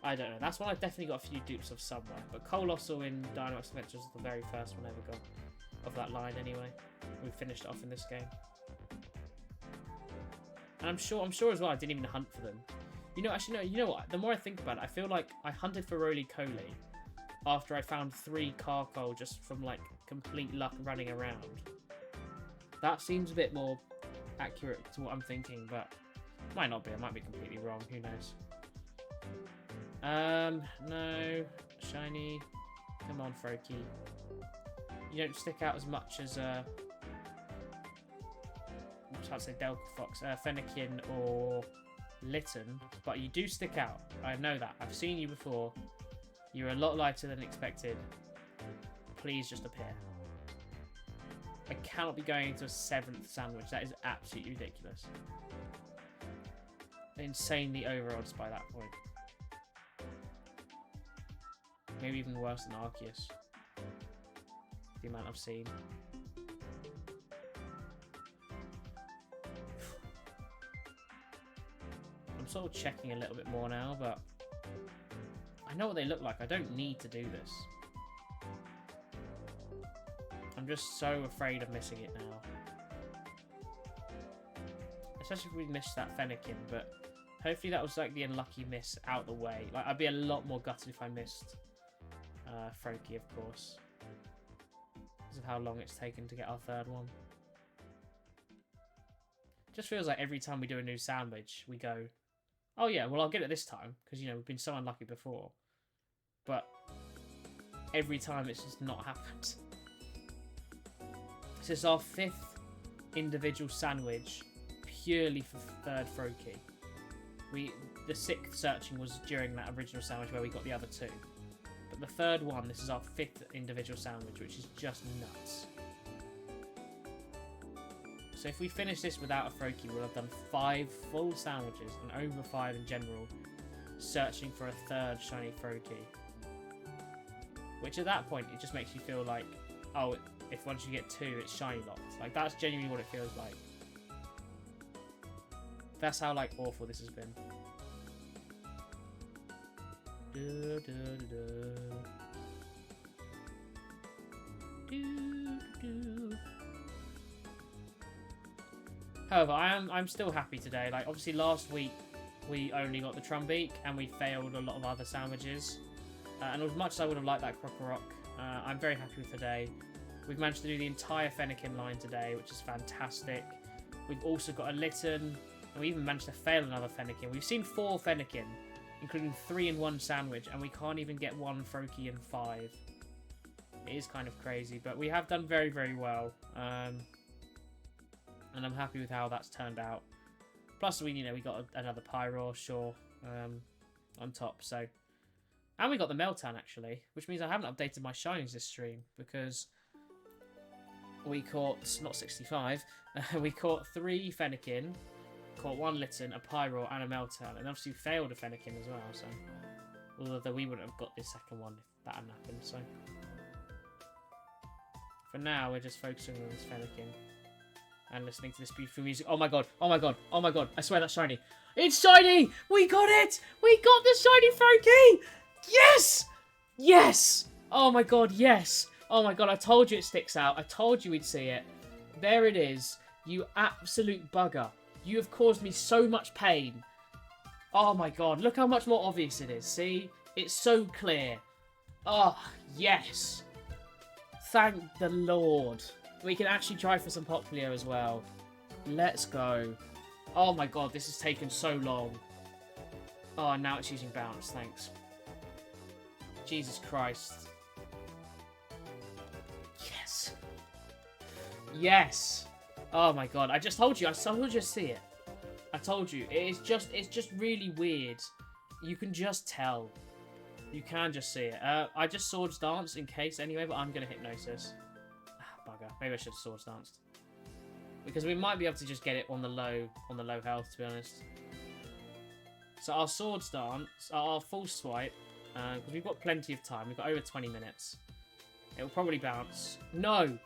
I don't know. That's one I've definitely got a few dupes of somewhere. But Colossal in Dynamax Adventures was the very first one I ever got of that line anyway. We finished it off in this game. And I'm sure as well I didn't even hunt for them. You know, actually, no, you know what? The more I think about it, I feel like I hunted for Roly-Coly after I found 3 Carcoal just from, like, complete luck running around. That seems a bit more accurate to what I'm thinking, but it might not be. I might be completely wrong. Who knows? No. Shiny. Come on, Froakie. You don't stick out as much as I'm trying to say Delta Fox, Fennekin or Litten, but you do stick out. I know that. I've seen you before. You're a lot lighter than expected. Please just appear. I cannot be going into a 7th sandwich. That is absolutely ridiculous. Insanely over odds by that point. Maybe even worse than Arceus. The amount I've seen. I'm sort of checking a little bit more now, but I know what they look like. I don't need to do this. I'm just so afraid of missing it now. Especially if we missed that Fennekin, but hopefully that was like the unlucky miss out the way. Like, I'd be a lot more gutted if I missed Froakie, of course. Because of how long it's taken to get our 3rd one. Just feels like every time we do a new sandwich, we go, oh yeah, well I'll get it this time. Because, you know, we've been so unlucky before. But every time it's just not happened. This is our 5th individual sandwich purely for 3rd Froakie. The 6th searching was during that original sandwich where we got the other 2. But the 3rd one, this is our 5th individual sandwich, which is just nuts. So if we finish this without a Froakie, we'll have done 5 full sandwiches and over 5 in general, searching for a 3rd shiny Froakie. Which at that point, it just makes you feel like, oh, if once you get 2, it's shiny locked. Like, that's genuinely what it feels like. That's how, like, awful this has been. However, I'm still happy today. Like, obviously last week we only got the Trumbeak and we failed a lot of other sandwiches. And as much as I would have liked that Krokorok, I'm very happy with today. We've managed to do the entire Fennekin line today, which is fantastic. We've also got a Litten, and we even managed to fail another Fennekin. We've seen 4 Fennekin, including 3 in 1 sandwich, and we can't even get 1 Froakie in 5. It is kind of crazy, but we have done very, very well. And I'm happy with how that's turned out. Plus, we got another Pyro, sure, on top, so... And we got the Meltan, actually, which means I haven't updated my shinies this stream, because we caught, not 65, we caught 3 Fennekin, caught 1 Litten, a Pyro, and a Meltan, and obviously failed a Fennekin as well, so... Although we wouldn't have got this 2nd one if that hadn't happened, so... For now, we're just focusing on this Fennekin. And listening to this beautiful music. Oh my god, oh my god, oh my god, I swear that's shiny. It's shiny! We got it! We got the shiny Froakie! Yes! Yes! Oh my god, yes! Oh my god, I told you it sticks out. I told you we'd see it. There it is. You absolute bugger. You have caused me so much pain. Oh my god, look how much more obvious it is. See? It's so clear. Oh, yes. Thank the Lord. We can actually try for some Popplio as well. Let's go. Oh my god, this has taken so long. Oh, now it's using bounce. Thanks. Jesus Christ. Yes. Yes. Oh my god. I just told you. I told you to see it. I told you. It's just really weird. You can just tell. You can just see it. I just Swords Dance in case anyway, but I'm going to Hypnosis. Ah, bugger. Maybe I should have Swords Danced. Because we might be able to just get it on the low health, to be honest. So our Swords Dance, our full swipe, because we've got plenty of time. We've got over 20 minutes. It will probably bounce. No!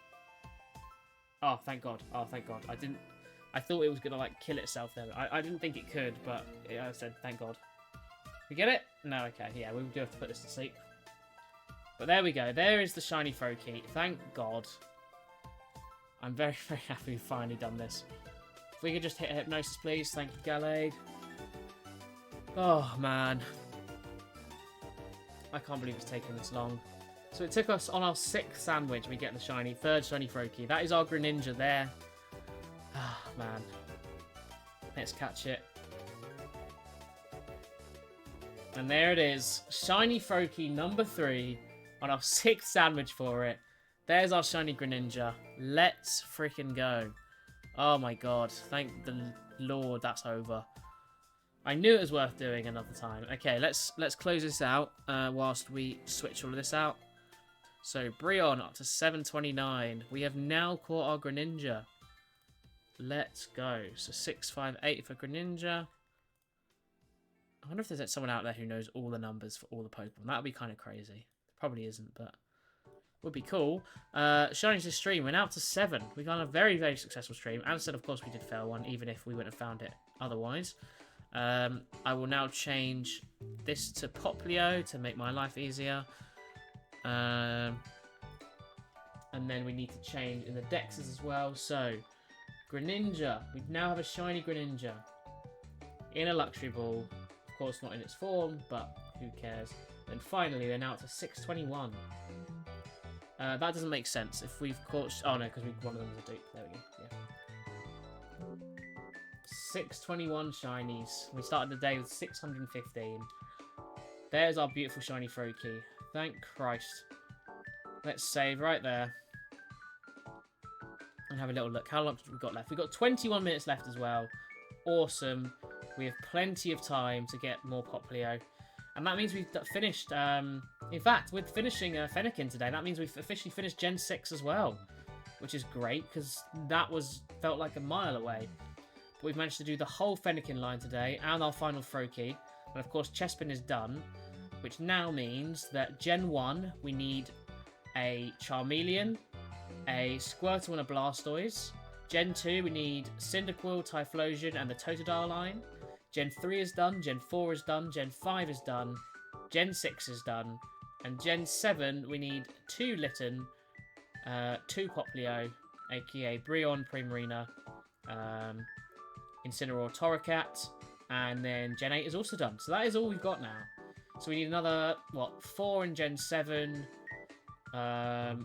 Oh, thank God. Oh, thank God. I thought it was going to, like, kill itself there. I didn't think it could, but I said, thank God. We get it? No, okay. Yeah, we do have to put this to sleep. But there we go. There is the shiny Froakie. Thank God. I'm very, very happy we've finally done this. If we could just hit a Hypnosis, please. Thank you, Gallade. Oh, man. I can't believe it's taken this long. So it took us on our 6th sandwich. We get the shiny, 3rd shiny Froakie. That is our Greninja there. Ah, man. Let's catch it. And there it is. Shiny Froakie number 3 on our 6th sandwich for it. There's our shiny Greninja. Let's freaking go. Oh my god. Thank the Lord that's over. I knew it was worth doing another time. Okay, let's close this out whilst we switch all of this out. So, Brionne up to 729. We have now caught our Greninja. Let's go. So, 658 for Greninja. I wonder if there's someone out there who knows all the numbers for all the Pokemon. That would be kind of crazy. Probably isn't, but would be cool. Showing to stream, we're now up to 7. We've done a very, very successful stream. And said, of course, we did fail one, even if we wouldn't have found it otherwise. I will now change this to Poplio to make my life easier. And then we need to change in the Dexes as well. So, Greninja. We now have a shiny Greninja in a Luxury Ball. Of course, not in its form, but who cares? And finally, we're now up to 621. That doesn't make sense. If we've caught... Oh, no, because one of them is a dupe. There we go. Yeah. 621 shinies. We started the day with 615. There's our beautiful shiny Froakie. Thank Christ. Let's save right there. And have a little look. How long have we got left? We've got 21 minutes left as well. Awesome. We have plenty of time to get more Poplio. And that means we've finished... in fact, with finishing Fennekin today, that means we've officially finished Gen 6 as well. Which is great, because that felt like a mile away. But we've managed to do the whole Fennekin line today, and our final Froakie. And of course, Chespin is done. Which now means that Gen 1, we need a Charmeleon, a Squirtle and a Blastoise. Gen 2, we need Cyndaquil, Typhlosion, and the Totodile line. Gen 3 is done, Gen 4 is done, Gen 5 is done, Gen 6 is done, and Gen 7, we need 2 Litten, 2 Poplio, aka Brionne, Primarina, Incineroar, Torracat, and then Gen 8 is also done. So that is all we've got now. So we need another, 4 in Gen 7, 5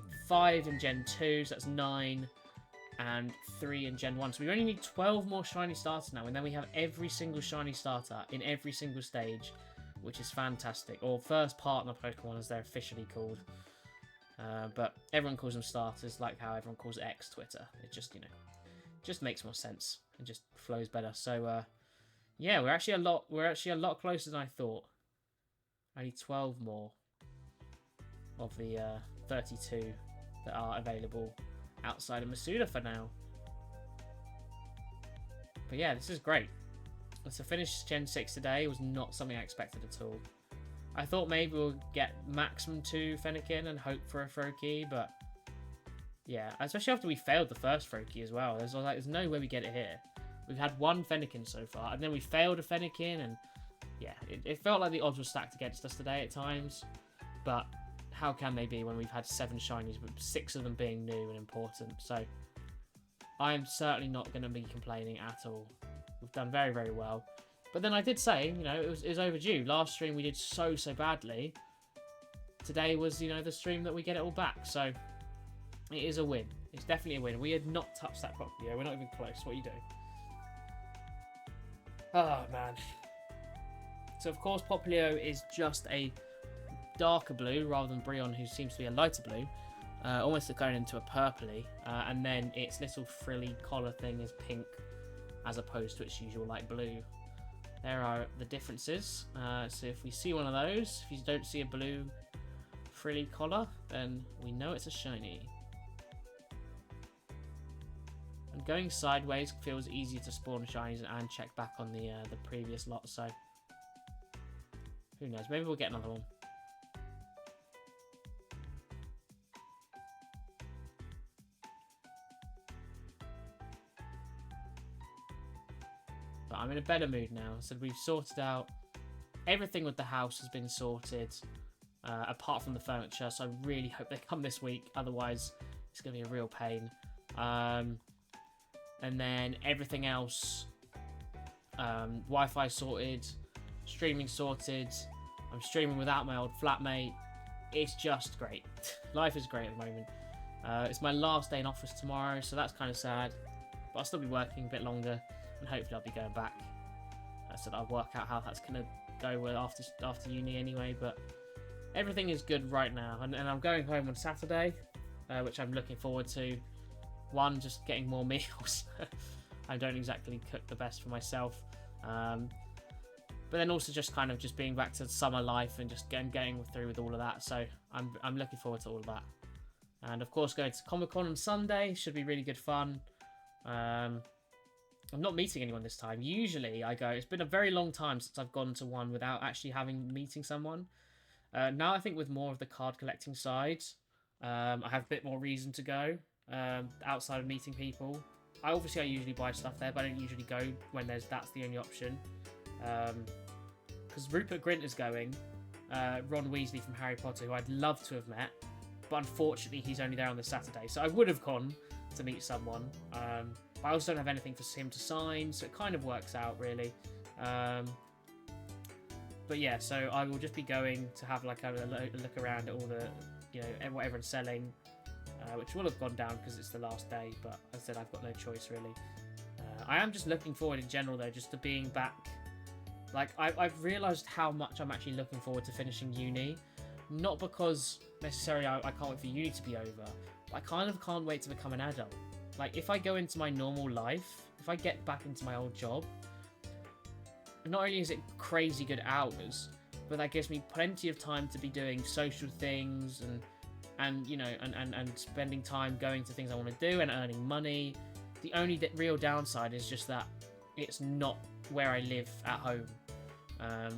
in Gen 2, so that's 9, and 3 in Gen 1. So we only need 12 more shiny starters now, and then we have every single shiny starter in every single stage, which is fantastic. Or first partner Pokemon, as they're officially called. But everyone calls them starters, like how everyone calls X Twitter. It just, just makes more sense. It just flows better. So, yeah, we're actually a lot closer than I thought. I need 12 more of the 32 that are available outside of Masuda for now. But yeah, this is great. To finish Gen 6 today was not something I expected at all. I thought maybe we'll get maximum 2 Fennekin and hope for a Froakie, but yeah, especially after we failed the first Froakie as well. There's no way we get it here. We've had 1 Fennekin so far, and then we failed a Fennekin, and yeah, it felt like the odds were stacked against us today at times, but how can they be when we've had 7 shinies, with 6 of them being new and important? So I'm certainly not going to be complaining at all. We've done very, very well. But then I did say, it was overdue. Last stream we did so badly. Today was, the stream that we get it all back. So it is a win. It's definitely a win. We had not touched that properly. We're not even close. What are you doing? Oh, man. So, of course, Poplio is just a darker blue rather than Brionne, who seems to be a lighter blue. Almost going into a purpley. And then its little frilly collar thing is pink, as opposed to its usual light blue. There are the differences. So if we see one of those, if you don't see a blue frilly collar, then we know it's a shiny. And going sideways feels easier to spawn shinies and check back on the previous lot, so who knows, maybe we'll get another one. But I'm in a better mood now. So we've sorted out everything with the house has been sorted, apart from the furniture. So I really hope they come this week. Otherwise, it's going to be a real pain. And then everything else, Wi-Fi sorted, streaming sorted. I'm streaming without my old flatmate. It's just great. Life is great at the moment. It's my last day in office tomorrow, so that's kind of sad. But I'll still be working a bit longer. And hopefully I'll be going back. So that I'll work out how that's going to go after uni anyway. But everything is good right now. And I'm going home on Saturday. which I'm looking forward to. One, just getting more meals. I don't exactly cook the best for myself. But then also just kind of just being back to summer life and just getting through with all of that. So I'm looking forward to all of that. And of course, going to Comic-Con on Sunday should be really good fun. I'm not meeting anyone this time. Usually I go, it's been a very long time since I've gone to one without actually meeting someone. Now I think with more of the card collecting side, I have a bit more reason to go outside of meeting people. I usually buy stuff there, but I don't usually go when that's the only option. Because Rupert Grint is going, Ron Weasley from Harry Potter, who I'd love to have met, but unfortunately he's only there on the Saturday. So I would have gone to meet someone, but I also don't have anything for him to sign, so it kind of works out really. But yeah, so I will just be going to have like a look around at all the, what everyone's selling, which will have gone down because it's the last day, but as I said, I've got no choice really. I am just looking forward in general though, just to being back. Like, I've realised how much I'm actually looking forward to finishing uni. Not because necessarily I can't wait for uni to be over, but I kind of can't wait to become an adult. Like, if I go into my normal life, if I get back into my old job, not only is it crazy good hours, but that gives me plenty of time to be doing social things and spending time going to things I want to do and earning money. The only real downside is just that it's not where I live at home,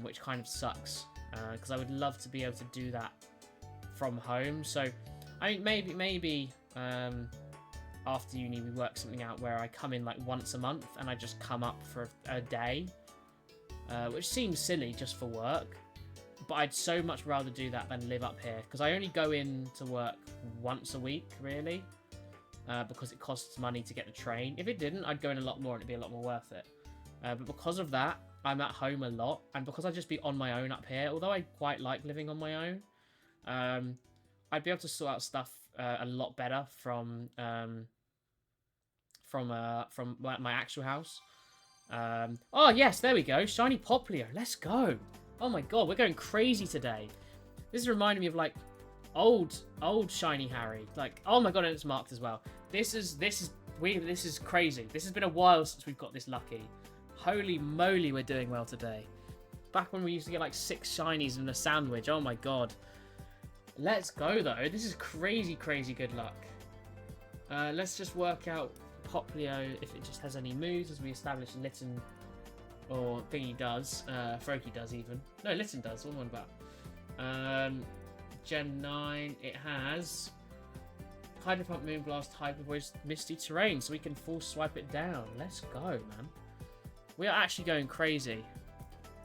which kind of sucks, because I would love to be able to do that from home. So I mean, maybe after uni we work something out where I come in like once a month and I just come up for a day, which seems silly just for work, but I'd so much rather do that than live up here, because I only go in to work once a week really, because it costs money to get the train. If it didn't, I'd go in a lot more and it'd be a lot more worth it. But because of that, I'm at home a lot, and because I'd just be on my own up here, although I quite like living on my own, I'd be able to sort out stuff a lot better from my actual house. Oh yes, there we go, shiny Poplio, let's go. Oh my god, we're going crazy today. This is reminding me of like old shiny Harry. Like, oh my god, and it's marked as well. This is crazy. This has been a while since we've got this lucky. Holy moly, we're doing well today. Back when we used to get like 6 shinies in a sandwich. Oh my god. Let's go though. This is crazy good luck. Let's just work out Poplio if it just has any moves, as we established Litten or Thingy does. Froakie does even. No, Litten does. What am I about? Gen 9, it has Hydro Pump, Moonblast, Hyper Voice, Misty Terrain, so we can full swipe it down. Let's go, man. We are actually going crazy.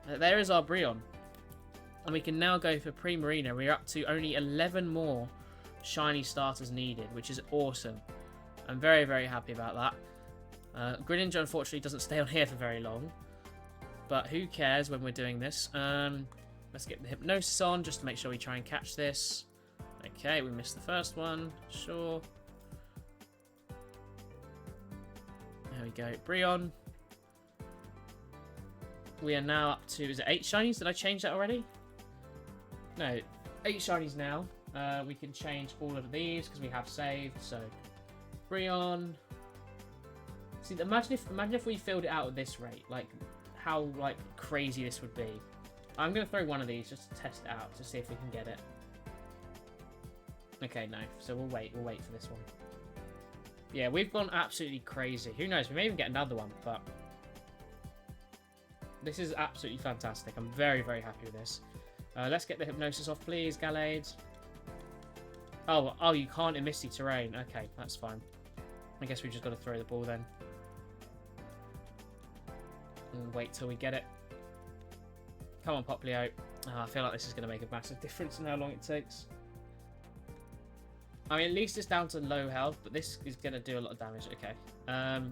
There is our Brionne. And we can now go for Primarina. We're up to only 11 more shiny starters needed, which is awesome. I'm very happy about that. Greninja unfortunately doesn't stay on here for very long, but who cares when we're doing this. Let's get the Hypnosis on just to make sure we try and catch this. Okay, we missed the first one. Sure. There we go. Brionne. We are now up to, is it 8 shinies? Did I change that already? No, 8 shinies now. We can change all of these because we have saved. So, Brionne. See, imagine if we filled it out at this rate. Like, how like crazy this would be. I'm going to throw one of these just to test it out to see if we can get it. Okay, no. So we'll wait for this one. Yeah, we've gone absolutely crazy. Who knows? We may even get another one, but this is absolutely fantastic. I'm very happy with this. Let's get the Hypnosis off, please, Gallade. Oh, you can't in Misty Terrain. Okay, that's fine. I guess we just got to throw the ball then. And wait till we get it. Come on, Poplio. I feel like this is going to make a massive difference in how long it takes. I mean, at least it's down to low health, but this is going to do a lot of damage. Okay.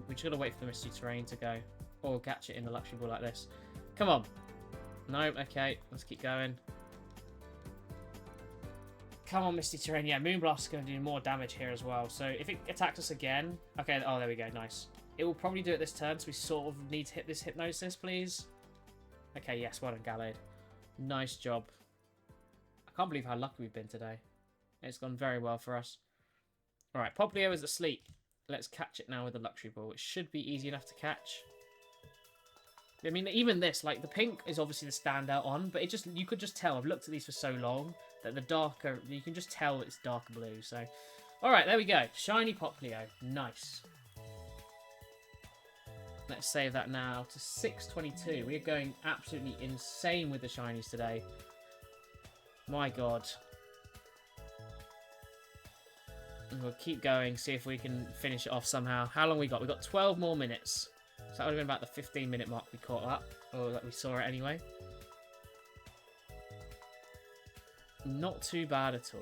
We just got to wait for the Misty Terrain to go. Or catch it in the Luxury Ball like this. Come on. No, okay. Let's keep going. Come on, Misty Terrain. Yeah, Moonblast is going to do more damage here as well. So if it attacks us again... Okay, oh, there we go. Nice. It will probably do it this turn, so we sort of need to hit this Hypnosis, please. Okay, yes. Well done, Gallade. Nice job. I can't believe how lucky we've been today. It's gone very well for us. Alright, Poplio is asleep. Let's catch it now with the luxury ball. It should be easy enough to catch. I mean, even this, like, the pink is obviously the standout on, but you could just tell, I've looked at these for so long, that the darker, you can just tell it's darker blue, so. Alright, there we go. Shiny Poplio. Nice. Let's save that now to 622. We're going absolutely insane with the shinies today. My god. And we'll keep going, see if we can finish it off somehow. How long we got? We got 12 more minutes. So that would have been about the 15-minute mark we caught up. Or that we saw it anyway. Not too bad at all.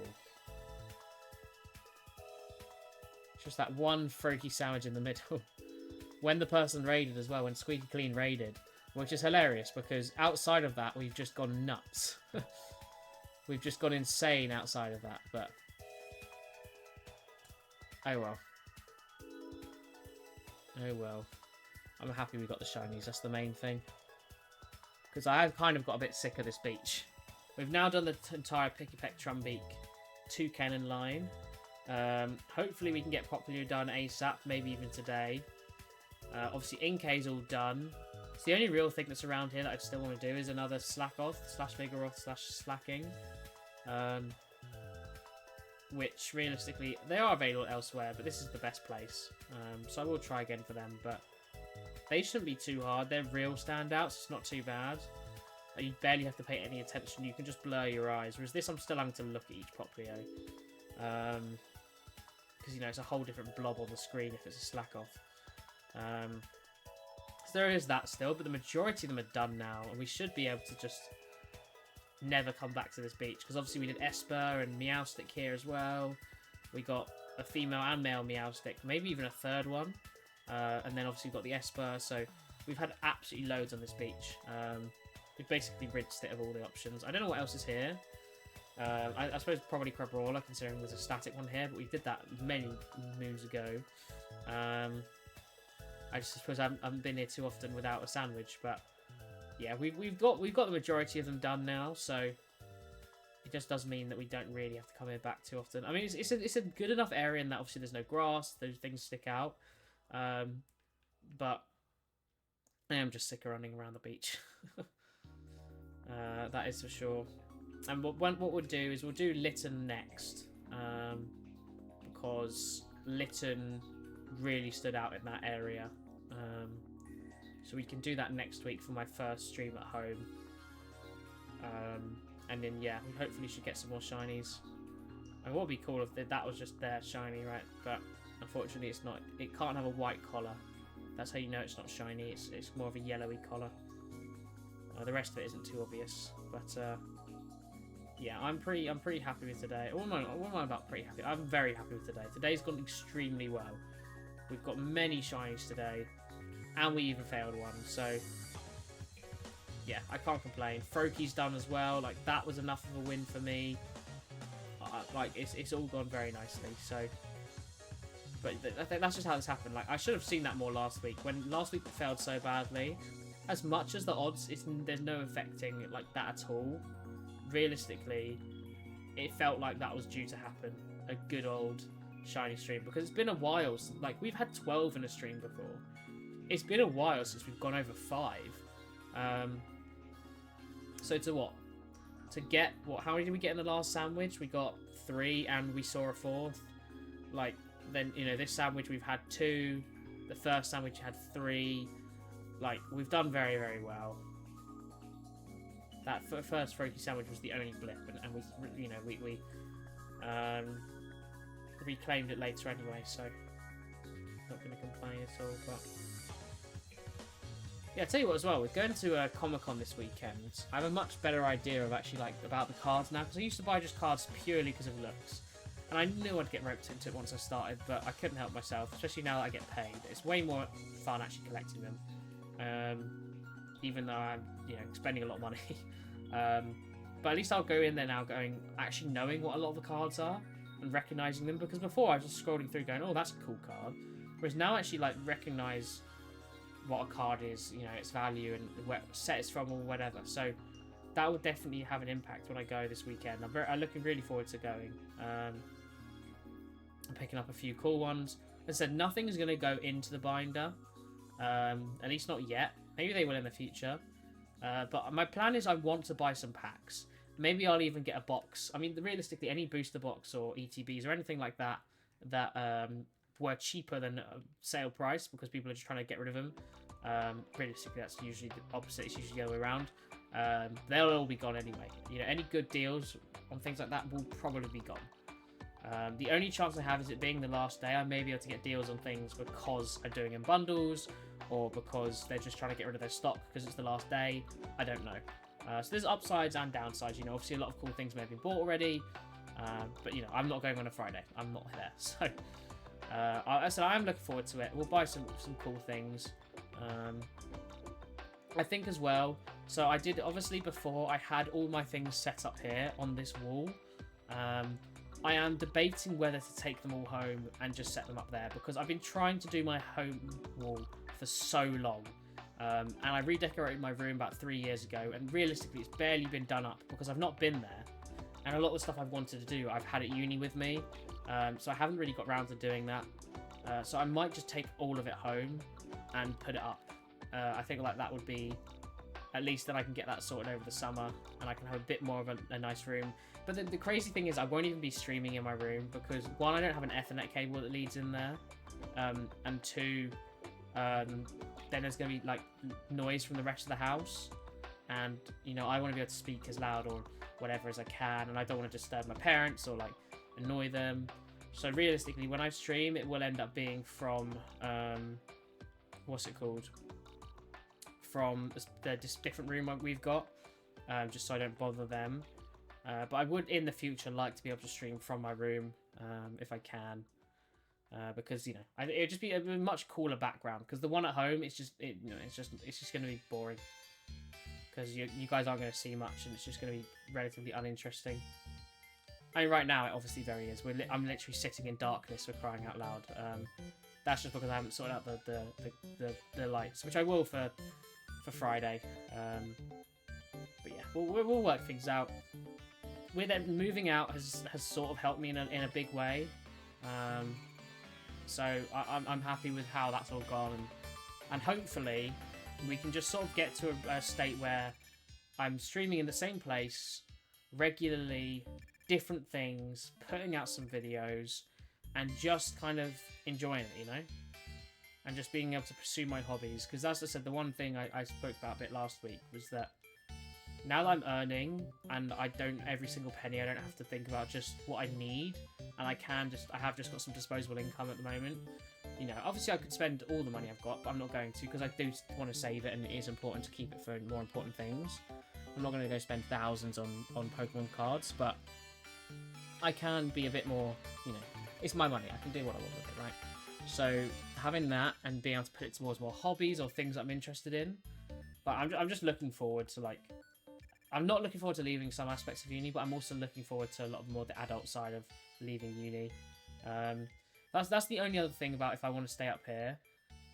Just that one Froakie sandwich in the middle. When the person raided as well, when Squeaky Clean raided. Which is hilarious, because outside of that, we've just gone nuts. We've just gone insane outside of that, but... Oh well. Oh well. I'm happy we got the shinies, that's the main thing. Because I have kind of got a bit sick of this beach. We've now done the entire Pikipek Trumbeak Toucan line. Hopefully we can get Poplio done ASAP, maybe even today. Obviously Inkay's all done. So the only real thing that's around here that I still want to do is another Slackoth, /Vigoroth, /Slacking. Which, realistically, they are available elsewhere, but this is the best place. So I will try again for them, but they shouldn't be too hard. They're real standouts, it's not too bad. You barely have to pay any attention, you can just blur your eyes. Whereas this, I'm still having to look at each Poplio. Because, you know, it's a whole different blob on the screen if it's a Slackoth. So there is that still, but the majority of them are done now, and we should be able to just never come back to this beach, because obviously we did Esper and Meowstick here as well. We got a female and male Meowstick, maybe even a third one, and then obviously we've got the Esper, so we've had absolutely loads on this beach. We've basically rinsed it of all the options. I don't know what else is here. I suppose probably Crabrawler, considering there's a static one here, but we did that many moons ago. I just suppose I haven't been here too often without a sandwich, but yeah, we've got the majority of them done now, so it just does mean that we don't really have to come here back too often. I mean, it's a good enough area in that obviously there's no grass, those things stick out, but I am just sick of running around the beach. That is for sure. And what we'll do is we'll do Litten next, because Litten really stood out in that area. So we can do that next week for my first stream at home. And then, yeah, we hopefully should get some more shinies. And what would be cool if that was just their shiny, right? But unfortunately it's not. It can't have a white collar. That's how you know it's not shiny. It's more of a yellowy collar. The rest of it isn't too obvious. But yeah, I'm pretty happy with today. What am I about pretty happy? I'm very happy with today. Today's gone extremely well. We've got many shinies today, and we even failed one, so yeah, I can't complain. Froakie's done as well, like that was enough of a win for me. Like it's all gone very nicely, so but I think that's just how this happened. Like I should have seen that more last week. When last week we failed so badly, as much as the odds, there's no affecting it like that at all. Realistically, it felt like that was due to happen. A good old shiny stream, because it's been a while. Like we've had 12 in a stream before. It's been a while since we've gone over 5. So to get how many did we get in the last sandwich? We got 3 and we saw a 4th. Like then, you know, this sandwich we've had 2, the first sandwich had 3. Like we've done very, very well. That first Froakie sandwich was the only blip, and we, you know, we reclaimed it later anyway, so not going to complain at all. But yeah, I'll tell you what as well, we're going to Comic-Con this weekend. I have a much better idea of actually like about the cards now, because I used to buy just cards purely because of looks, and I knew I'd get roped into it once I started, but I couldn't help myself, especially now that I get paid. It's way more fun actually collecting them, even though I'm, you know, spending a lot of money. But at least I'll go in there now going actually knowing what a lot of the cards are and recognizing them, because before I was just scrolling through going, oh, that's a cool card, whereas now I actually like recognize what a card is, you know, its value and where set it's from or whatever. So that will definitely have an impact when I go this weekend. I'm looking really forward to going. I'm picking up a few cool ones. As I said, nothing's going to go into the binder. At least not yet. Maybe they will in the future. But my plan is I want to buy some packs. Maybe I'll even get a box. I mean, realistically, any booster box or ETBs or anything like that were cheaper than sale price because people are just trying to get rid of them. Realistically, that's usually the opposite. It's usually the other way around. They'll all be gone anyway. You know, any good deals on things like that will probably be gone. The only chance I have is it being the last day. I may be able to get deals on things because I'm doing in bundles or because they're just trying to get rid of their stock because it's the last day. I don't know. So there's upsides and downsides. You know, obviously a lot of cool things may have been bought already. But, you know, I'm not going on a Friday. I'm not there. So, I said I'm looking forward to it. We'll buy some cool things. I think as well, so I did, obviously before, I had all my things set up here on this wall. I am debating whether to take them all home and just set them up there because I've been trying to do my home wall for so long. And I redecorated my room about 3 years ago, and realistically it's barely been done up because I've not been there. And a lot of the stuff I've wanted to do, I've had at uni with me. So I haven't really got around to doing that. So I might just take all of it home and put it up. I think like that would be, at least then I can get that sorted over the summer and I can have a bit more of a nice room. But the crazy thing is I won't even be streaming in my room because one, I don't have an Ethernet cable that leads in there. And two, then there's going to be like noise from the rest of the house. And, you know, I want to be able to speak as loud or whatever as I can. And I don't want to disturb my parents or like annoy them. So realistically, when I stream, it will end up being from, what's it called? From the different room we've got, just so I don't bother them. But I would in the future like to be able to stream from my room if I can, because you know it'd just be a much cooler background. Because the one at home, it's just it's just going to be boring. Because you guys aren't going to see much, and it's just going to be relatively uninteresting. I mean, right now it obviously very is. I'm literally sitting in darkness for crying out loud. That's just because I haven't sorted out the lights, which I will for Friday. But yeah, we'll work things out. With it, moving out has sort of helped me in a big way. So I'm happy with how that's all gone, and hopefully we can just sort of get to a state where I'm streaming in the same place regularly, different things, putting out some videos, and just kind of enjoying it, you know? And just being able to pursue my hobbies. Because as I said, the one thing I spoke about a bit last week was that now that I'm earning, and every single penny, I don't have to think about just what I need, and I have just got some disposable income at the moment. You know, obviously I could spend all the money I've got, but I'm not going to, because I do want to save it, and it is important to keep it for more important things. I'm not going to go spend thousands on Pokemon cards, but I can be a bit more, you know, it's my money, I can do what I want with it, right? So having that and being able to put it towards more hobbies or things I'm interested in, but I'm just looking forward to, like, I'm not looking forward to leaving some aspects of uni, but I'm also looking forward to a lot more the adult side of leaving uni. That's the only other thing about if I want to stay up here.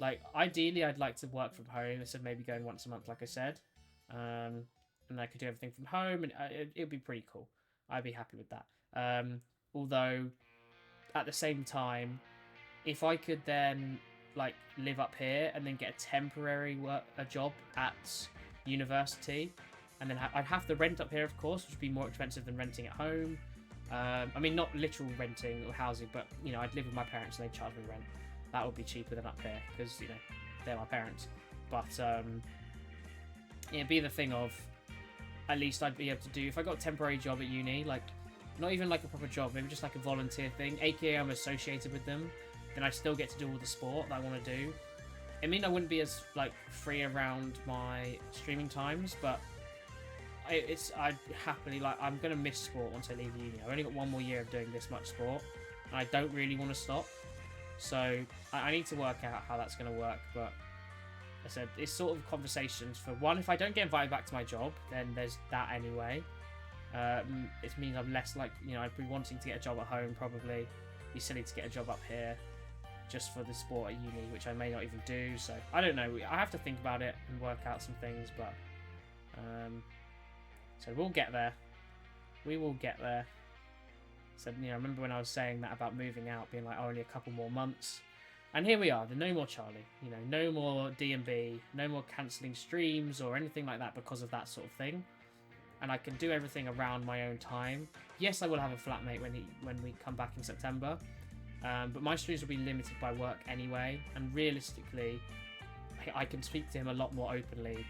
Like, ideally, I'd like to work from home instead of maybe going once a month, like I said. And I could do everything from home, and it'd be pretty cool. I'd be happy with that. Although, at the same time, if I could then, like, live up here and then get a temporary job at university, and then I'd have to rent up here, of course, which would be more expensive than renting at home. I mean, not literal renting or housing, but, you know, I'd live with my parents and they'd charge me rent. That would be cheaper than up here, because, you know, they're my parents. But, it'd be the thing of, at least I'd be able to do, if I got a temporary job at uni, like, not even like a proper job, maybe just like a volunteer thing, aka I'm associated with them, then I still get to do all the sport that I want to do. I mean, I wouldn't be as, like, free around my streaming times, but I'd happily, like, I'm going to miss sport once I leave uni. I've only got one more year of doing this much sport, and I don't really want to stop. So I need to work out how that's going to work, but I said, it's sort of conversations. For one, if I don't get invited back to my job, then there's that anyway. It means I'm less, like, you know, I'd be wanting to get a job at home, probably. It'd be silly to get a job up here just for the sport at uni, which I may not even do. So I don't know. I have to think about it and work out some things, but so we'll get there. We will get there. So, you know, I remember when I was saying that about moving out, being like, oh, only a couple more months. And here we are, the no more Charlie. You know, no more D&B, no more cancelling streams or anything like that because of that sort of thing. And I can do everything around my own time. Yes, I will have a flatmate when we come back in September. But my streams will be limited by work anyway. And realistically, I can speak to him a lot more openly.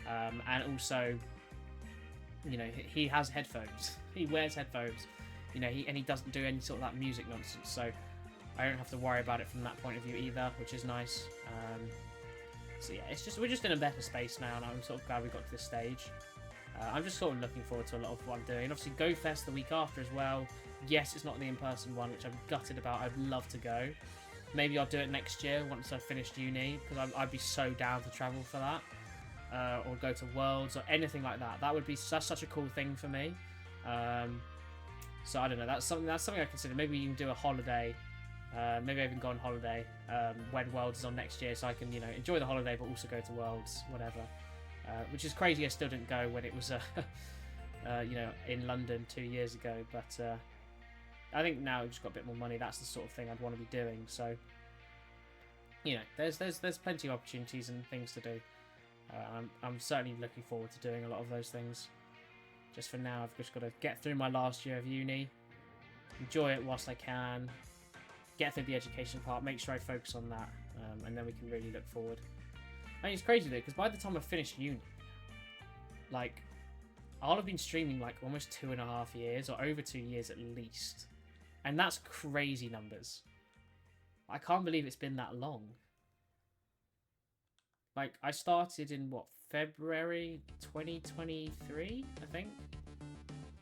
And also, you know, he has headphones. He wears headphones. You know, he doesn't do any sort of that music nonsense. So I don't have to worry about it from that point of view either, which is nice. So yeah, we're just in a better space now, and I'm sort of glad we got to this stage. I'm just sort of looking forward to a lot of what I'm doing. And obviously, Go Fest the week after as well. Yes, it's not the in-person one, which I'm gutted about. I'd love to go. Maybe I'll do it next year once I've finished uni, because I'd be so down to travel for that. Or go to Worlds or anything like that. That would be such a cool thing for me. So I don't know. That's something I consider. Maybe you can do a holiday. Maybe I even go on holiday when Worlds is on next year, so I can, you know, enjoy the holiday but also go to Worlds, whatever. Which is crazy. I still didn't go when it was, you know, in London 2 years ago. But I think now I've just got a bit more money. That's the sort of thing I'd want to be doing. So, you know, there's plenty of opportunities and things to do. I'm certainly looking forward to doing a lot of those things. Just for now, I've just got to get through my last year of uni, enjoy it whilst I can, get through the education part, make sure I focus on that, and then we can really look forward. I mean, it's crazy though, because by the time I finish uni, like, I'll have been streaming like almost 2.5 years, or over 2 years at least. And that's crazy numbers. I can't believe it's been that long. Like, I started in, what, February 2023, I think?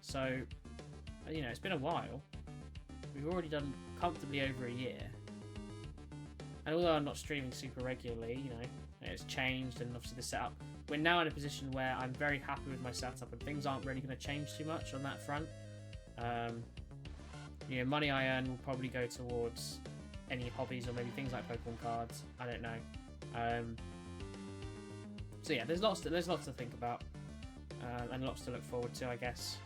So, you know, it's been a while. We've already done comfortably over a year. And although I'm not streaming super regularly, you know, it's changed, and obviously the setup. We're now in a position where I'm very happy with my setup, and things aren't really going to change too much on that front. You know, money I earn will probably go towards any hobbies or maybe things like Pokemon cards. I don't know. So yeah, there's lots to think about, and lots to look forward to, I guess.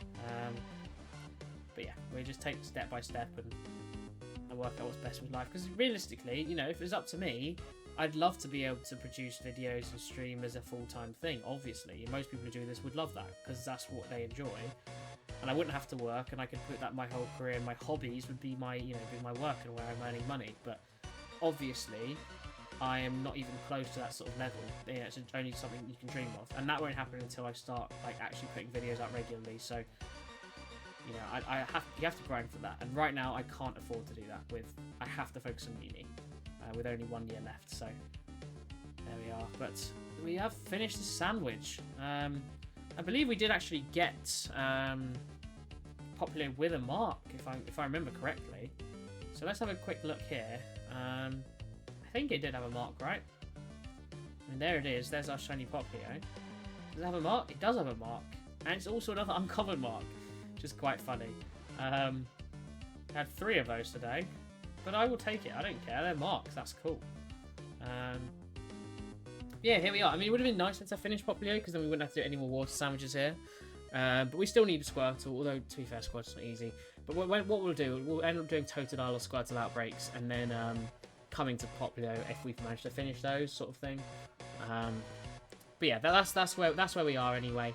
But yeah, we just take step by step and work out what's best with life. Because realistically, you know, if it was up to me, I'd love to be able to produce videos and stream as a full-time thing, obviously. And most people who do this would love that, because that's what they enjoy. And I wouldn't have to work, and I could put that my whole career, my hobbies would be my, you know, be my work and where I'm earning money. But obviously, I am not even close to that sort of level. You know, it's only something you can dream of, and that won't happen until I start like actually putting videos out regularly. So, you know, you have to grind for that, and right now I can't afford to do that. I have to focus on uni, with only 1 year left. So there we are. But we have finished the sandwich. I believe we did actually get popular with a mark, if I remember correctly. So let's have a quick look here. I think it did have a mark, right? And there it is. There's our shiny Popplio. Does it have a mark? It does have a mark. And it's also another uncommon mark, which is quite funny. I had 3 of those today, but I will take it. I don't care. They're marks. That's cool. Yeah, here we are. I mean, it would have been nicer to finish Popplio, because then we wouldn't have to do any more water sandwiches here. But we still need Squirtle, although, to be fair, Squirtle's not easy. But what we'll do, we'll end up doing Totodile or Squirtle outbreaks, and then coming to Popplio if we've managed to finish those, sort of thing. But yeah, that's where we are anyway.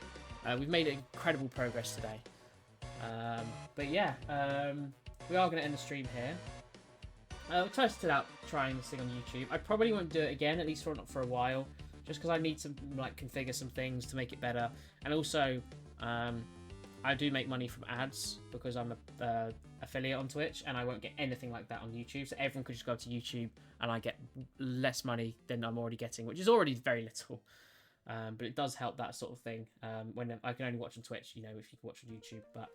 We've made incredible progress today. But yeah, we are going to end the stream here. We tested out trying this thing on YouTube. I probably won't do it again, at least for a while, just because I need to like configure some things to make it better. And also, I do make money from ads because I'm a affiliate on Twitch, and I won't get anything like that on YouTube. So everyone could just go to YouTube, and I get less money than I'm already getting, which is already very little. But it does help, that sort of thing. When I can only watch on Twitch, you know, if you can watch on YouTube. But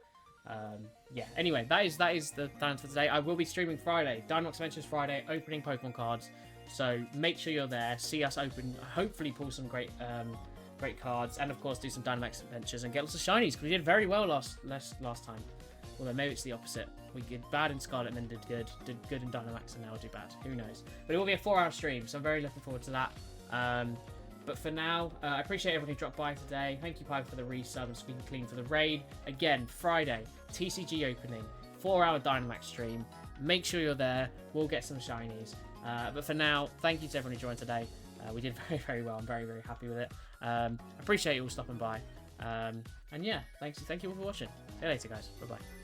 yeah, anyway, that is the plans for today. I will be streaming Friday, Dynamax Adventures Friday, opening Pokemon cards. So make sure you're there, see us open, hopefully pull some great cards, and of course do some Dynamax Adventures and get lots of shinies, because we did very well last time. Although maybe it's the opposite. We did bad in Scarlet and then did good in Dynamax, and now we'll do bad. Who knows? But it will be a 4-hour stream, so I'm very looking forward to that. But for now, I appreciate everyone who dropped by today. Thank you, Piper, for the resub and Squeaky Clean for the raid. Again, Friday, TCG opening. 4-hour Dynamax stream. Make sure you're there. We'll get some shinies. But for now, thank you to everyone who joined today. We did very, very well. I'm very, very happy with it. Appreciate you all stopping by. And yeah, thank you all for watching. See you later, guys. Bye-bye.